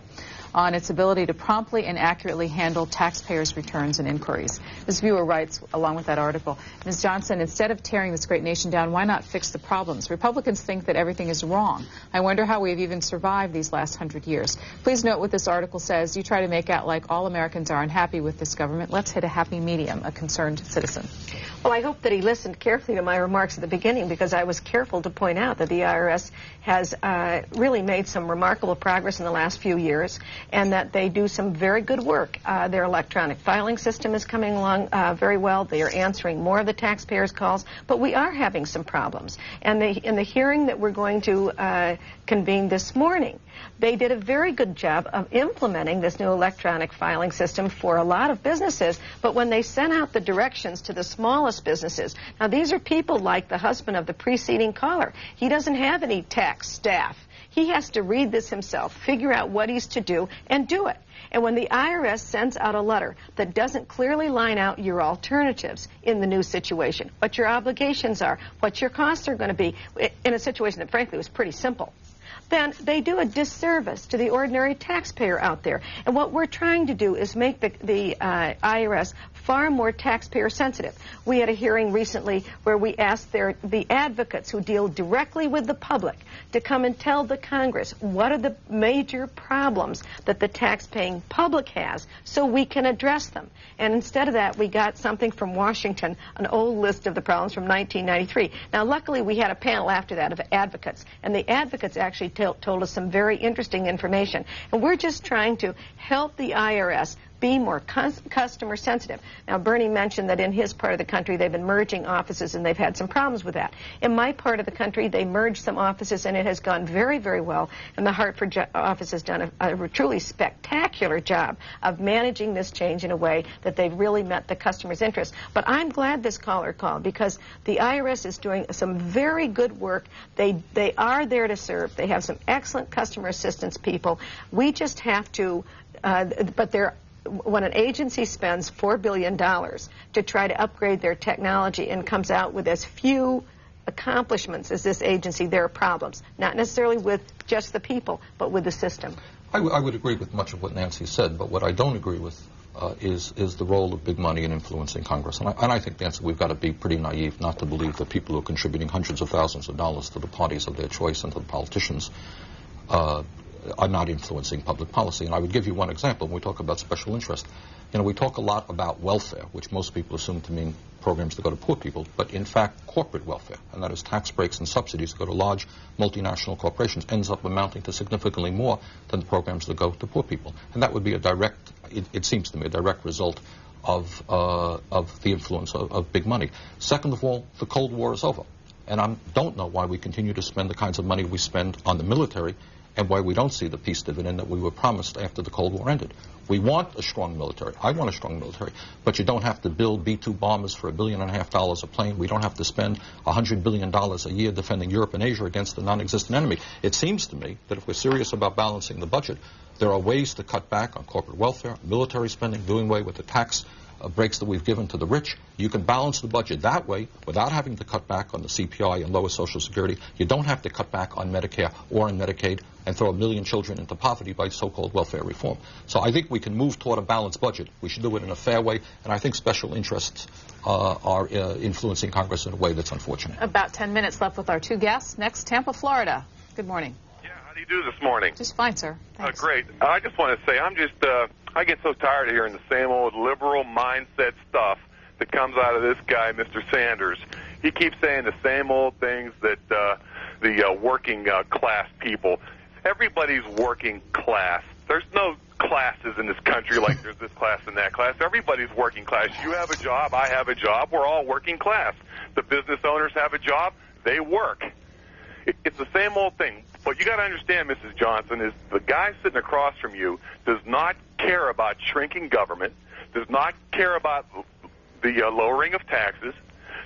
on its ability to promptly and accurately handle taxpayers' returns and inquiries. This viewer writes, along with that article, Ms. Johnson, instead of tearing this great nation down, why not fix the problems? Republicans think that everything is wrong. I wonder how we've even survived these last 100 years. Please note what this article says. You try to make out like all Americans are unhappy with this government. Let's hit a happy medium, a concerned citizen. Well, I hope that he listened carefully to my remarks at the beginning, because I was careful to point out that the IRS has really made some remarkable progress in the last few years, and that they do some very good work. Their electronic filing system is coming along very well. They are answering more of the taxpayers' calls, but we are having some problems. And in the hearing that we're going to convene this morning, they did a very good job of implementing this new electronic filing system for a lot of businesses, but when they sent out the directions to the smallest businesses, now these are people like the husband of the preceding caller. He doesn't have any tax staff. He has to read this himself, figure out what he's to do, and do it. And when the IRS sends out a letter that doesn't clearly line out your alternatives in the new situation, what your obligations are, what your costs are going to be, in a situation that frankly was pretty simple, then they do a disservice to the ordinary taxpayer out there. And what we're trying to do is make the IRS far more taxpayer sensitive. We had a hearing recently where we asked the advocates who deal directly with the public to come and tell the Congress what are the major problems that the tax-paying public has so we can address them. And instead of that, we got something from Washington, an old list of the problems from 1993. Now, luckily, we had a panel after that of advocates, and the advocates actually told us some very interesting information. And we're just trying to help the IRS be more customer sensitive. Now, Bernie mentioned that in his part of the country they've been merging offices and they've had some problems with that. In my part of the country, they merged some offices and it has gone very, very well. And the Hartford office has done a truly spectacular job of managing this change in a way that they've really met the customer's interest. But I'm glad this caller called, because the IRS is doing some very good work. They are there to serve. They have some excellent customer assistance people. We just have to, when an agency spends $4 billion to try to upgrade their technology and comes out with as few accomplishments as this agency, there are problems. Not necessarily with just the people, but with the system. I would agree with much of what Nancy said, but what I don't agree with is the role of big money in influencing Congress. And I think, Nancy, we've got to be pretty naive not to believe that people who are contributing hundreds of thousands of dollars to the parties of their choice and to the politicians are not influencing public policy. And I would give you one example when we talk about special interest. You know, we talk a lot about welfare, which most people assume to mean programs that go to poor people, but in fact corporate welfare, and that is tax breaks and subsidies that go to large multinational corporations, ends up amounting to significantly more than the programs that go to poor people. And that would be a direct, it seems to me, a direct result of the influence of big money. Second of all, the Cold War is over. And I don't know why we continue to spend the kinds of money we spend on the military and why we don't see the peace dividend that we were promised after the Cold War ended. We want a strong military. I want a strong military. But you don't have to build B-2 bombers for $1.5 billion a plane. We don't have to spend $100 billion a year defending Europe and Asia against a non-existent enemy. It seems to me that if we're serious about balancing the budget, there are ways to cut back on corporate welfare, military spending, doing away with the tax breaks that we've given to the rich. You can balance the budget that way without having to cut back on the CPI and lower Social Security. You don't have to cut back on Medicare or on Medicaid and throw 1 million children into poverty by so-called welfare reform. So I think we can move toward a balanced budget. We should do it in a fair way, and I think special interests are influencing Congress in a way that's unfortunate. About 10 minutes left with our two guests. Next, Tampa, Florida. Good morning. Yeah, how do you do this morning? Just fine, sir. Great. I just want to say I get so tired of hearing the same old liberal mindset stuff that comes out of this guy, Mr. Sanders. He keeps saying the same old things that the working class people. Everybody's working class. There's no classes in this country like there's this class and that class. Everybody's working class. You have a job. I have a job. We're all working class. The business owners have a job. They work. It's the same old thing. What you got to understand, Mrs. Johnson, is the guy sitting across from you does not care about shrinking government, does not care about the lowering of taxes,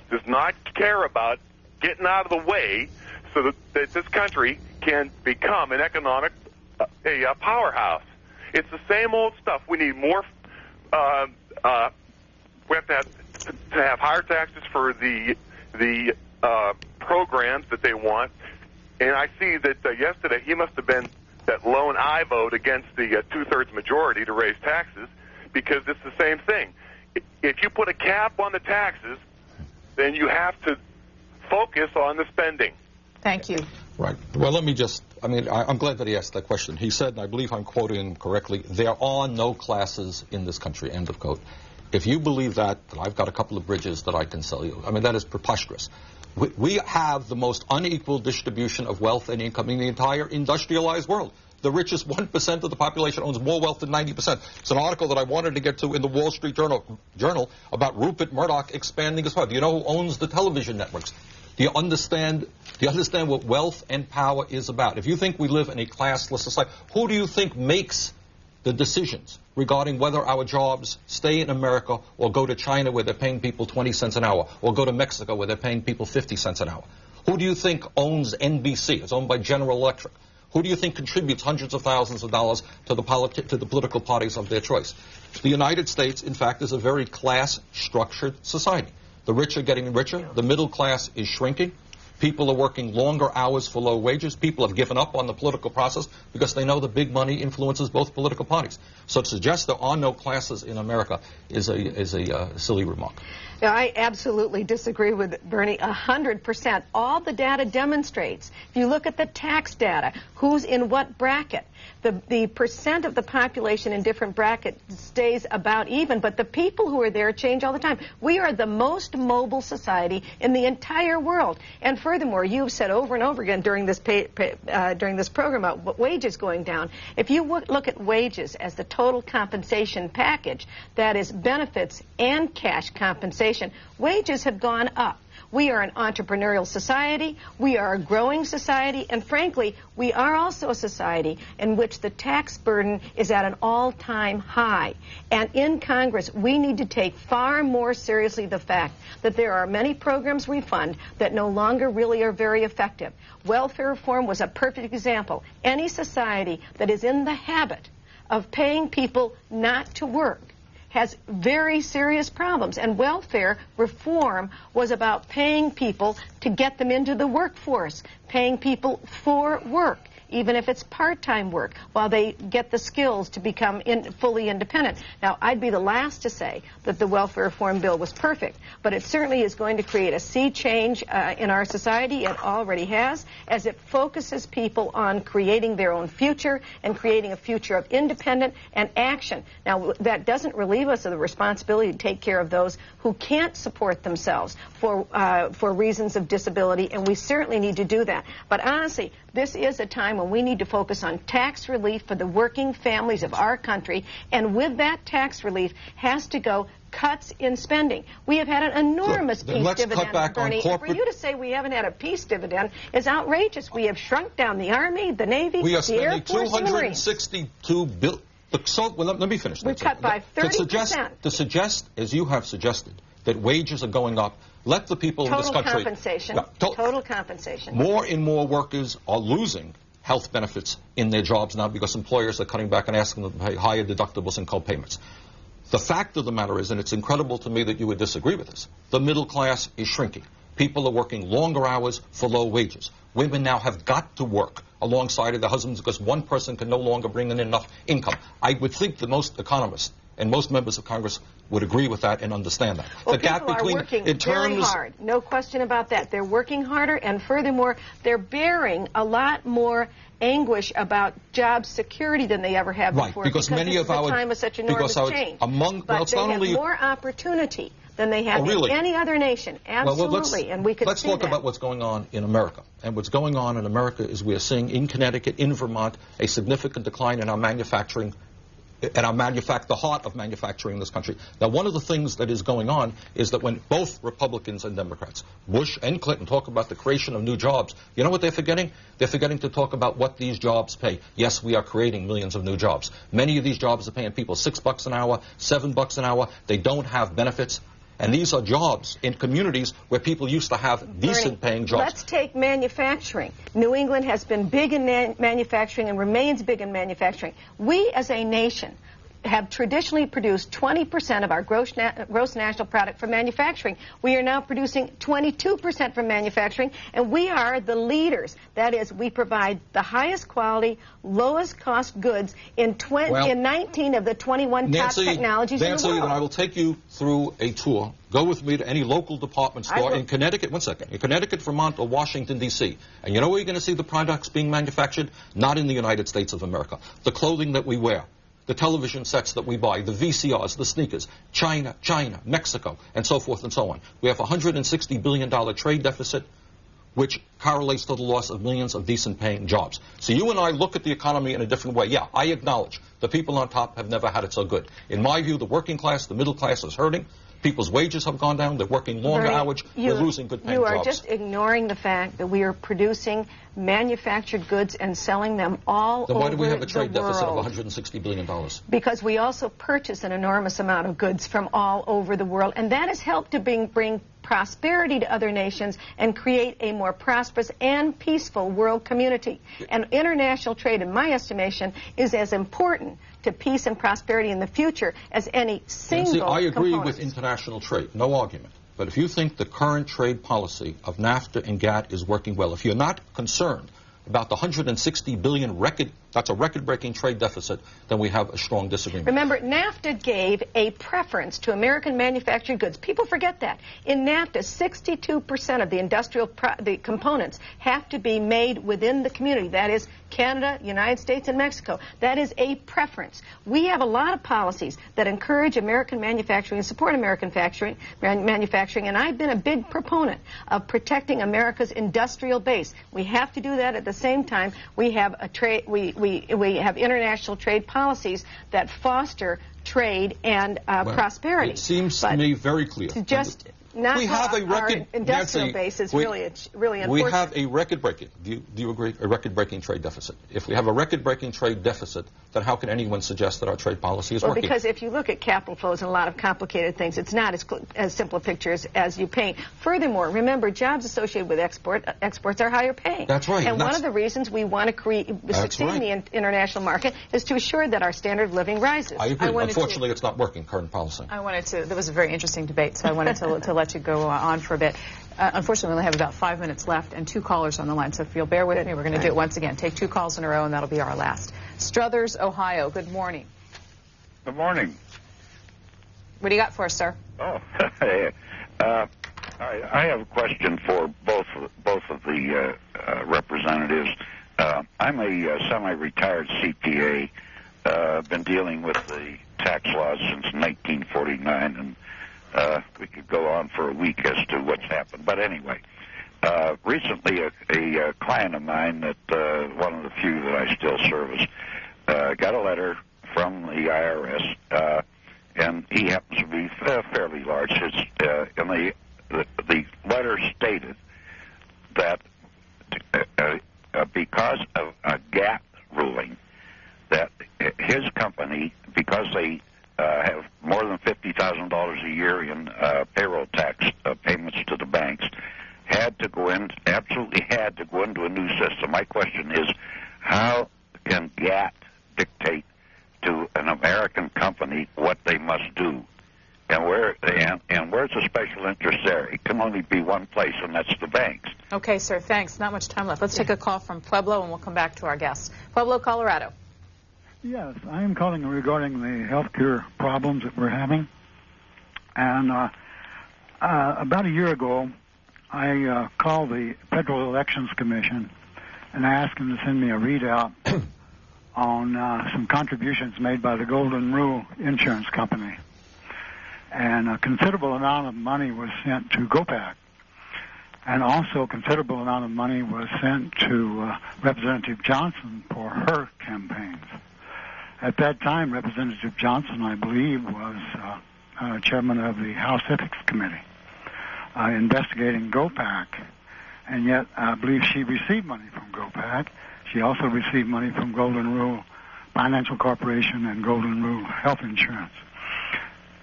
does not care about getting out of the way so that this country can become an economic powerhouse. It's the same old stuff. We need more. We have to have higher taxes for the programs that they want. And I see that yesterday he must have been that lone aye vote against the two-thirds majority to raise taxes, because it's the same thing. If you put a cap on the taxes, then you have to focus on the spending. Thank you. Right. Well, let me just, I'm glad that he asked that question. He said, and I believe I'm quoting him correctly, there are no classes in this country, end of quote. If you believe that, then I've got a couple of bridges that I can sell you. That is preposterous. We have the most unequal distribution of wealth and income in the entire industrialized world. The richest 1% of the population owns more wealth than 90%. It's an article that I wanted to get to in the Wall Street Journal about Rupert Murdoch expanding his power. Do you know who owns the television networks? Do you understand what wealth and power is about? If you think we live in a classless society, who do you think makes the decisions regarding whether our jobs stay in America or go to China where they're paying people 20 cents an hour, or go to Mexico where they're paying people 50 cents an hour? Who do you think owns NBC? It's owned by General Electric. Who do you think contributes hundreds of thousands of dollars to the political parties of their choice? The United States, in fact, is a very class-structured society. The rich are getting richer. The middle class is shrinking. People are working longer hours for low wages. People have given up on the political process because they know the big money influences both political parties. So to suggest there are no classes in America is a silly remark. Yeah, I absolutely disagree with Bernie 100%. All the data demonstrates, if you look at the tax data, who's in what bracket, the percent of the population in different brackets stays about even, but the people who are there change all the time. We are the most mobile society in the entire world. And furthermore, you've said over and over again during this program about wages going down. If you look at wages as the total compensation package, that is benefits and cash compensation, wages have gone up. We are an entrepreneurial society, we are a growing society, and frankly, we are also a society in which the tax burden is at an all-time high. And in Congress, we need to take far more seriously the fact that there are many programs we fund that no longer really are very effective. Welfare reform was a perfect example. Any society that is in the habit of paying people not to work has very serious problems. And welfare reform was about paying people to get them into the workforce, paying people for work, even if it's part-time work, while they get the skills to become fully independent. Now, I'd be the last to say that the welfare reform bill was perfect, but it certainly is going to create a sea change in our society. It already has, as it focuses people on creating their own future and creating a future of independence and action. Now, that doesn't relieve us of the responsibility to take care of those who can't support themselves for reasons of disability, and we certainly need to do that. But honestly, this is a time when we need to focus on tax relief for the working families of our country, and with that tax relief has to go cuts in spending. We have had an enormous peace dividend, Bernie. For you to say we haven't had a peace dividend is outrageous. We have shrunk down the Army, the Navy, the Air Force, and the Marines. $262 billion. Well, let me finish. We've cut by 30%. To suggest, as you have suggested, that wages are going up, let the people in this country... Total compensation. More and more workers are losing health benefits in their jobs now because employers are cutting back and asking them to pay higher deductibles and co-payments. The fact of the matter is, and it's incredible to me that you would disagree with this, the middle class is shrinking. People are working longer hours for low wages. Women now have got to work alongside of their husbands because one person can no longer bring in enough income. I would think that most economists and most members of Congress would agree with that and understand that. Well, the gap between, are working very hard. No question about that. They're working harder, and furthermore, they're bearing a lot more anguish about job security than they ever have before. Because many of our time of such enormous change. But they have more opportunity than they have in any other nation. Absolutely, and we could Let's talk about what's going on in America. And what's going on in America is we are seeing in Connecticut, in Vermont, a significant decline in our manufacturing and the heart of manufacturing in this country. Now, one of the things that is going on is that when both Republicans and Democrats, Bush and Clinton, talk about the creation of new jobs, you know what they're forgetting? They're forgetting to talk about what these jobs pay. Yes, we are creating millions of new jobs. Many of these jobs are paying people $6 an hour, $7 an hour. They don't have benefits. And these are jobs in communities where people used to have decent-paying jobs. Let's take manufacturing. New England has been big in manufacturing and remains big in manufacturing. We, as a nation, have traditionally produced 20% of our gross national product from manufacturing. We are now producing 22% from manufacturing, and we are the leaders. That is, we provide the highest quality, lowest cost goods in 19 of the 21 top technologies in the world. Nancy, I will take you through a tour. Go with me to any local department store in Connecticut, in Connecticut, Vermont, or Washington, D.C. And you know where you're going to see the products being manufactured? Not in the United States of America. The clothing that we wear, the television sets that we buy, the VCRs, the sneakers, China, Mexico, and so forth and so on. We have a $160 billion trade deficit, which correlates to the loss of millions of decent-paying jobs. So you and I look at the economy in a different way. Yeah, I acknowledge the people on top have never had it so good. In my view, the working class, the middle class is hurting. People's wages have gone down. They're working longer hours. They're losing good-paying jobs. You are just ignoring the fact that we are producing manufactured goods and selling them all over the world. Then why do we have a trade deficit of $160 billion? Because we also purchase an enormous amount of goods from all over the world, and that has helped to bring prosperity to other nations and create a more prosperous and peaceful world community. And international trade, in my estimation, is as important to peace and prosperity in the future as any single I agree component. with international trade, no argument. But if you think the current trade policy of NAFTA and GATT is working well, if you're not concerned about the $160 billion that's a record-breaking trade deficit, then we have a strong disagreement. Remember, NAFTA gave a preference to American manufactured goods. People forget that. In NAFTA, 62% of the industrial components have to be made within the community. That is Canada, United States, and Mexico. That is a preference. We have a lot of policies that encourage American manufacturing and support American manufacturing, and I've been a big proponent of protecting America's industrial base. We have to do that at the same time. We have a trade. We have international trade policies that foster trade and prosperity. It seems to me very clear. To just not have our industrial base is really unfortunate. We have a record-breaking, do you agree, a record-breaking trade deficit. If we have a record-breaking trade deficit, then how can anyone suggest that our trade policy is working? Because if you look at capital flows and a lot of complicated things, it's not as simple a picture as you paint. Furthermore, remember, jobs associated with exports are higher paying. That's right. And one of the reasons we want to succeed in the international market is to assure that our standard of living rises. I agree. Unfortunately, it's not working, current policy. There was a very interesting debate, so I wanted to let you go on for a bit. Unfortunately, we only have about 5 minutes left and 2 callers on the line, so if you'll bear with me, we're going to do it once again. Take 2 calls in a row, and that'll be our last. Struthers, Ohio, good morning. Good morning. What do you got for us, sir? Oh, I have a question for both of the representatives. I'm a semi-retired CPA. Been dealing with the tax laws since 1949, and we could go on for a week as to what's happened. But anyway, recently a client of mine, that one of the few that I still service, got a letter from the IRS, and he happens to be fairly large. And the letter stated that because of a GATT ruling, that his company, because they have more than $50,000 a year in payroll tax payments to the banks, absolutely had to go into a new system. My question is, how can GATT dictate to an American company what they must do? And where's the special interest there? It can only be one place, and that's the banks. Okay, sir, thanks. Not much time left. Let's take a call from Pueblo, and we'll come back to our guests. Pueblo, Colorado. Yes, I am calling regarding the health care problems that we're having. And about a year ago, I called the Federal Elections Commission and I asked them to send me a readout on some contributions made by the Golden Rule Insurance Company. And a considerable amount of money was sent to GOPAC. And also a considerable amount of money was sent to Representative Johnson for her campaigns. At that time, Representative Johnson, I believe, was chairman of the House Ethics Committee investigating GOPAC. And yet, I believe she received money from GOPAC. She also received money from Golden Rule Financial Corporation and Golden Rule Health Insurance.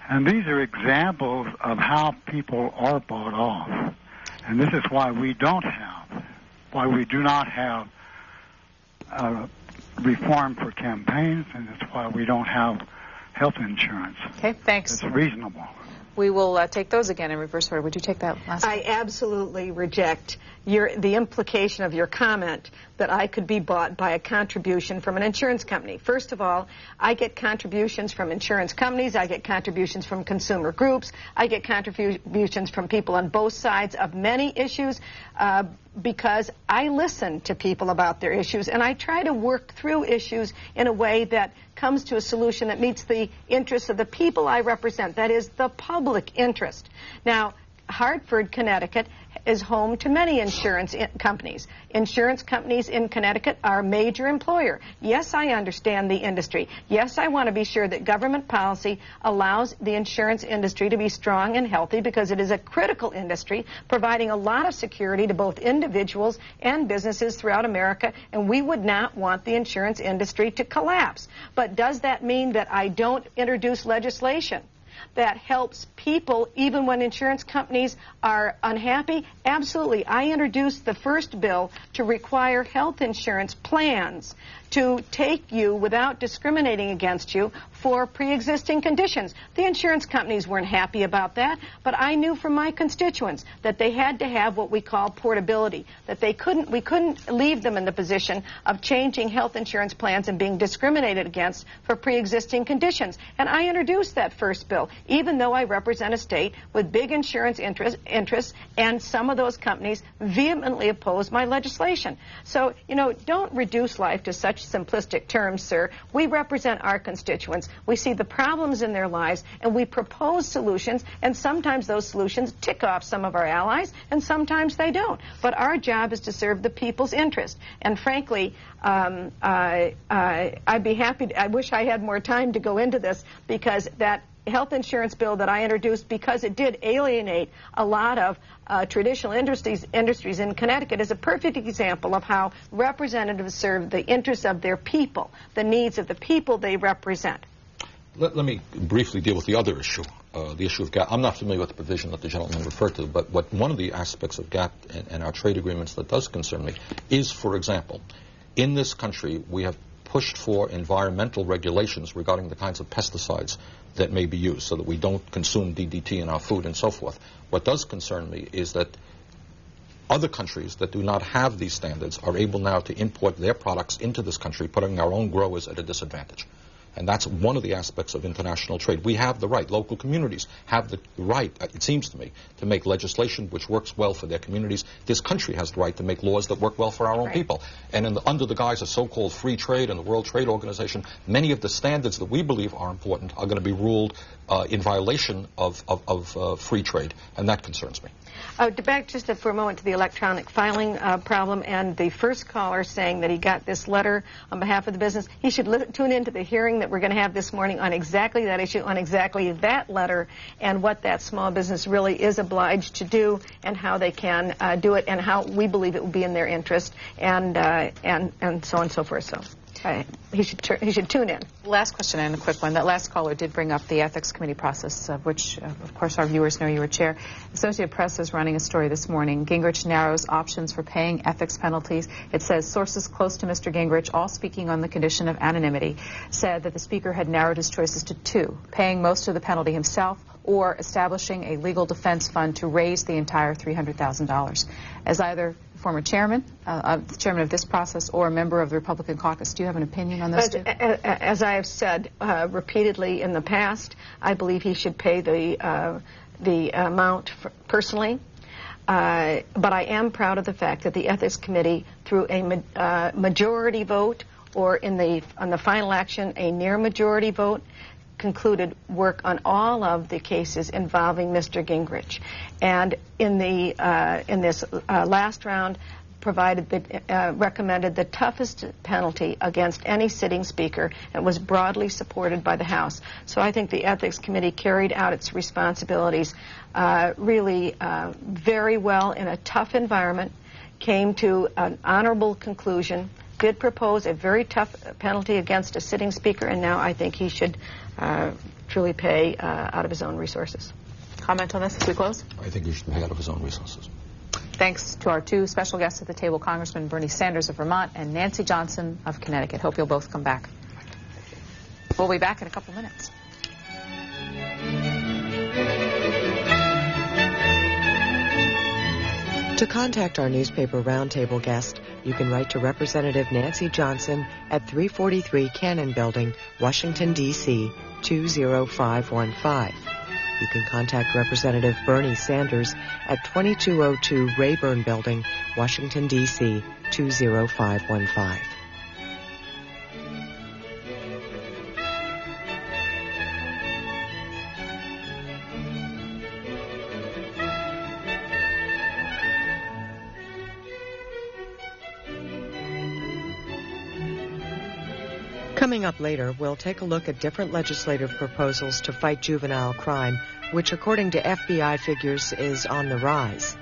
And these are examples of how people are bought off. And this is why we do not have reform for campaigns, and it's why we don't have health insurance. Okay, thanks. It's reasonable. We will take those again in reverse order. Would you take that last one? I absolutely reject the implication of your comment that I could be bought by a contribution from an insurance company. First of all, I get contributions from insurance companies. I get contributions from consumer groups. I get contributions from people on both sides of many issues because I listen to people about their issues, and I try to work through issues in a way that comes to a solution that meets the interests of the people I represent, that is, the public interest. Now, Hartford, Connecticut is home to many insurance companies. Insurance companies in Connecticut are a major employer. Yes, I understand the industry. Yes, I want to be sure that government policy allows the insurance industry to be strong and healthy because it is a critical industry providing a lot of security to both individuals and businesses throughout America, and we would not want the insurance industry to collapse. But does that mean that I don't introduce legislation that helps people even when insurance companies are unhappy? Absolutely. I introduced the first bill to require health insurance plans to take you without discriminating against you for pre-existing conditions. The insurance companies weren't happy about that, but I knew from my constituents that they had to have what we call portability, that we couldn't leave them in the position of changing health insurance plans and being discriminated against for pre-existing conditions. And I introduced that first bill, even though I represent a state with big insurance interests, and some of those companies vehemently opposed my legislation. So, don't reduce life to such simplistic terms, sir. We represent our constituents. We see the problems in their lives, and we propose solutions, and sometimes those solutions tick off some of our allies, and sometimes they don't. But our job is to serve the people's interest. And frankly, I'd be happy I wish I had more time to go into this, because that health insurance bill that I introduced, because it did alienate a lot of traditional industries in Connecticut, is a perfect example of how representatives serve the interests of their people, the needs of the people they represent. Let me briefly deal with the other issue, the issue of GATT. I'm not familiar with the provision that the gentleman referred to, but one of the aspects of GATT and our trade agreements that does concern me is, for example, in this country we have pushed for environmental regulations regarding the kinds of pesticides that may be used so that we don't consume DDT in our food and so forth. What does concern me is that other countries that do not have these standards are able now to import their products into this country, putting our own growers at a disadvantage. And that's one of the aspects of international trade. We have the right, local communities have the right, it seems to me, to make legislation which works well for their communities. This country has the right to make laws that work well for our own people. And under the guise of so-called free trade and the World Trade Organization, many of the standards that we believe are important are going to be ruled in violation of free trade, and that concerns me. Back just for a moment to the electronic filing problem, and the first caller saying that he got this letter on behalf of the business. He should tune into the hearing that we're going to have this morning on exactly that issue, on exactly that letter, and what that small business really is obliged to do, and how they can do it, and how we believe it will be in their interest, and so on and so forth. So. He should tune in. Last question, and a quick one. That last caller did bring up the Ethics Committee process, of which, of course, our viewers know you were chair. Associated Press is running a story this morning. Gingrich narrows options for paying ethics penalties. It says sources close to Mr. Gingrich, all speaking on the condition of anonymity, said that the Speaker had narrowed his choices to two: paying most of the penalty himself, or establishing a legal defense fund to raise the entire $300,000. As either former chairman, chairman of this process, or a member of the Republican caucus, do you have an opinion on this? As I have said repeatedly in the past, I believe he should pay the amount personally. But I am proud of the fact that the Ethics Committee, through a majority vote, or on the final action, a near majority vote, concluded work on all of the cases involving Mr. Gingrich. And in this last round, recommended the toughest penalty against any sitting speaker and was broadly supported by the House. So I think the Ethics Committee carried out its responsibilities really very well in a tough environment, came to an honorable conclusion, did propose a very tough penalty against a sitting speaker, and now I think he should truly pay out of his own resources. Comment on this as we close? I think he should pay out of his own resources. Thanks to our two special guests at the table, Congressman Bernie Sanders of Vermont and Nancy Johnson of Connecticut. Hope you'll both come back. We'll be back in a couple minutes. To contact our newspaper roundtable guest, you can write to Representative Nancy Johnson at 343 Cannon Building, Washington, D.C., 20515. You can contact Representative Bernie Sanders at 2202 Rayburn Building, Washington, D.C., 20515. Coming up later, we'll take a look at different legislative proposals to fight juvenile crime, which according to FBI figures is on the rise.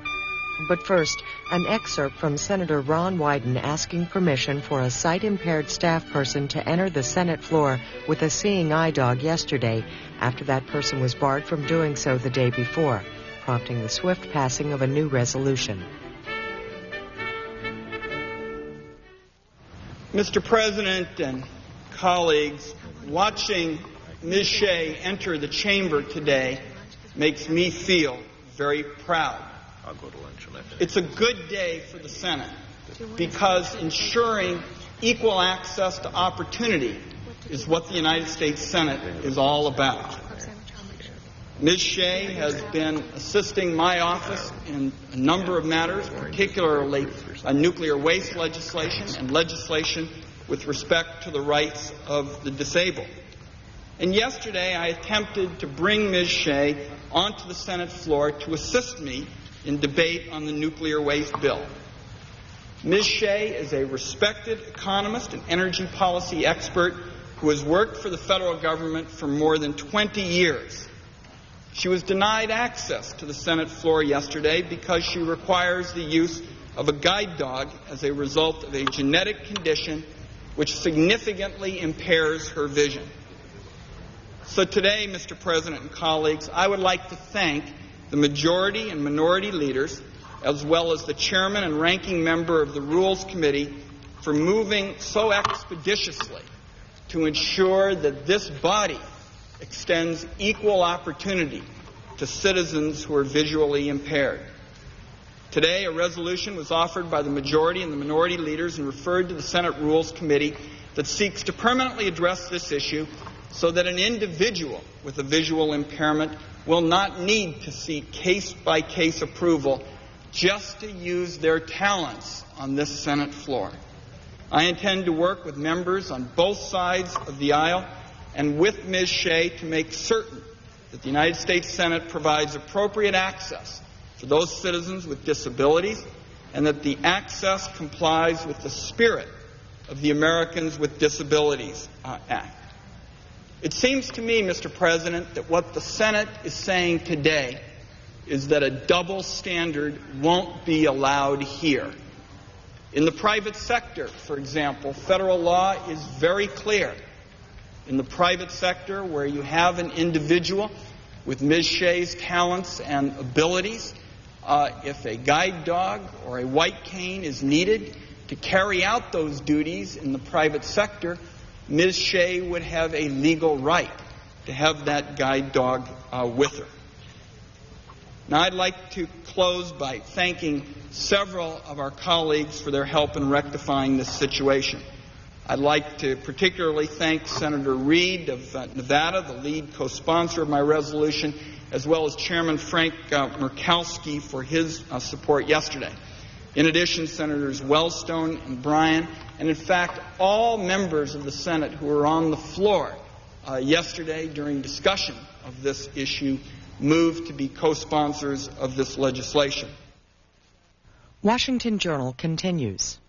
But first, an excerpt from Senator Ron Wyden asking permission for a sight-impaired staff person to enter the Senate floor with a seeing eye dog yesterday after that person was barred from doing so the day before, prompting the swift passing of a new resolution. Mr. President and colleagues, watching Ms. Shea enter the chamber today makes me feel very proud. I'll go to lunch on that. It's a good day for the Senate because ensuring equal access to opportunity is what the United States Senate is all about. Ms. Shea has been assisting my office in a number of matters, particularly nuclear waste legislation and legislation with respect to the rights of the disabled. And yesterday I attempted to bring Ms. Shea onto the Senate floor to assist me in debate on the nuclear waste bill. Ms. Shea is a respected economist and energy policy expert who has worked for the federal government for more than 20 years. She was denied access to the Senate floor yesterday because she requires the use of a guide dog as a result of a genetic condition which significantly impairs her vision. So today, Mr. President and colleagues, I would like to thank the majority and minority leaders, as well as the chairman and ranking member of the Rules Committee, for moving so expeditiously to ensure that this body extends equal opportunity to citizens who are visually impaired. Today, a resolution was offered by the majority and the minority leaders and referred to the Senate Rules Committee that seeks to permanently address this issue so that an individual with a visual impairment will not need to seek case-by-case approval just to use their talents on this Senate floor. I intend to work with members on both sides of the aisle and with Ms. Shea to make certain that the United States Senate provides appropriate access for those citizens with disabilities and that the access complies with the spirit of the Americans with Disabilities Act. It seems to me, Mr. President, that what the Senate is saying today is that a double standard won't be allowed here. In the private sector, for example, federal law is very clear. In the private sector, where you have an individual with Ms. Shea's talents and abilities, if a guide dog or a white cane is needed to carry out those duties in the private sector, Ms. Shea would have a legal right to have that guide dog with her. Now, I'd like to close by thanking several of our colleagues for their help in rectifying this situation. I'd like to particularly thank Senator Reid of Nevada, the lead co-sponsor of my resolution, as well as Chairman Frank Murkowski for his support yesterday. In addition, Senators Wellstone and Bryan, and in fact, all members of the Senate who were on the floor yesterday during discussion of this issue moved to be co-sponsors of this legislation. Washington Journal continues.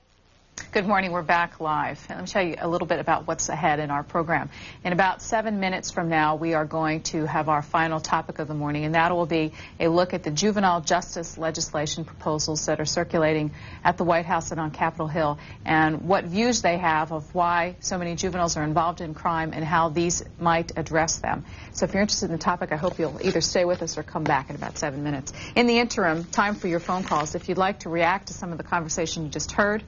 Good morning. We're back live. Let me tell you a little bit about what's ahead in our program. In about 7 minutes from now, we are going to have our final topic of the morning, and that will be a look at the juvenile justice legislation proposals that are circulating at the White House and on Capitol Hill, and what views they have of why so many juveniles are involved in crime and how these might address them. So if you're interested in the topic, I hope you'll either stay with us or come back in about 7 minutes. In the interim, time for your phone calls. If you'd like to react to some of the conversation you just heard,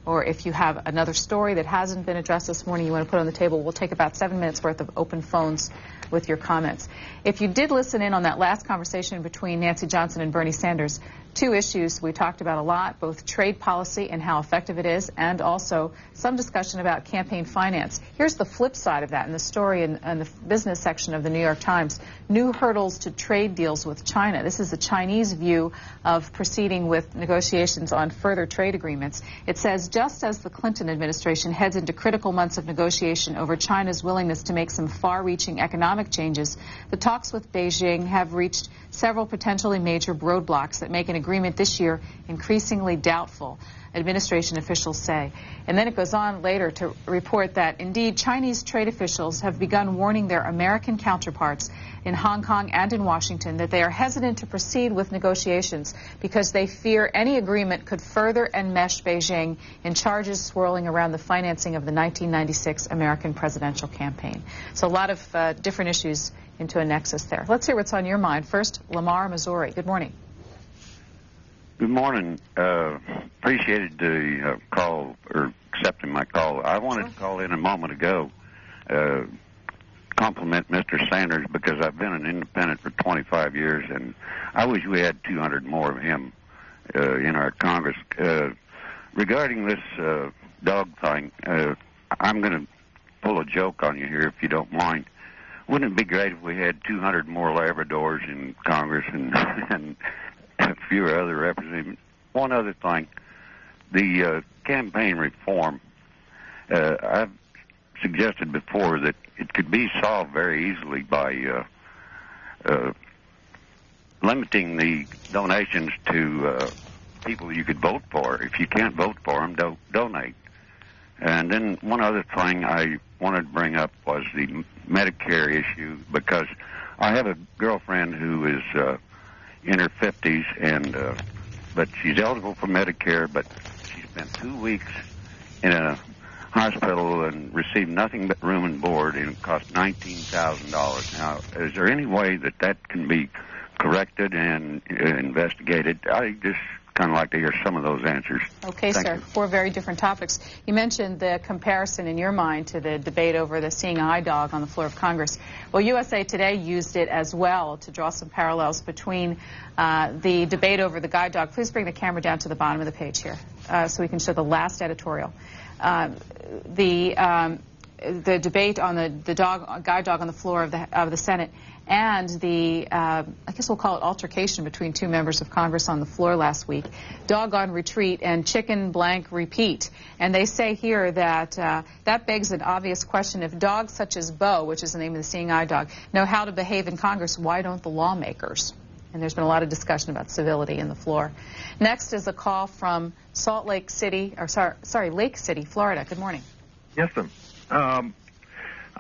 or if you have another story that hasn't been addressed this morning you want to put on the table, we'll take about 7 minutes worth of open phones with your comments. If you did listen in on that last conversation between Nancy Johnson and Bernie Sanders, two issues we talked about a lot, both trade policy and how effective it is, and also some discussion about campaign finance. Here's the flip side of that in the story in the business section of the New York Times. New hurdles to trade deals with China. This is the Chinese view of proceeding with negotiations on further trade agreements. It says, just as the Clinton administration heads into critical months of negotiation over China's willingness to make some far-reaching economic changes, the talks with Beijing have reached several potentially major roadblocks that make an agreement this year increasingly doubtful, administration officials say. And then it goes on later to report that, indeed, Chinese trade officials have begun warning their American counterparts in Hong Kong and in Washington that they are hesitant to proceed with negotiations because they fear any agreement could further enmesh Beijing in charges swirling around the financing of the 1996 American presidential campaign. So a lot of different issues into a nexus there. Let's hear what's on your mind. First, Lamar, Missouri. Good morning. Good morning. Appreciated the call, or accepting my call. I wanted to call in a moment ago, compliment Mr. Sanders, because I've been an independent for 25 years, and I wish we had 200 more of him in our Congress. Regarding this dog thing, I'm going to pull a joke on you here, if you don't mind. Wouldn't it be great if we had 200 more Labradors in Congress and a few other representatives? One other thing, the campaign reform, I've suggested before that it could be solved very easily by limiting the donations to people you could vote for. If you can't vote for them, don't donate. And then one other thing I wanted to bring up was the Medicare issue, because I have a girlfriend who is in her 50s, and but she's eligible for Medicare, but she spent 2 weeks in a hospital and received nothing but room and board, and it cost $19,000. Now, is there any way that that can be corrected and investigated? I just kind of like to hear some of those answers. Okay, Thank sir. you. 4 very different topics. You mentioned the comparison in your mind to the debate over the seeing eye dog on the floor of Congress. Well, USA Today used it as well to draw some parallels between the debate over the guide dog. Please bring the camera down to the bottom of the page here so we can show the last editorial. The debate on the guide dog on the floor of the Senate, and the, I guess we'll call it altercation between 2 members of Congress on the floor last week. Dog on retreat and chicken blank repeat. And they say here that that begs an obvious question. If dogs such as Bo, which is the name of the seeing eye dog, know how to behave in Congress, why don't the lawmakers? And there's been a lot of discussion about civility in the floor. Next is a call from Lake City, Florida. Good morning. Yes, ma'am.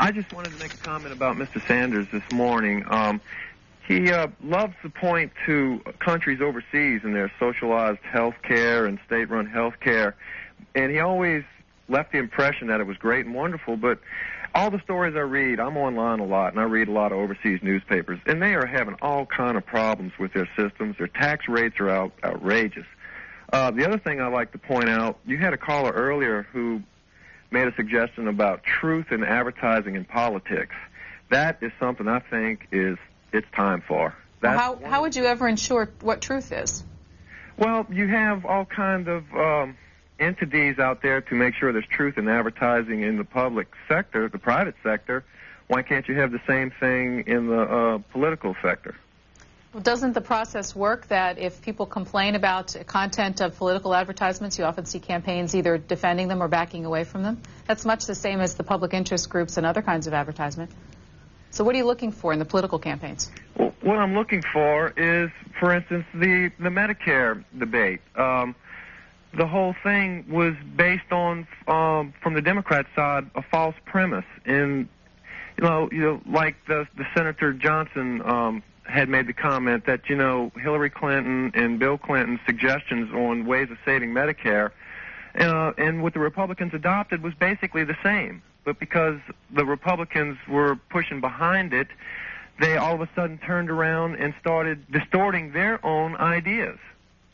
I just wanted to make a comment about Mr. Sanders this morning. He loves to point to countries overseas and their socialized health care and state-run health care, and he always left the impression that it was great and wonderful, but all the stories I read, I'm online a lot, and I read a lot of overseas newspapers, and they are having all kind of problems with their systems. Their tax rates are outrageous. The other thing I'd like to point out, you had a caller earlier who made a suggestion about truth in advertising and politics. That is something I think it's time for. Well, how would you ever ensure what truth is? Well, you have all kinds of entities out there to make sure there's truth in advertising in the public sector, the private sector. Why can't you have the same thing in the political sector? Well, doesn't the process work that if people complain about content of political advertisements, you often see campaigns either defending them or backing away from them? That's much the same as the public interest groups and other kinds of advertisement. So what are you looking for in the political campaigns? Well, what I'm looking for is, for instance, the Medicare debate. the whole thing was based on, from the Democrat side, a false premise. And like the Senator Johnson had made the comment that Hillary Clinton and Bill Clinton's suggestions on ways of saving Medicare, and what the Republicans adopted was basically the same. But because the Republicans were pushing behind it, they all of a sudden turned around and started distorting their own ideas.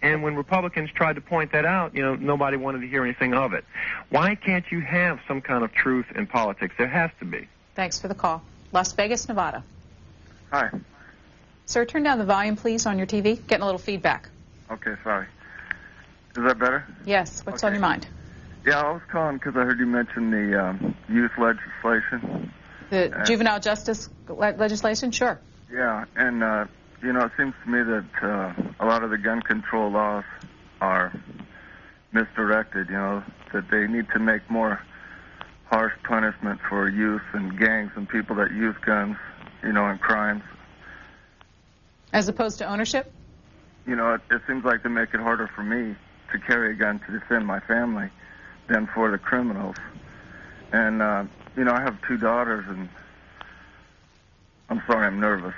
And when Republicans tried to point that out, nobody wanted to hear anything of it. Why can't you have some kind of truth in politics? There has to be. Thanks for the call. Las Vegas, Nevada. Hi. Sir, turn down the volume, please, on your TV. Getting a little feedback. Okay, sorry. Is that better? Yes. What's on your mind? Yeah, I was calling because I heard you mention the youth legislation. The juvenile justice legislation? Sure. Yeah, and, it seems to me that a lot of the gun control laws are misdirected, that they need to make more harsh punishment for youth and gangs and people that use guns, in crimes. As opposed to ownership? It seems like they make it harder for me to carry a gun to defend my family than for the criminals. And, I have 2 daughters, and I'm sorry, I'm nervous.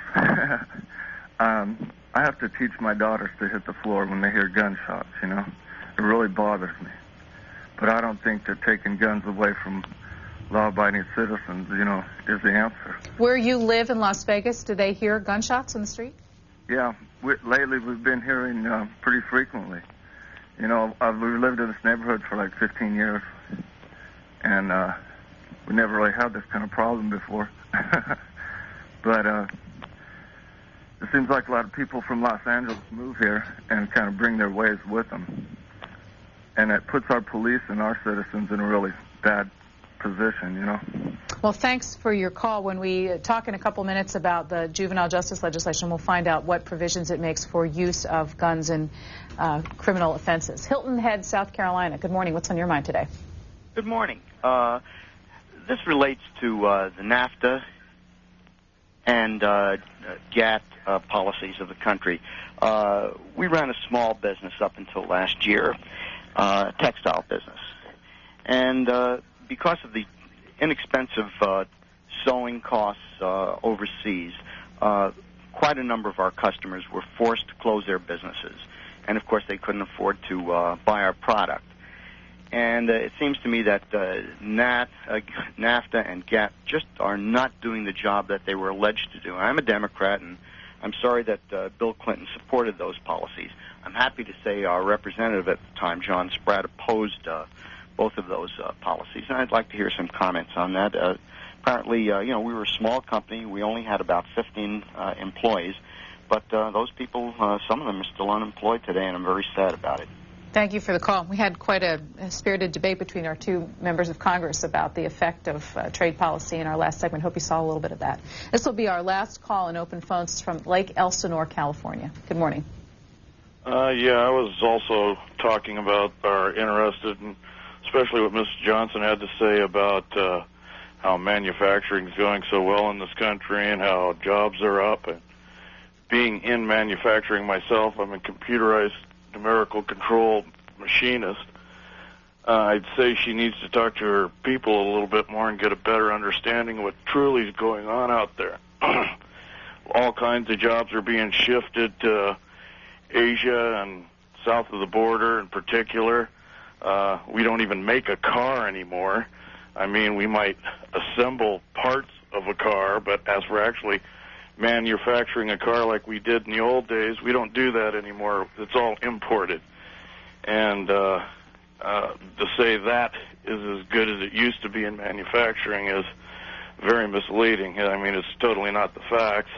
I have to teach my daughters to hit the floor when they hear gunshots, It really bothers me. But I don't think that taking guns away from law-abiding citizens, is the answer. Where you live in Las Vegas, do they hear gunshots in the street? Yeah. Lately we've been hearing pretty frequently. We've lived in this neighborhood for like 15 years, and we never really had this kind of problem before. But it seems like a lot of people from Los Angeles move here and kind of bring their ways with them. And it puts our police and our citizens in a really bad position, Well, thanks for your call. When we talk in a couple minutes about the juvenile justice legislation, we'll find out what provisions it makes for use of guns in criminal offenses. Hilton Head, South Carolina. Good morning. What's on your mind today? Good morning. This relates to the NAFTA and GATT policies of the country. We ran a small business up until last year, textile business. And because of the inexpensive sewing costs overseas, quite a number of our customers were forced to close their businesses. And, of course, they couldn't afford to buy our product. And it seems to me that NAFTA and GATT just are not doing the job that they were alleged to do. I'm a Democrat, and I'm sorry that Bill Clinton supported those policies. I'm happy to say our representative at the time, John Spratt, opposed both of those policies, and I'd like to hear some comments on that. Apparently, we were a small company. We only had about 15 employees, but those people, some of them are still unemployed today, and I'm very sad about it. Thank you for the call. We had quite a spirited debate between our 2 members of Congress about the effect of trade policy in our last segment. Hope you saw a little bit of that. This will be our last call in open phones from Lake Elsinore, California. Good morning. Yeah, I was also talking about, or interested in, especially what Mr. Johnson had to say about how manufacturing is going so well in this country and how jobs are up. And being in manufacturing myself, I'm a computerized numerical control machinist. I'd say she needs to talk to her people a little bit more and get a better understanding of what truly is going on out there. All kinds of jobs are being shifted to Asia and south of the border in particular. We don't even make a car anymore. I mean, we might assemble parts of a car, but as for actually manufacturing a car like we did in the old days, we don't do that anymore. It's all imported. And to say that is as good as it used to be in manufacturing is very misleading. I mean, it's totally not the facts.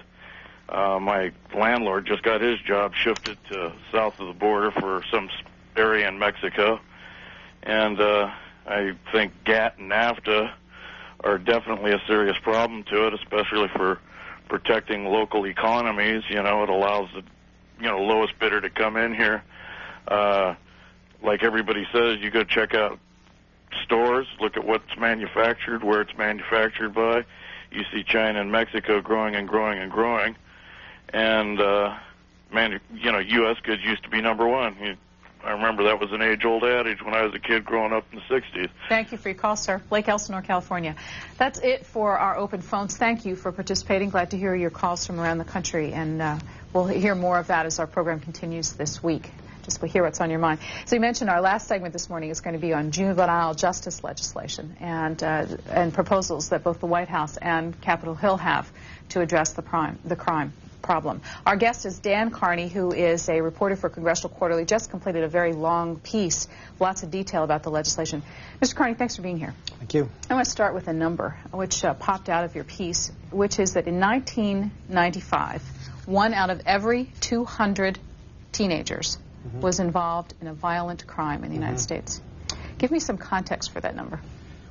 My landlord just got his job shifted to south of the border for some area in Mexico. And I think GATT and NAFTA are definitely a serious problem to it, especially for protecting local economies. You know, it allows the lowest bidder to come in here. Like everybody says, you go check out stores, look at what's manufactured, where it's manufactured by. You see China and Mexico growing and growing and growing. And, U.S. goods used to be number one. I remember that was an age-old adage when I was a kid growing up in the 60s. Thank you for your call, sir. Lake Elsinore, California. That's it for our open phones. Thank you for participating. Glad to hear your calls from around the country, and we'll hear more of that as our program continues this week. Just we'll hear what's on your mind. So you mentioned our last segment this morning is going to be on juvenile justice legislation and proposals that both the White House and Capitol Hill have to address the crime problem. Our guest is Dan Carney, who is a reporter for Congressional Quarterly, just completed a very long piece, lots of detail about the legislation. Mr. Carney, thanks for being here. Thank you. I want to start with a number which popped out of your piece, which is that in 1995, 1 out of every 200 teenagers was involved in a violent crime in the United States. Give me some context for that number.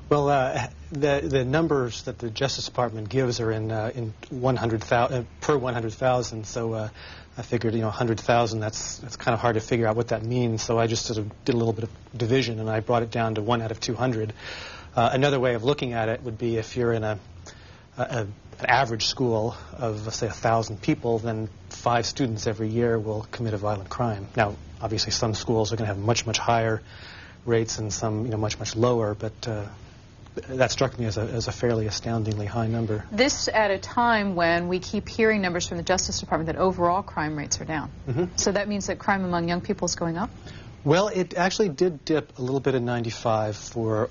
Well, the numbers that the Justice Department gives are in 100,000 per 100,000. So I figured, 100,000. That's kind of hard to figure out what that means. So I just sort of did a little bit of division, and I brought it down to 1 out of 200. Another way of looking at it would be if you're in an average school of, let's say, 1,000 people, then 5 students every year will commit a violent crime. Now, obviously, some schools are going to have much, much higher rates and some, much, much lower, but that struck me as a fairly astoundingly high number. This at a time when we keep hearing numbers from the Justice Department that overall crime rates are down. So that means that crime among young people is going up? Well, it actually did dip a little bit in 95 for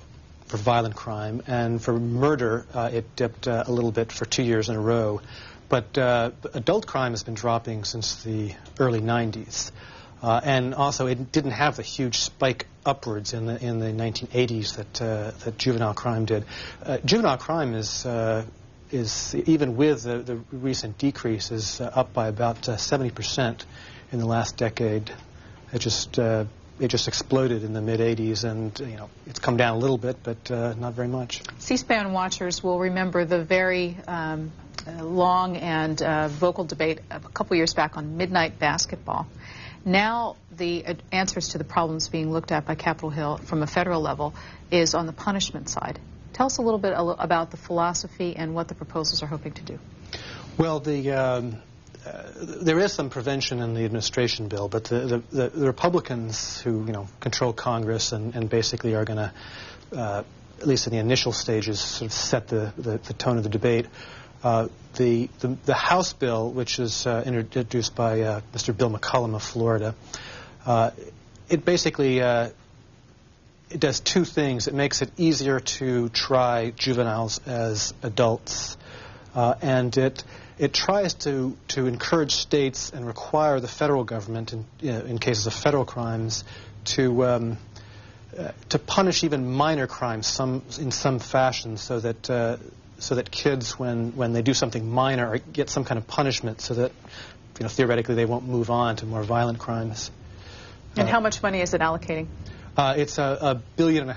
violent crime, and for murder, it dipped a little bit for 2 years in a row. But adult crime has been dropping since the early 90s. And also, it didn't have the huge spike upwards in the 1980s that juvenile crime did. Juvenile crime is even with the recent decrease, is up by about 70% in the last decade. It just exploded in the mid-'80s, and it's come down a little bit, but not very much. C-SPAN watchers will remember the very long and vocal debate a couple years back on midnight basketball. Now the answers to the problems being looked at by Capitol Hill from a federal level is on the punishment side. Tell us a little bit about the philosophy and what the proposals are hoping to do. Well, there is some prevention in the administration bill, but the Republicans who control Congress and basically are going to, at least in the initial stages, sort of set the tone of the debate. The House bill, which is introduced by Mr. Bill McCollum of Florida, it basically it does two things. It makes it easier to try juveniles as adults, and it tries to encourage states and require the federal government, in cases of federal crimes, to punish even minor crimes in some fashion, so that kids, when they do something minor, get some kind of punishment, so that theoretically they won't move on to more violent crimes. And how much money is it allocating? It's $1.5 billion,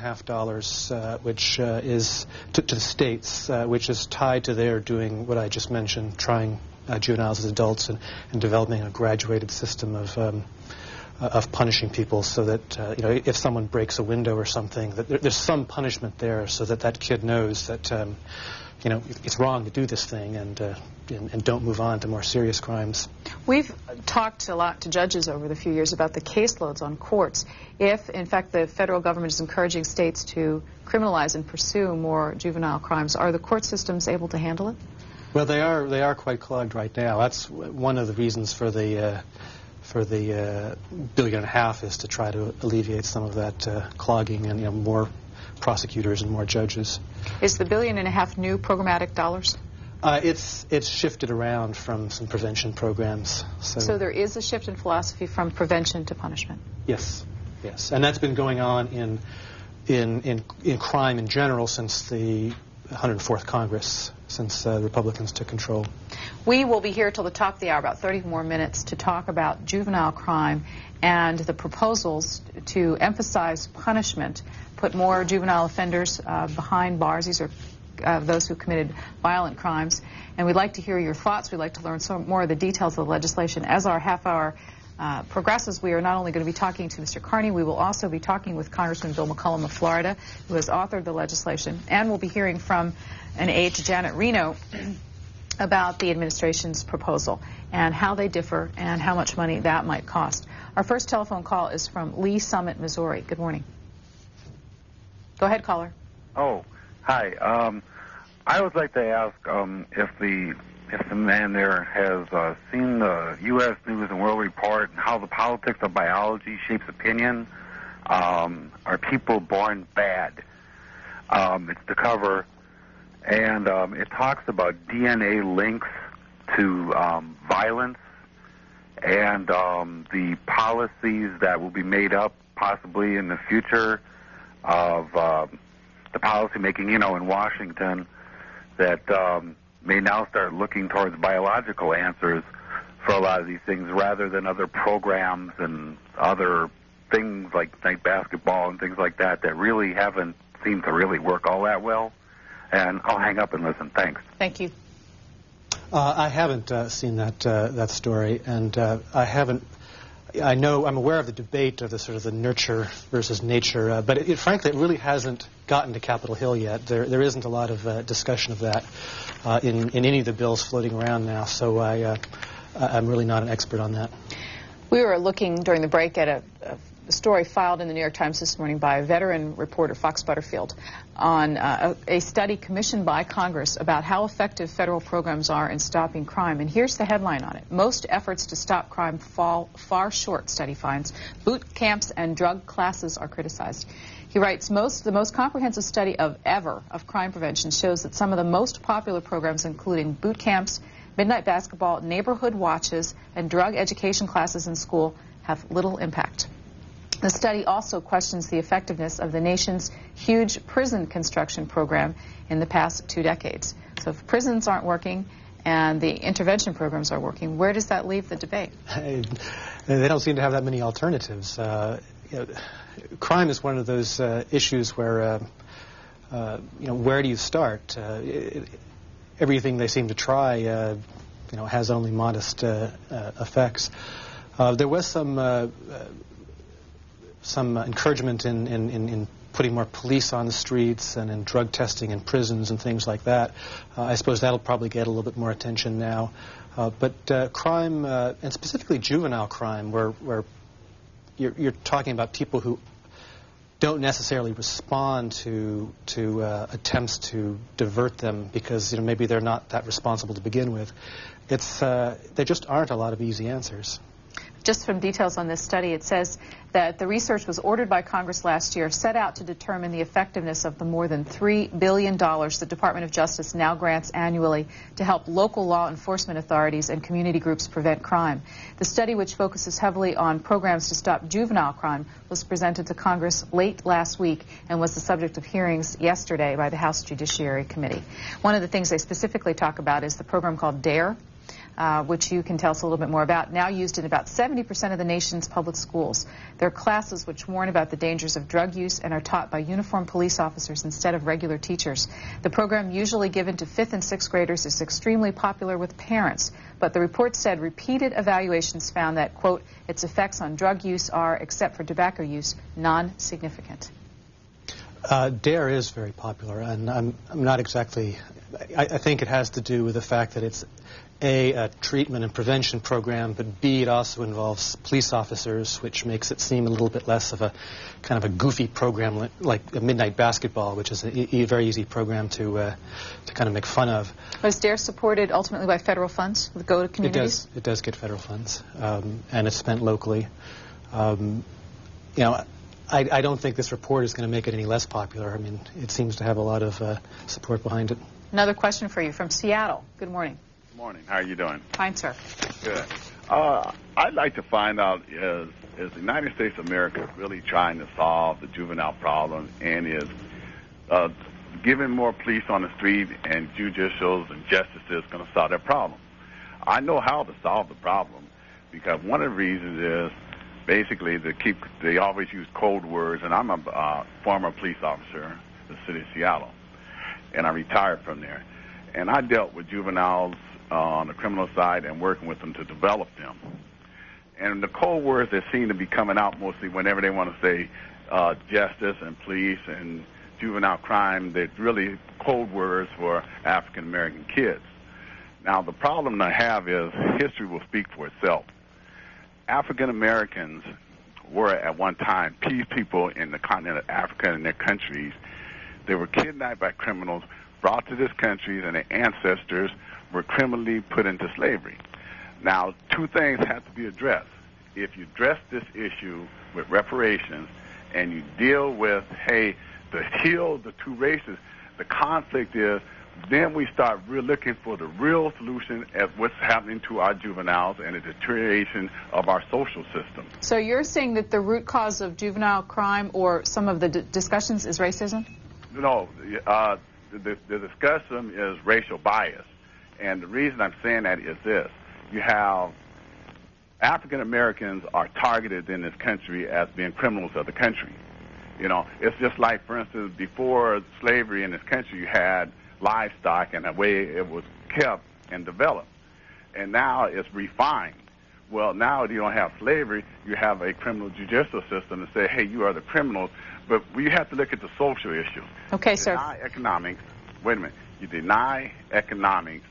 which is to the states, which is tied to their doing what I just mentioned, trying juveniles as adults and developing a graduated system of punishing people, so that if someone breaks a window or something, that there's some punishment there, so that kid knows that it's wrong to do this thing, and don't move on to more serious crimes. We've talked a lot to judges over the few years about the caseloads on courts. If, in fact, the federal government is encouraging states to criminalize and pursue more juvenile crimes, are the court systems able to handle it? Well, they are quite clogged right now. That's one of the reasons for the $1.5 billion is to try to alleviate some of that clogging and more prosecutors and more judges. Is the $1.5 billion new programmatic dollars? It's shifted around from some prevention programs. So there is a shift in philosophy from prevention to punishment? Yes, and that's been going on in crime in general since the 104th Congress, since Republicans took control. We will be here till the top of the hour, about 30 more minutes, to talk about juvenile crime and the proposals to emphasize punishment, put more juvenile offenders behind bars. These are those who committed violent crimes. And we'd like to hear your thoughts. We'd like to learn some more of the details of the legislation. As our half hour progresses, we are not only going to be talking to Mr. Carney, we will also be talking with Congressman Bill McCollum of Florida, who has authored the legislation, and we'll be hearing from an aide to Janet Reno, about the administration's proposal and how they differ and how much money that might cost. Our first telephone call is from Lee Summit, Missouri. Good morning. Go ahead, caller. Oh, hi. I would like to ask if the man there has seen the U.S. News and World Report and how the politics of biology shapes opinion. Are people born bad? It's the cover, and it talks about DNA links to violence and the policies that will be made up possibly in the future of the policy making, in Washington, that may now start looking towards biological answers for a lot of these things rather than other programs and other things like night basketball and things like that that really haven't seemed to really work all that well. And I'll hang up and listen. Thanks. Thank you. I haven't seen that story, and I'm aware of the debate of the sort of the nurture versus nature, but frankly, it really hasn't gotten to Capitol Hill yet. There isn't a lot of discussion of that in any of the bills floating around now, so I'm really not an expert on that. We were looking during the break at a story filed in the New York Times this morning by a veteran reporter, Fox Butterfield, on a study commissioned by Congress about how effective federal programs are in stopping crime. And here's the headline on it. Most efforts to stop crime fall far short, study finds. Boot camps and drug classes are criticized. He writes, the most comprehensive study of crime prevention shows that some of the most popular programs, including boot camps, midnight basketball, neighborhood watches, and drug education classes in school, have little impact. The study also questions the effectiveness of the nation's huge prison construction program in the past 2 decades. So if prisons aren't working and the intervention programs are working, where does that leave the debate? They don't seem to have that many alternatives. Crime is one of those issues where, where do you start? Everything they seem to try, has only modest effects. There was some encouragement in putting more police on the streets and in drug testing in prisons and things like that. I suppose that'll probably get a little bit more attention now. But crime, and specifically juvenile crime, where you're talking about people who don't necessarily respond to attempts to divert them because maybe they're not that responsible to begin with. There just aren't a lot of easy answers. Just from details on this study, it says that the research was ordered by Congress last year, set out to determine the effectiveness of the more than $3 billion the Department of Justice now grants annually to help local law enforcement authorities and community groups prevent crime. The study, which focuses heavily on programs to stop juvenile crime, was presented to Congress late last week and was the subject of hearings yesterday by the House Judiciary Committee. One of the things they specifically talk about is the program called DARE, which you can tell us a little bit more about, now used in about 70% of the nation's public schools. They're classes which warn about the dangers of drug use and are taught by uniformed police officers instead of regular teachers. The program, usually given to 5th and 6th graders, is extremely popular with parents, but the report said repeated evaluations found that, quote, its effects on drug use are, except for tobacco use, non-significant. DARE is very popular, and I'm not exactly... I think it has to do with the fact that it's a treatment and prevention program, but B, it also involves police officers, which makes it seem a little bit less of a kind of a goofy program like a midnight basketball, which is a very easy program to kind of make fun of. Was DARE supported ultimately by federal funds that go to communities? It does get federal funds, and it's spent locally. I don't think this report is going to make it any less popular. I mean, it seems to have a lot of support behind it. Another question for you from Seattle. Good morning. Good morning. How are you doing? Fine, sir. Good. I'd like to find out, is the United States of America really trying to solve the juvenile problem, and is giving more police on the street and judicials and justices going to solve that problem? I know how to solve the problem, because one of the reasons is basically they always use code words, and I'm a former police officer in the city of Seattle, and I retired from there. And I dealt with juveniles on the criminal side and working with them to develop them. And the code words that seem to be coming out mostly whenever they want to say justice and police and juvenile crime, they're really code words for African-American kids. Now, the problem I have is history will speak for itself. African Americans were at one time peace people in the continent of Africa and their countries. They were kidnapped by criminals, brought to this country, and their ancestors were criminally put into slavery. Now, two things have to be addressed. If you address this issue with reparations and you deal with, hey, to heal the two races, the conflict is, then we start really looking for the real solution at what's happening to our juveniles and the deterioration of our social system. So you're saying that the root cause of juvenile crime or some of the discussions is racism? No, the discussion is racial bias. And the reason I'm saying that is this. You have African Americans are targeted in this country as being criminals of the country. You know, it's just like, for instance, before slavery in this country, you had livestock and the way it was kept and developed. And now it's refined. Well, now you don't have slavery, you have a criminal judicial system to say, hey, you are the criminals. But we have to look at the social issues. Okay, sir. Deny economics. Wait a minute. You deny economics.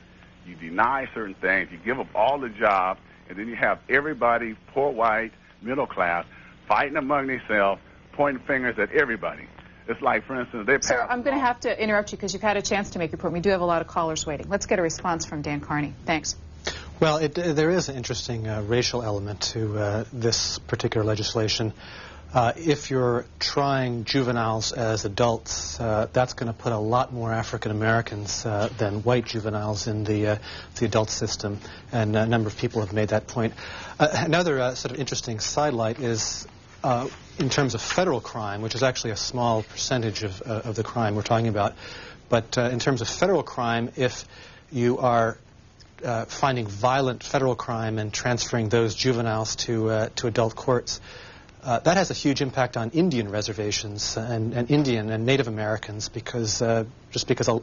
You deny certain things. You give up all the jobs. And then you have everybody, poor, white, middle class, fighting among themselves, pointing fingers at everybody. It's like, for instance, they passed... Sir, I'm going to have to interrupt you because you've had a chance to make your point. We do have a lot of callers waiting. Let's get a response from Dan Carney. Thanks. Well, there is an interesting racial element to this particular legislation. If you're trying juveniles as adults, that's going to put a lot more African Americans than white juveniles in the adult system, and a number of people have made that point. Another sort of interesting sidelight is in terms of federal crime, which is actually a small percentage of the crime we're talking about, but in terms of federal crime, if you are finding violent federal crime and transferring those juveniles to adult courts, that has a huge impact on Indian reservations and Indian and Native Americans because a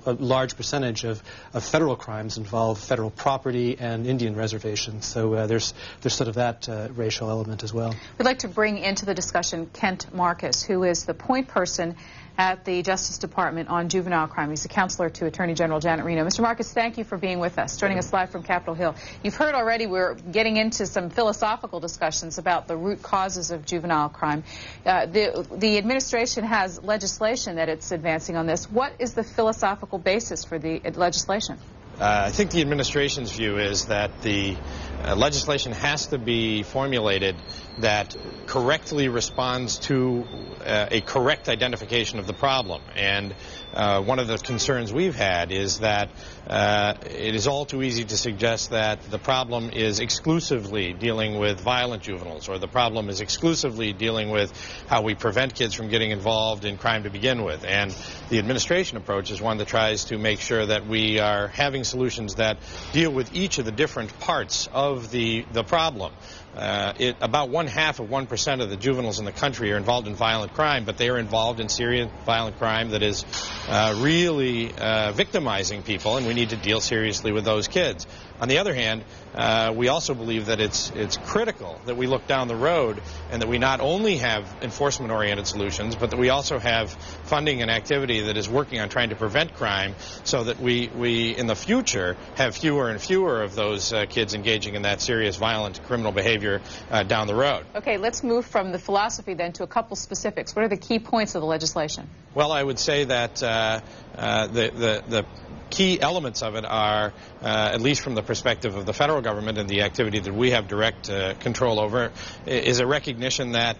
large percentage of federal crimes involve federal property and Indian reservations. So there's sort of that racial element as well. We'd like to bring into the discussion Kent Marcus, who is the point person at the Justice Department on juvenile crime. He's a counselor to Attorney General Janet Reno. Mr. Marcus, thank you for being with us, joining us live from Capitol Hill. You've heard already we're getting into some philosophical discussions about the root causes of juvenile crime. The administration has legislation that it's advancing on this. What is the philosophical basis for the legislation? I think the administration's view is that the legislation has to be formulated that correctly responds to a correct identification of the problem. And one of the concerns we've had is that it is all too easy to suggest that the problem is exclusively dealing with violent juveniles, or the problem is exclusively dealing with how we prevent kids from getting involved in crime to begin with. And the administration approach is one that tries to make sure that we are having solutions that deal with each of the different parts of the problem. About 1/2 of the juveniles in the country are involved in violent crime, but they are involved in serious violent crime that is really victimizing people, and we need to deal seriously with those kids. On the other hand, we also believe that it's critical that we look down the road and that we not only have enforcement-oriented solutions, but that we also have funding and activity that is working on trying to prevent crime so that we in the future have fewer and fewer of those kids engaging in that serious violent criminal behavior down the road. Okay, let's move from the philosophy then to a couple specifics. What are the key points of the legislation? Well, I would say that the key elements of it are, at least from the perspective of the federal government and the activity that we have direct control over, is a recognition that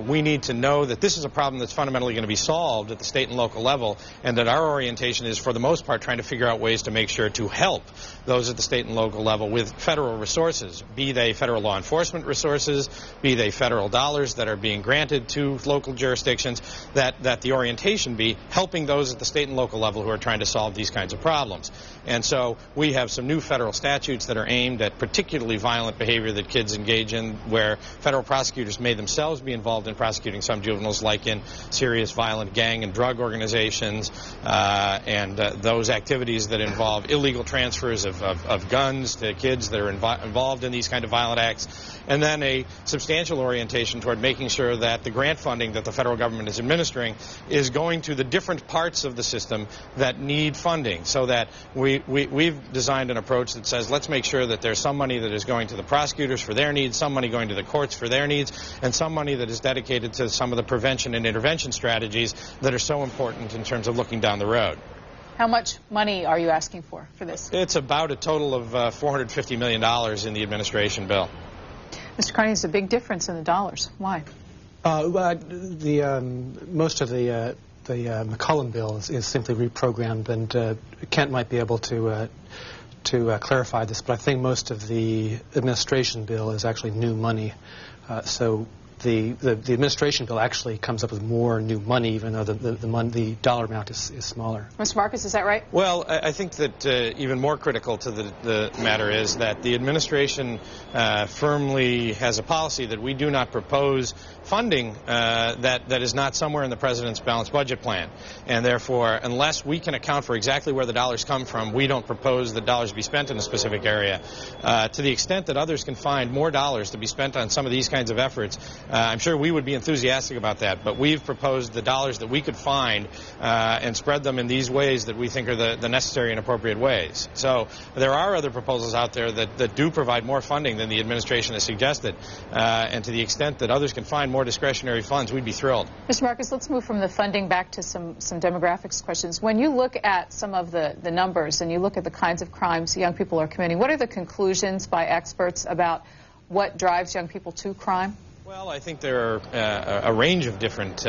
we need to know that this is a problem that's fundamentally going to be solved at the state and local level, and that our orientation is, for the most part, trying to figure out ways to make sure to help those at the state and local level with federal resources, be they federal law enforcement resources, be they federal dollars that are being granted to local jurisdictions, that the orientation be helping those at the state and local level who are trying to solve these kinds of problems. And so we have some new federal statutes that are aimed at particularly violent behavior that kids engage in, where federal prosecutors may themselves be involved in prosecuting some juveniles, like in serious violent gang and drug organizations, and those activities that involve illegal transfers of guns to kids that are involved in these kind of violent acts, and then a substantial orientation toward making sure that the grant funding that the federal government is administering is going to the different parts of the system that need funding, so that we've designed an approach that says let's make sure that there's some money that is going to the prosecutors for their needs, some money going to the courts for their needs, and some money that is dedicated to some of the prevention and intervention strategies that are so important in terms of looking down the road. How much money are you asking for this? It's about a total of $450 million in the administration bill. Mr. Carney, there's a big difference in the dollars. Why? Most of the McCollum bill is simply reprogrammed, and Kent might be able to clarify this, but I think most of the administration bill is actually new money. So the administration bill actually comes up with more new money, even though the dollar amount is smaller. Mr. Marcus, is that right? Well, I think that even more critical to the matter is that the administration firmly has a policy that we do not propose funding that is not somewhere in the President's balanced budget plan. And therefore, unless we can account for exactly where the dollars come from, we don't propose that dollars be spent in a specific area. To the extent that others can find more dollars to be spent on some of these kinds of efforts, I'm sure we would be enthusiastic about that. But we've proposed the dollars that we could find and spread them in these ways that we think are the necessary and appropriate ways. So there are other proposals out there that do provide more funding than the administration has suggested. And to the extent that others can find more discretionary funds, we'd be thrilled. Mr. Marcus, let's move from the funding back to some demographics questions. When you look at some of the numbers and you look at the kinds of crimes young people are committing, what are the conclusions by experts about what drives young people to crime? Well, I think there are a range of different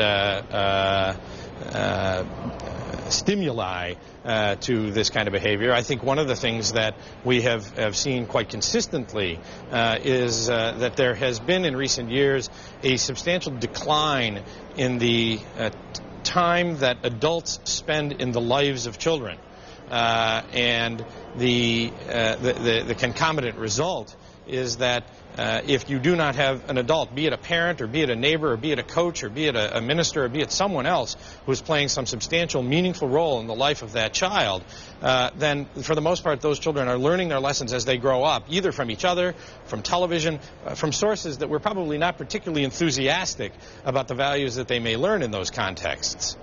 stimuli to this kind of behavior. I think one of the things that we have seen quite consistently is that there has been in recent years a substantial decline in the time that adults spend in the lives of children. And the concomitant result is that if you do not have an adult, be it a parent or be it a neighbor or be it a coach or be it a minister or be it someone else who's playing some substantial, meaningful role in the life of that child, then for the most part those children are learning their lessons as they grow up, either from each other, from television, from sources that we're probably not particularly enthusiastic about the values that they may learn in those contexts.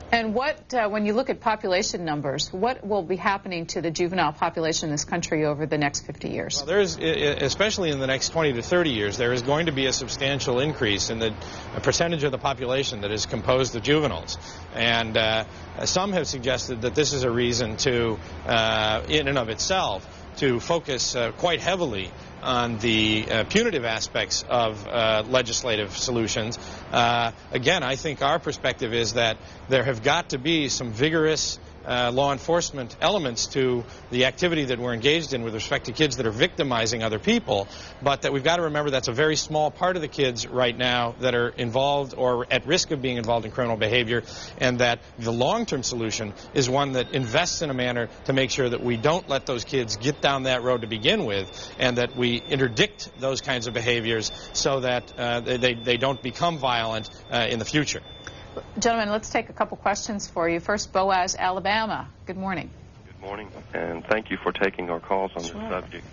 And what, when you look at population numbers, what will be happening to the juvenile population in this country over the next 50 years? Well, there is, especially in the next 20 to 30 years, there is going to be a substantial increase in the percentage of the population that is composed of juveniles. And some have suggested that this is a reason to, in and of itself, to focus quite heavily on the punitive aspects of legislative solutions. Again, I think our perspective is that there have got to be some vigorous law enforcement elements to the activity that we're engaged in with respect to kids that are victimizing other people, but that we've got to remember that's a very small part of the kids right now that are involved or at risk of being involved in criminal behavior, and that the long-term solution is one that invests in a manner to make sure that we don't let those kids get down that road to begin with, and that we interdict those kinds of behaviors so that they don't become violent in the future. Gentlemen, let's take a couple questions for you. First, Boaz, Alabama. Good morning. Good morning, and thank you for taking our calls on this subject.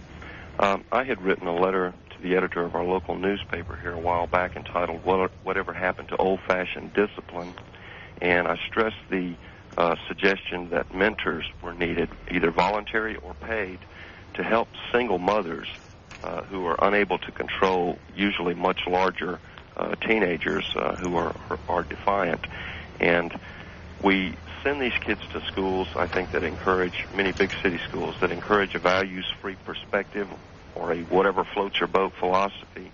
I had written a letter to the editor of our local newspaper here a while back entitled Whatever Happened to Old-Fashioned Discipline, and I stressed the suggestion that mentors were needed, either voluntary or paid, to help single mothers who are unable to control usually much larger teenagers who are defiant. And we send these kids to schools, I think, that encourage, many big city schools, that encourage a values-free perspective or a whatever floats your boat philosophy.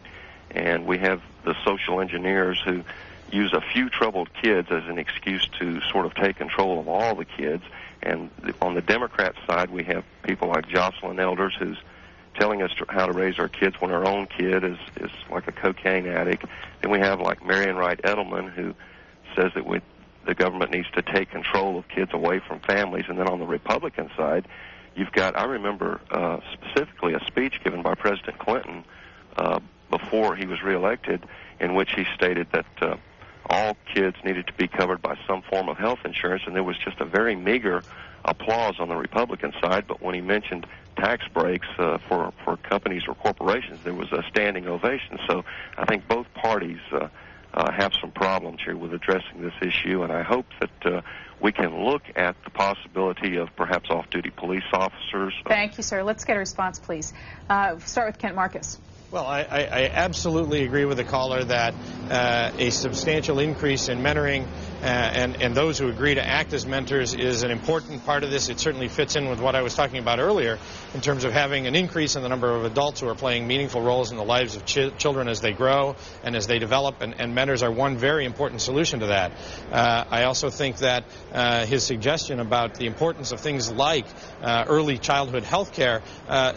And we have the social engineers who use a few troubled kids as an excuse to sort of take control of all the kids. And on the Democrat side, we have people like Jocelyn Elders, who's telling us how to raise our kids when our own kid is like a cocaine addict. Then we have like Marian Wright Edelman, who says that the government needs to take control of kids away from families. And then on the Republican side, you've got, I remember specifically a speech given by President Clinton before he was reelected, in which he stated that all kids needed to be covered by some form of health insurance, and there was just a very meager applause on the Republican side. But when he mentioned tax breaks for companies or corporations, there was a standing ovation. So I think both parties have some problems here with addressing this issue, and I hope that we can look at the possibility of perhaps off-duty police officers. Thank you, sir. Let's get a response, please. Start with Kent Marcus. Well, I absolutely agree with the caller that a substantial increase in mentoring and those who agree to act as mentors is an important part of this. It certainly fits in with what I was talking about earlier in terms of having an increase in the number of adults who are playing meaningful roles in the lives of children as they grow and as they develop, and mentors are one very important solution to that. I also think that his suggestion about the importance of things like early childhood health care,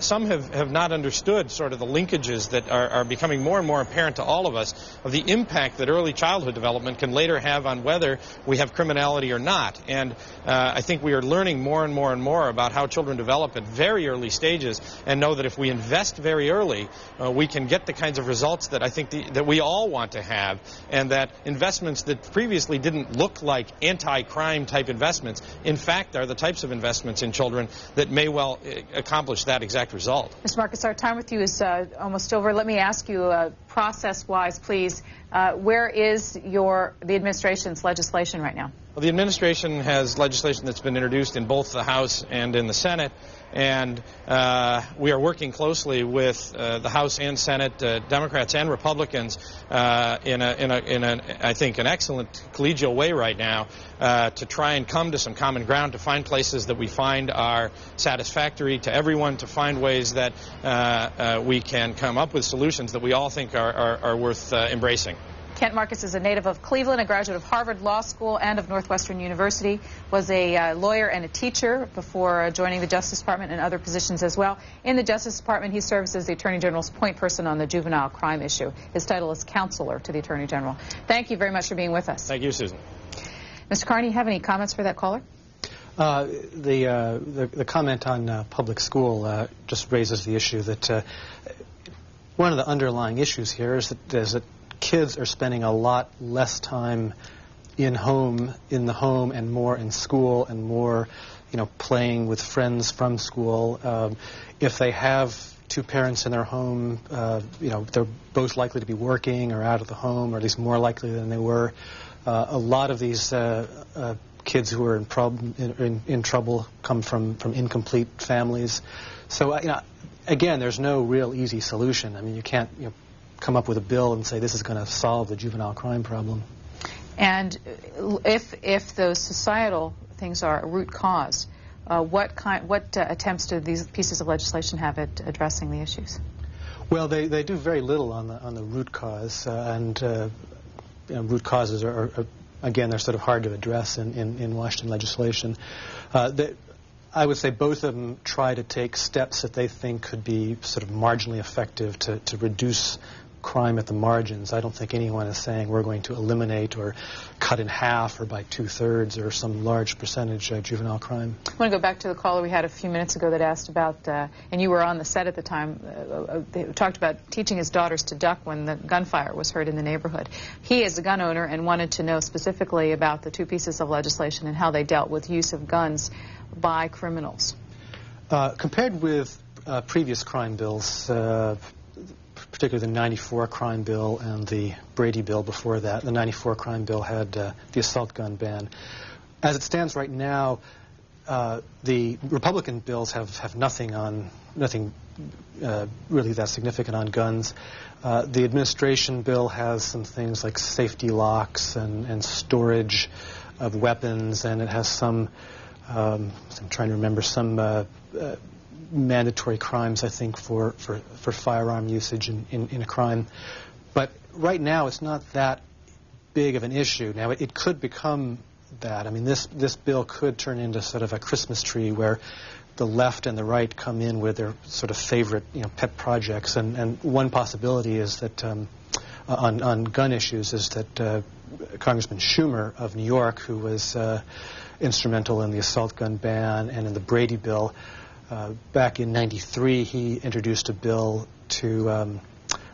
some have not understood sort of the linkages that are becoming more and more apparent to all of us of the impact that early childhood development can later have on whether we have criminality or not. And I think we are learning more and more and more about how children develop at very early stages, and know that if we invest very early, we can get the kinds of results that I think that we all want to have, and that investments that previously didn't look like anti-crime type investments, in fact, are the types of investments in children that may well accomplish that exact result. Mr. Marcus, our time with you is almost over. Let me ask you, process-wise, please, where is the administration's legislation right now? Well, the administration has legislation that's been introduced in both the House and in the Senate, and we are working closely with the House and Senate, Democrats and Republicans, in I think, an excellent collegial way right now to try and come to some common ground, to find places that we find are satisfactory to everyone, to find ways that we can come up with solutions that we all think are worth embracing. Kent Marcus is a native of Cleveland, a graduate of Harvard Law School and of Northwestern University, was a lawyer and a teacher before joining the Justice Department and other positions as well. In the Justice Department, he serves as the Attorney General's point person on the juvenile crime issue. His title is Counselor to the Attorney General. Thank you very much for being with us. Thank you, Susan. Mr. Carney, you have any comments for that caller? The comment on public school just raises the issue that one of the underlying issues here is that kids are spending a lot less time in the home, and more in school, and more, playing with friends from school. If they have two parents in their home, they're both likely to be working or out of the home, or at least more likely than they were. A lot of these kids who are in trouble come from incomplete families. So, again, there's no real easy solution. I mean, you can't, come up with a bill and say this is going to solve the juvenile crime problem. And if those societal things are a root cause, what attempts do these pieces of legislation have at addressing the issues? Well, they do very little on the root cause, and root causes are again, they're sort of hard to address in Washington legislation. I would say both of them try to take steps that they think could be sort of marginally effective to reduce crime at the margins. I don't think anyone is saying we're going to eliminate or cut in half or by 2/3 or some large percentage juvenile crime. I want to go back to the caller we had a few minutes ago that asked about, and you were on the set at the time, they talked about teaching his daughters to duck when the gunfire was heard in the neighborhood. He is a gun owner and wanted to know specifically about the two pieces of legislation and how they dealt with use of guns by criminals. Compared with previous crime bills, particularly the 94 crime bill and the Brady bill before that. The 94 crime bill had the assault gun ban. As it stands right now, the Republican bills have nothing really that significant on guns. The administration bill has some things like safety locks and storage of weapons, and it has some, I'm trying to remember, some mandatory crimes, I think, for firearm usage in a crime. But right now, it's not that big of an issue. Now, it could become that. I mean, this bill could turn into sort of a Christmas tree where the left and the right come in with their sort of favorite, pet projects. And one possibility is that on gun issues is that Congressman Schumer of New York, who was instrumental in the assault gun ban and in the Brady bill, back in '93, he introduced a bill to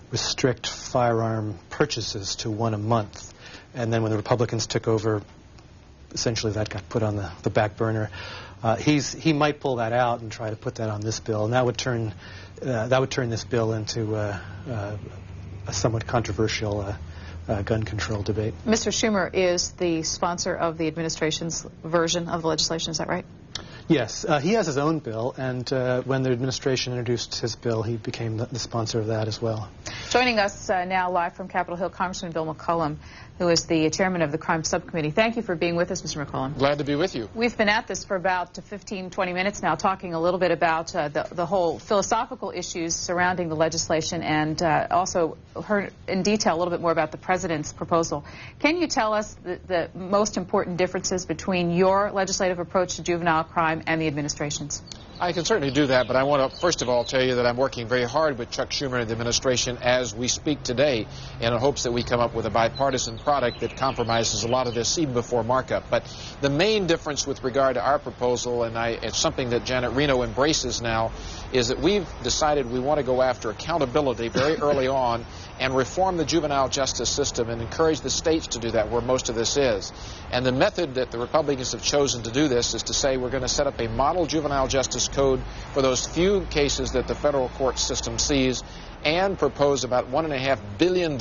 restrict firearm purchases to one a month. And then when the Republicans took over, essentially that got put on the back burner. He might pull that out and try to put that on this bill, and that would turn this bill into a somewhat controversial gun control debate. Mr. Schumer is the sponsor of the administration's version of the legislation, is that right? Yes, he has his own bill, and when the administration introduced his bill, he became the sponsor of that as well. Joining us now live from Capitol Hill, Congressman Bill McCollum, who is the chairman of the Crime Subcommittee. Thank you for being with us, Mr. McCollum. Glad to be with you. We've been at this for about 15, 20 minutes now, talking a little bit about the whole philosophical issues surrounding the legislation, and also heard in detail a little bit more about the president's proposal. Can you tell us the most important differences between your legislative approach to juvenile crime and the administration's? I can certainly do that, but I want to first of all tell you that I'm working very hard with Chuck Schumer and the administration as we speak today in hopes that we come up with a bipartisan product that compromises a lot of this even before markup. But the main difference with regard to our proposal, and it's something that Janet Reno embraces now, is that we've decided we want to go after accountability very early on and reform the juvenile justice system and encourage the states to do that where most of this is. And the method that the Republicans have chosen to do this is to say we're going to set up a model juvenile justice code for those few cases that the federal court system sees, and propose about $1.5 billion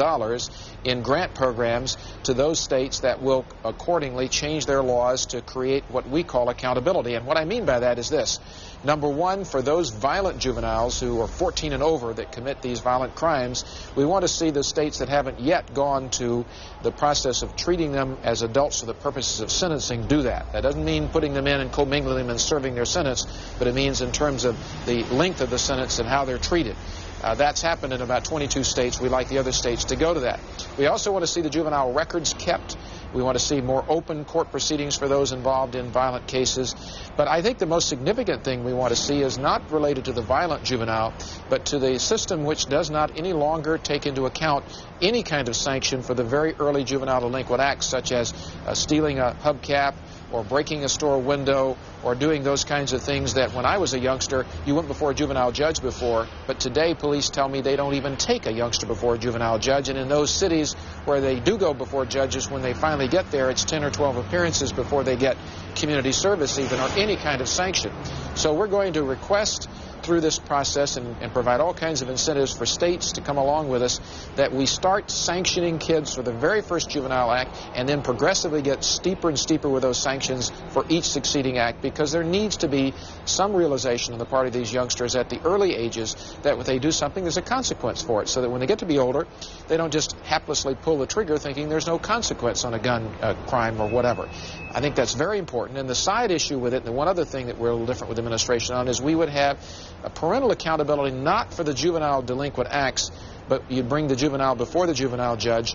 in grant programs to those states that will accordingly change their laws to create what we call accountability. And what I mean by that is this. Number one, for those violent juveniles who are 14 and over that commit these violent crimes, we want to see the states that haven't yet gone to the process of treating them as adults for the purposes of sentencing do that. That doesn't mean putting them in and commingling them and serving their sentence, but it means in terms of the length of the sentence and how they're treated. That's happened in about 22 states. We like the other states to go to that. We also want to see the juvenile records kept. We want to see more open court proceedings for those involved in violent cases. But I think the most significant thing we want to see is not related to the violent juvenile, but to the system which does not any longer take into account any kind of sanction for the very early juvenile delinquent acts, such as stealing a hubcap or breaking a store window or doing those kinds of things that when I was a youngster, you went before a juvenile judge before. But today, police tell me they don't even take a youngster before a juvenile judge. And in those cities where they do go before judges, when they finally get there, it's 10 or 12 appearances before they get community service even or any kind of sanction. So we're going to request through this process and provide all kinds of incentives for states to come along with us that we start sanctioning kids for the very first juvenile act and then progressively get steeper and steeper with those sanctions for each succeeding act, because there needs to be some realization on the part of these youngsters at the early ages that when they do something there's a consequence for it, so that when they get to be older they don't just haplessly pull the trigger thinking there's no consequence on a gun crime or whatever. I think that's very important. And the side issue with it, and the one other thing that we're a little different with the administration on, is we would have a parental accountability not for the juvenile delinquent acts, but you'd bring the juvenile before the juvenile judge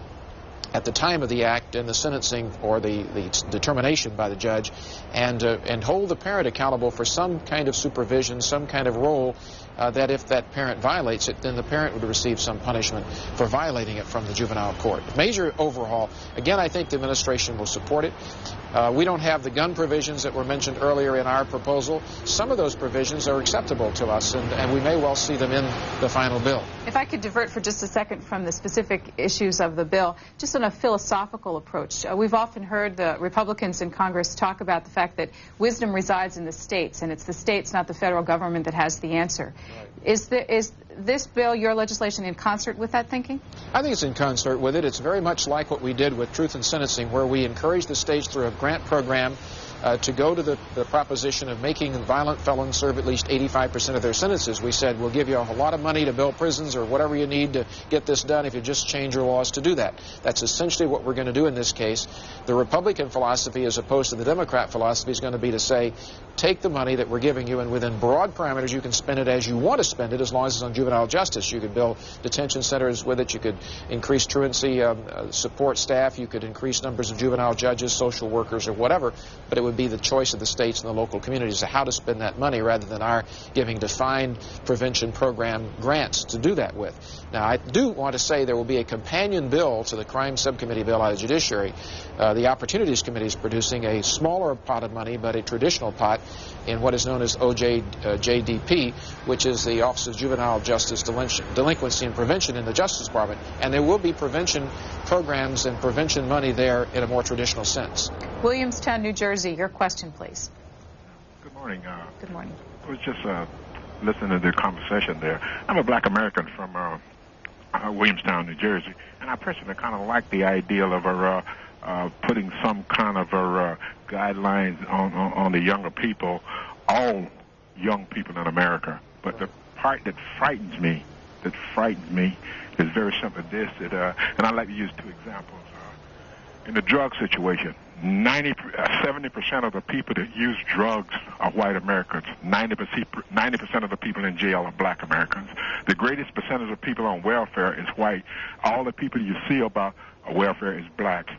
at the time of the act and the sentencing or the determination by the judge, and hold the parent accountable for some kind of supervision, some kind of role, that if that parent violates it, then the parent would receive some punishment for violating it from the juvenile court. Major overhaul. Again, I think the administration will support it. We don't have the gun provisions that were mentioned earlier in our proposal. Some of those provisions are acceptable to us, and we may well see them in the final bill. If I could divert for just a second from the specific issues of the bill, just on a philosophical approach. We've often heard the Republicans in Congress talk about the fact that wisdom resides in the states, and it's the states, not the federal government, that has the answer. Right. Is this bill, your legislation, in concert with that thinking? I think it's in concert with it. It's very much like what we did with Truth in Sentencing, where we encouraged the states through a grant program to go to the proposition of making violent felons serve at least 85% of their sentences. We said, we'll give you a lot of money to build prisons or whatever you need to get this done if you just change your laws to do that. That's essentially what we're going to do in this case. The Republican philosophy, as opposed to the Democrat philosophy, is going to be to say, take the money that we're giving you, and within broad parameters you can spend it as you want to spend it, as long as it's on juvenile justice. You could build detention centers with it. You could increase truancy support staff. You could increase numbers of juvenile judges, social workers, or whatever. But it would be the choice of the states and the local communities of how to spend that money, rather than our giving defined prevention program grants to do that with. Now, I do want to say there will be a companion bill to the Crime Subcommittee bill out of Judiciary. The Opportunities Committee is producing a smaller pot of money, but a traditional pot, in what is known as OJDP, which is the Office of Juvenile Justice Delinquency and Prevention in the Justice Department. And there will be prevention programs and prevention money there in a more traditional sense. Williamstown, New Jersey, your question, please. Good morning. Good morning. I was just listening to the conversation there. I'm a black American from Williamstown, New Jersey. And I personally kind of like the idea of her putting some kind of guidelines on the younger people, all young people in America. But the part that frightens me is very simple. And I'd like to use two examples. In the drug situation, 70% of the people that use drugs are white Americans. 90% of the people in jail are black Americans. The greatest percentage of people on welfare is white. All the people you see about welfare is black.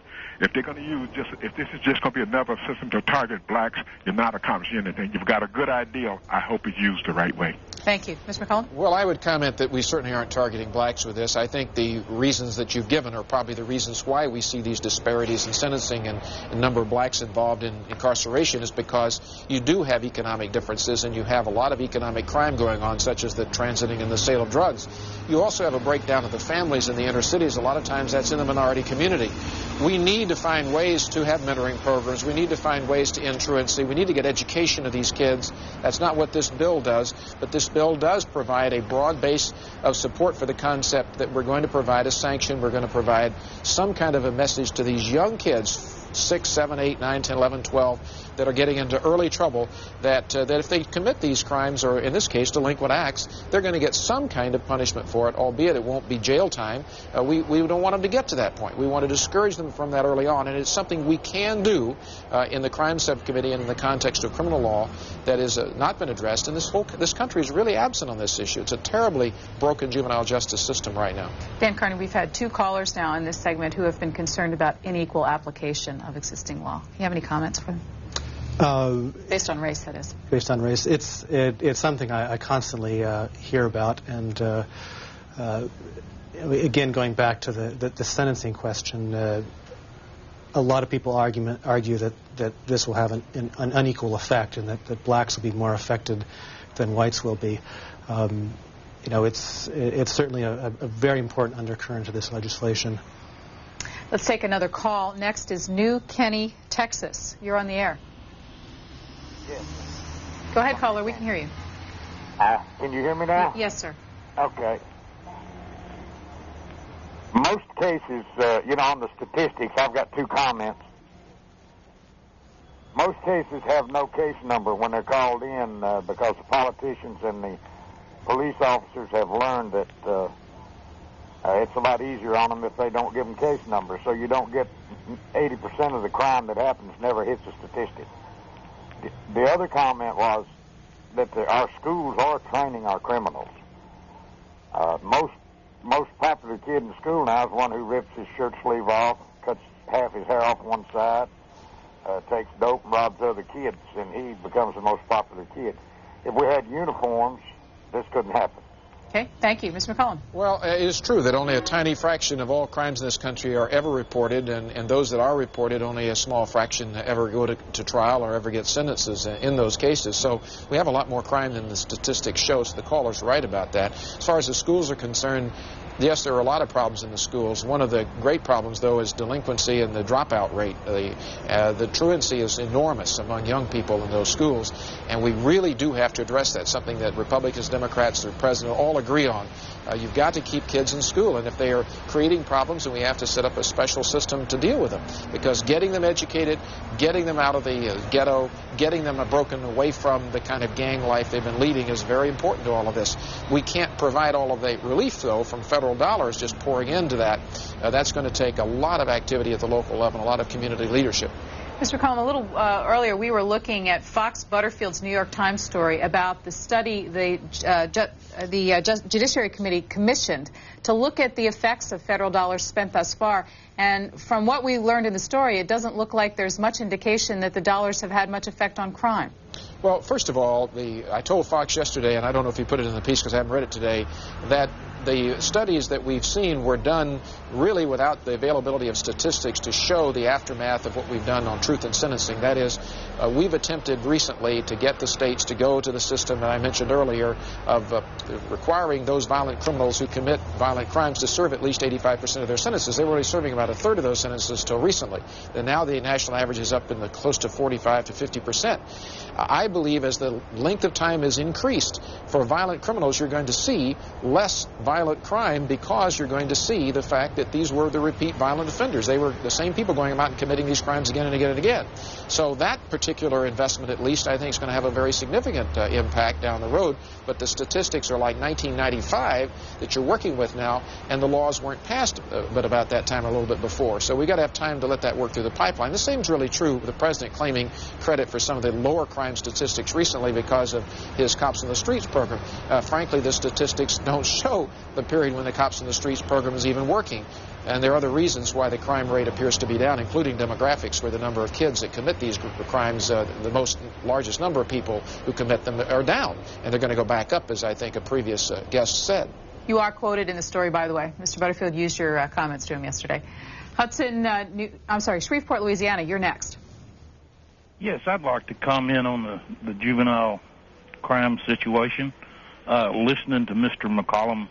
If they're going to use if this is just going to be another system to target blacks, you're not accomplishing anything. You've got a good idea. I hope it's used the right way. Thank you. Mr. McCollum? Well, I would comment that we certainly aren't targeting blacks with this. I think the reasons that you've given are probably the reasons why we see these disparities in sentencing and the number of blacks involved in incarceration is because you do have economic differences and you have a lot of economic crime going on, such as the transiting and the sale of drugs. You also have a breakdown of the families in the inner cities. A lot of times that's in the minority community. We need to find ways to have mentoring programs. We need to find ways to end truancy. We need to get education of these kids. That's not what this bill does, but this bill does provide a broad base of support for the concept that we're going to provide a sanction. We're going to provide some kind of a message to these young kids, 6, 7, 8, 9, 10, 11, 12, that are getting into early trouble, that if they commit these crimes, or in this case delinquent acts, they're going to get some kind of punishment for it, albeit it won't be jail time. We don't want them to get to that point. We want to discourage them from that early on, and it's something we can do in the crime subcommittee and in the context of criminal law that has not been addressed. And this country is really absent on this issue. It's a terribly broken juvenile justice system right now. Dan Carney, we've had 2 callers now in this segment who have been concerned about unequal application of existing law. Do you have any comments for them? Based on race, that is. Based on race. It's something I constantly hear about, and again, going back to the sentencing question, a lot of people argue that this will have an unequal effect, and that blacks will be more affected than whites will be. It's certainly a very important undercurrent to this legislation. Let's take another call. Next is New Kenny, Texas. You're on the air. Yes. Go ahead, caller. We can hear you. Can you hear me now? Yes, sir. Okay. Most cases, on the statistics, I've got 2 comments. Most cases have no case number when they're called in because the politicians and the police officers have learned that it's a lot easier on them if they don't give them case numbers. So you don't get 80% of the crime that happens never hits a statistic. The other comment was that our schools are training our criminals. Most popular kid in school now is one who rips his shirt sleeve off, cuts half his hair off one side, takes dope and robs other kids, and he becomes the most popular kid. If we had uniforms, this couldn't happen. Okay, thank you. Mr. McCollum. Well, it is true that only a tiny fraction of all crimes in this country are ever reported, and those that are reported, only a small fraction ever go to trial or ever get sentences in those cases. So we have a lot more crime than the statistics show, so the caller's right about that. As far as the schools are concerned, yes, there are a lot of problems in the schools. One of the great problems, though, is delinquency and the dropout rate. The truancy is enormous among young people in those schools, and we really do have to address that, something that Republicans, Democrats, the President all agree on. You've got to keep kids in school, and if they are creating problems, then we have to set up a special system to deal with them, because getting them educated, getting them out of the ghetto, getting them broken away from the kind of gang life they've been leading is very important to all of this. We can't provide all of the relief, though, from federal dollars just pouring into that. That's going to take a lot of activity at the local level and a lot of community leadership. Mr. McCollum, a little earlier we were looking at Fox Butterfield's New York Times story about the study the Judiciary Committee commissioned to look at the effects of federal dollars spent thus far. And from what we learned in the story, it doesn't look like there's much indication that the dollars have had much effect on crime. Well, first of all, I told Fox yesterday, and I don't know if he put it in the piece because I haven't read it today, that the studies that we've seen were done really without the availability of statistics to show the aftermath of what we've done on truth in sentencing. That is, we've attempted recently to get the states to go to the system that I mentioned earlier of requiring those violent criminals who commit violent crimes to serve at least 85% of their sentences. They were only serving about a third of those sentences till recently. And now the national average is up in the close to 45 to 50%. I believe as the length of time is increased for violent criminals, you're going to see less violent violent crime because you're going to see the fact that these were the repeat violent offenders. They were the same people going about and committing these crimes again and again and again. So that particular investment, at least, I think is going to have a very significant impact down the road. But the statistics are like 1995 that you're working with now, and the laws weren't passed but about that time, a little bit before. So we've got to have time to let that work through the pipeline. The same is really true with the president claiming credit for some of the lower crime statistics recently because of his Cops on the Streets program. Frankly, the statistics don't show the period when the Cops on the Streets program is even working. And there are other reasons why the crime rate appears to be down, including demographics, where the number of kids that commit these crimes, the largest number of people who commit them are down. And they're going to go back up, as I think a previous guest said. You are quoted in the story, by the way. Mr. Butterfield used your comments to him yesterday. Shreveport, Louisiana, you're next. Yes, I'd like to comment on the juvenile crime situation. Listening to Mr. McCollum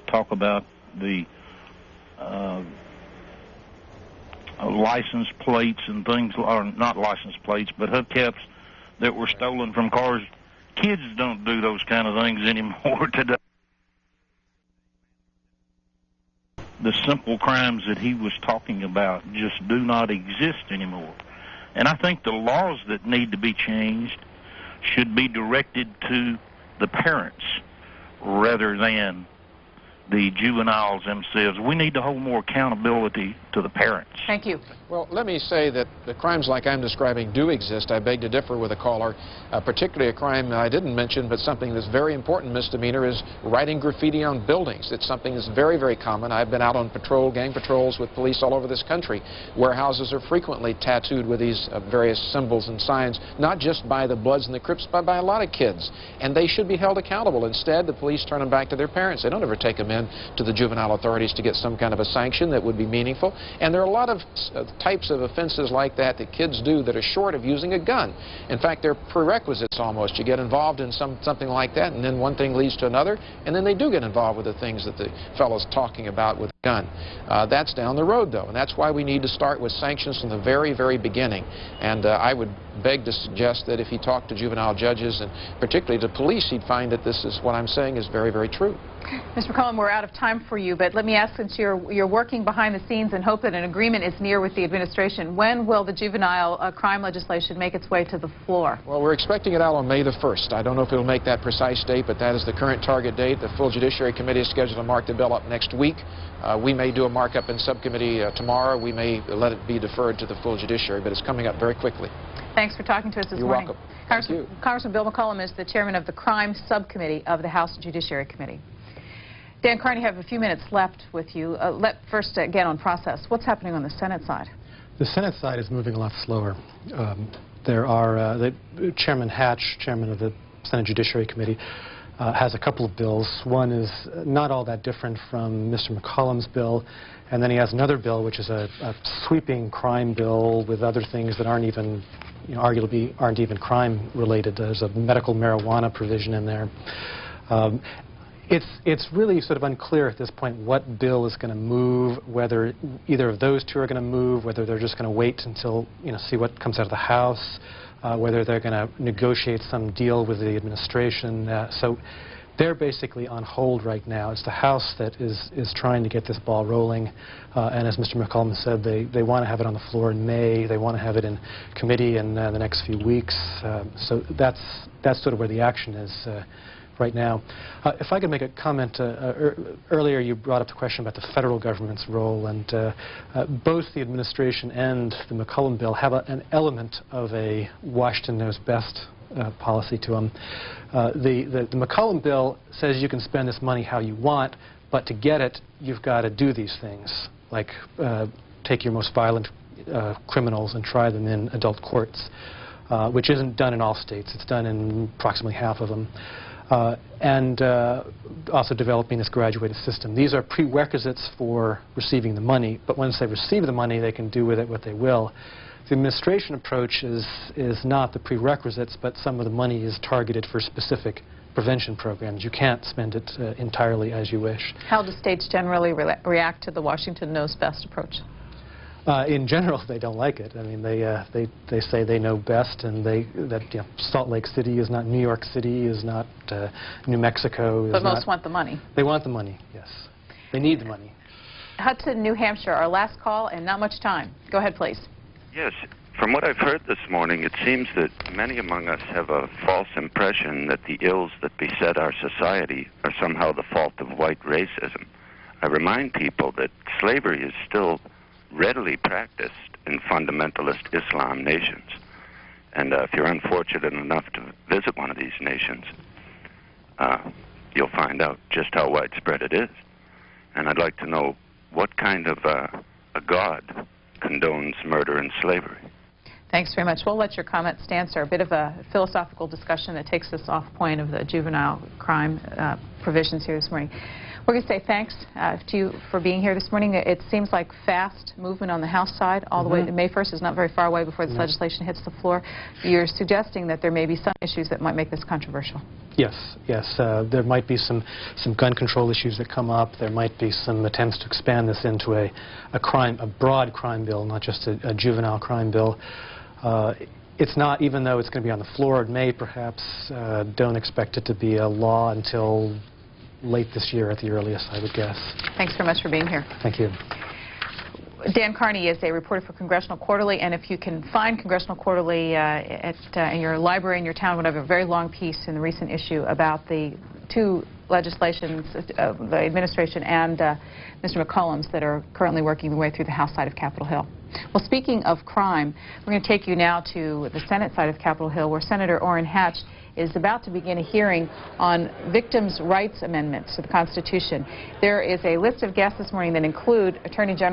talk about the license plates and things, or not license plates, but hubcaps that were stolen from cars. Kids don't do those kind of things anymore today. The simple crimes that he was talking about just do not exist anymore. And I think the laws that need to be changed should be directed to the parents rather than the juveniles themselves. We need to hold more accountability to the parents. Thank you. Well, let me say that the crimes like I'm describing do exist. I beg to differ with a caller, particularly a crime I didn't mention, but something that's very important misdemeanor is writing graffiti on buildings. It's something that's very, very common. I've been out on patrol, gang patrols with police all over this country. Warehouses are frequently tattooed with these various symbols and signs, not just by the Bloods and the Crips, but by a lot of kids. And they should be held accountable. Instead, the police turn them back to their parents. They don't ever take them in to the juvenile authorities to get some kind of a sanction that would be meaningful. And there are a lot of types of offenses like that that kids do that are short of using a gun. In fact, they're prerequisites almost. You get involved in something like that, and then one thing leads to another, and then they do get involved with the things that the fellow's talking about with a gun. That's down the road, though, and that's why we need to start with sanctions from the very, very beginning. And I would beg to suggest that if he talked to juvenile judges, and particularly to police, he'd find that this is what I'm saying is very, very true. Mr. McCollum, we're out of time for you, but let me ask, since you're working behind the scenes and hope that an agreement is near with the administration, when will the juvenile crime legislation make its way to the floor? Well, we're expecting it out on May the 1st. I don't know if it'll make that precise date, but that is the current target date. The full Judiciary Committee is scheduled to mark the bill up next week. We may do a markup in subcommittee tomorrow. We may let it be deferred to the full Judiciary, but it's coming up very quickly. Thanks for talking to us this morning. You're welcome. Congressman Bill McCollum is the chairman of the Crime Subcommittee of the House Judiciary Committee. Dan Carney, you have a few minutes left with you. First, again, on process. What's happening on the Senate side? The Senate side is moving a lot slower. Chairman Hatch, chairman of the Senate Judiciary Committee, has a couple of bills. One is not all that different from Mr. McCollum's bill, and then he has another bill, which is a sweeping crime bill with other things that aren't even, arguably aren't even crime-related. There's a medical marijuana provision in there. It's really sort of unclear at this point what bill is going to move, whether either of those two are going to move, whether they're just going to wait until, see what comes out of the House, whether they're going to negotiate some deal with the administration. So they're basically on hold right now. It's the House that is trying to get this ball rolling. And as Mr. McCollum said, they want to have it on the floor in May. They want to have it in committee in the next few weeks. So that's sort of where the action is right now. If I could make a comment, earlier you brought up the question about the federal government's role, and both the administration and the McCollum bill have an element of a Washington knows best policy to them. The McCollum bill says you can spend this money how you want, but to get it, you've got to do these things, like take your most violent criminals and try them in adult courts, which isn't done in all states. It's done in approximately half of them. And also developing this graduated system. These are prerequisites for receiving the money, but once they receive the money, they can do with it what they will. The administration approach is not the prerequisites, but some of the money is targeted for specific prevention programs. You can't spend it entirely as you wish. How do states generally react to the Washington knows best approach? In general, they don't like it. I mean, they say they know best, and that Salt Lake City is not New York City, is not New Mexico. But most want the money. They want the money, yes. They need the money. Hudson, New Hampshire, our last call, and not much time. Go ahead, please. Yes. From what I've heard this morning, it seems that many among us have a false impression that the ills that beset our society are somehow the fault of white racism. I remind people that slavery is still readily practiced in fundamentalist Islam nations. And if you're unfortunate enough to visit one of these nations, you'll find out just how widespread it is. And I'd like to know what kind of a God condones murder and slavery. Thanks very much. We'll let your comments stand, sir. A bit of a philosophical discussion that takes us off point of the juvenile crime provisions here this morning. We're going to say thanks to you for being here this morning. It seems like fast movement on the House side all the way to May 1st is not very far away before this legislation hits the floor. You're suggesting that there may be some issues that might make this controversial. Yes, yes. There might be some gun control issues that come up. There might be some attempts to expand this into a broad crime bill, not just a juvenile crime bill. It's not, even though it's going to be on the floor in May, perhaps, don't expect it to be a law until late this year at the earliest, I would guess. Thanks very much for being here. Thank you. Dan Carney is a reporter for Congressional Quarterly, and if you can find Congressional Quarterly in your library in your town, we have a very long piece in the recent issue about the two legislations, the administration and Mr. McCollum's, that are currently working their way through the House side of Capitol Hill. Well, speaking of crime, we're going to take you now to the Senate side of Capitol Hill, where Senator Orrin Hatch is about to begin a hearing on victims' rights amendments to the Constitution. There is a list of guests this morning that include Attorney General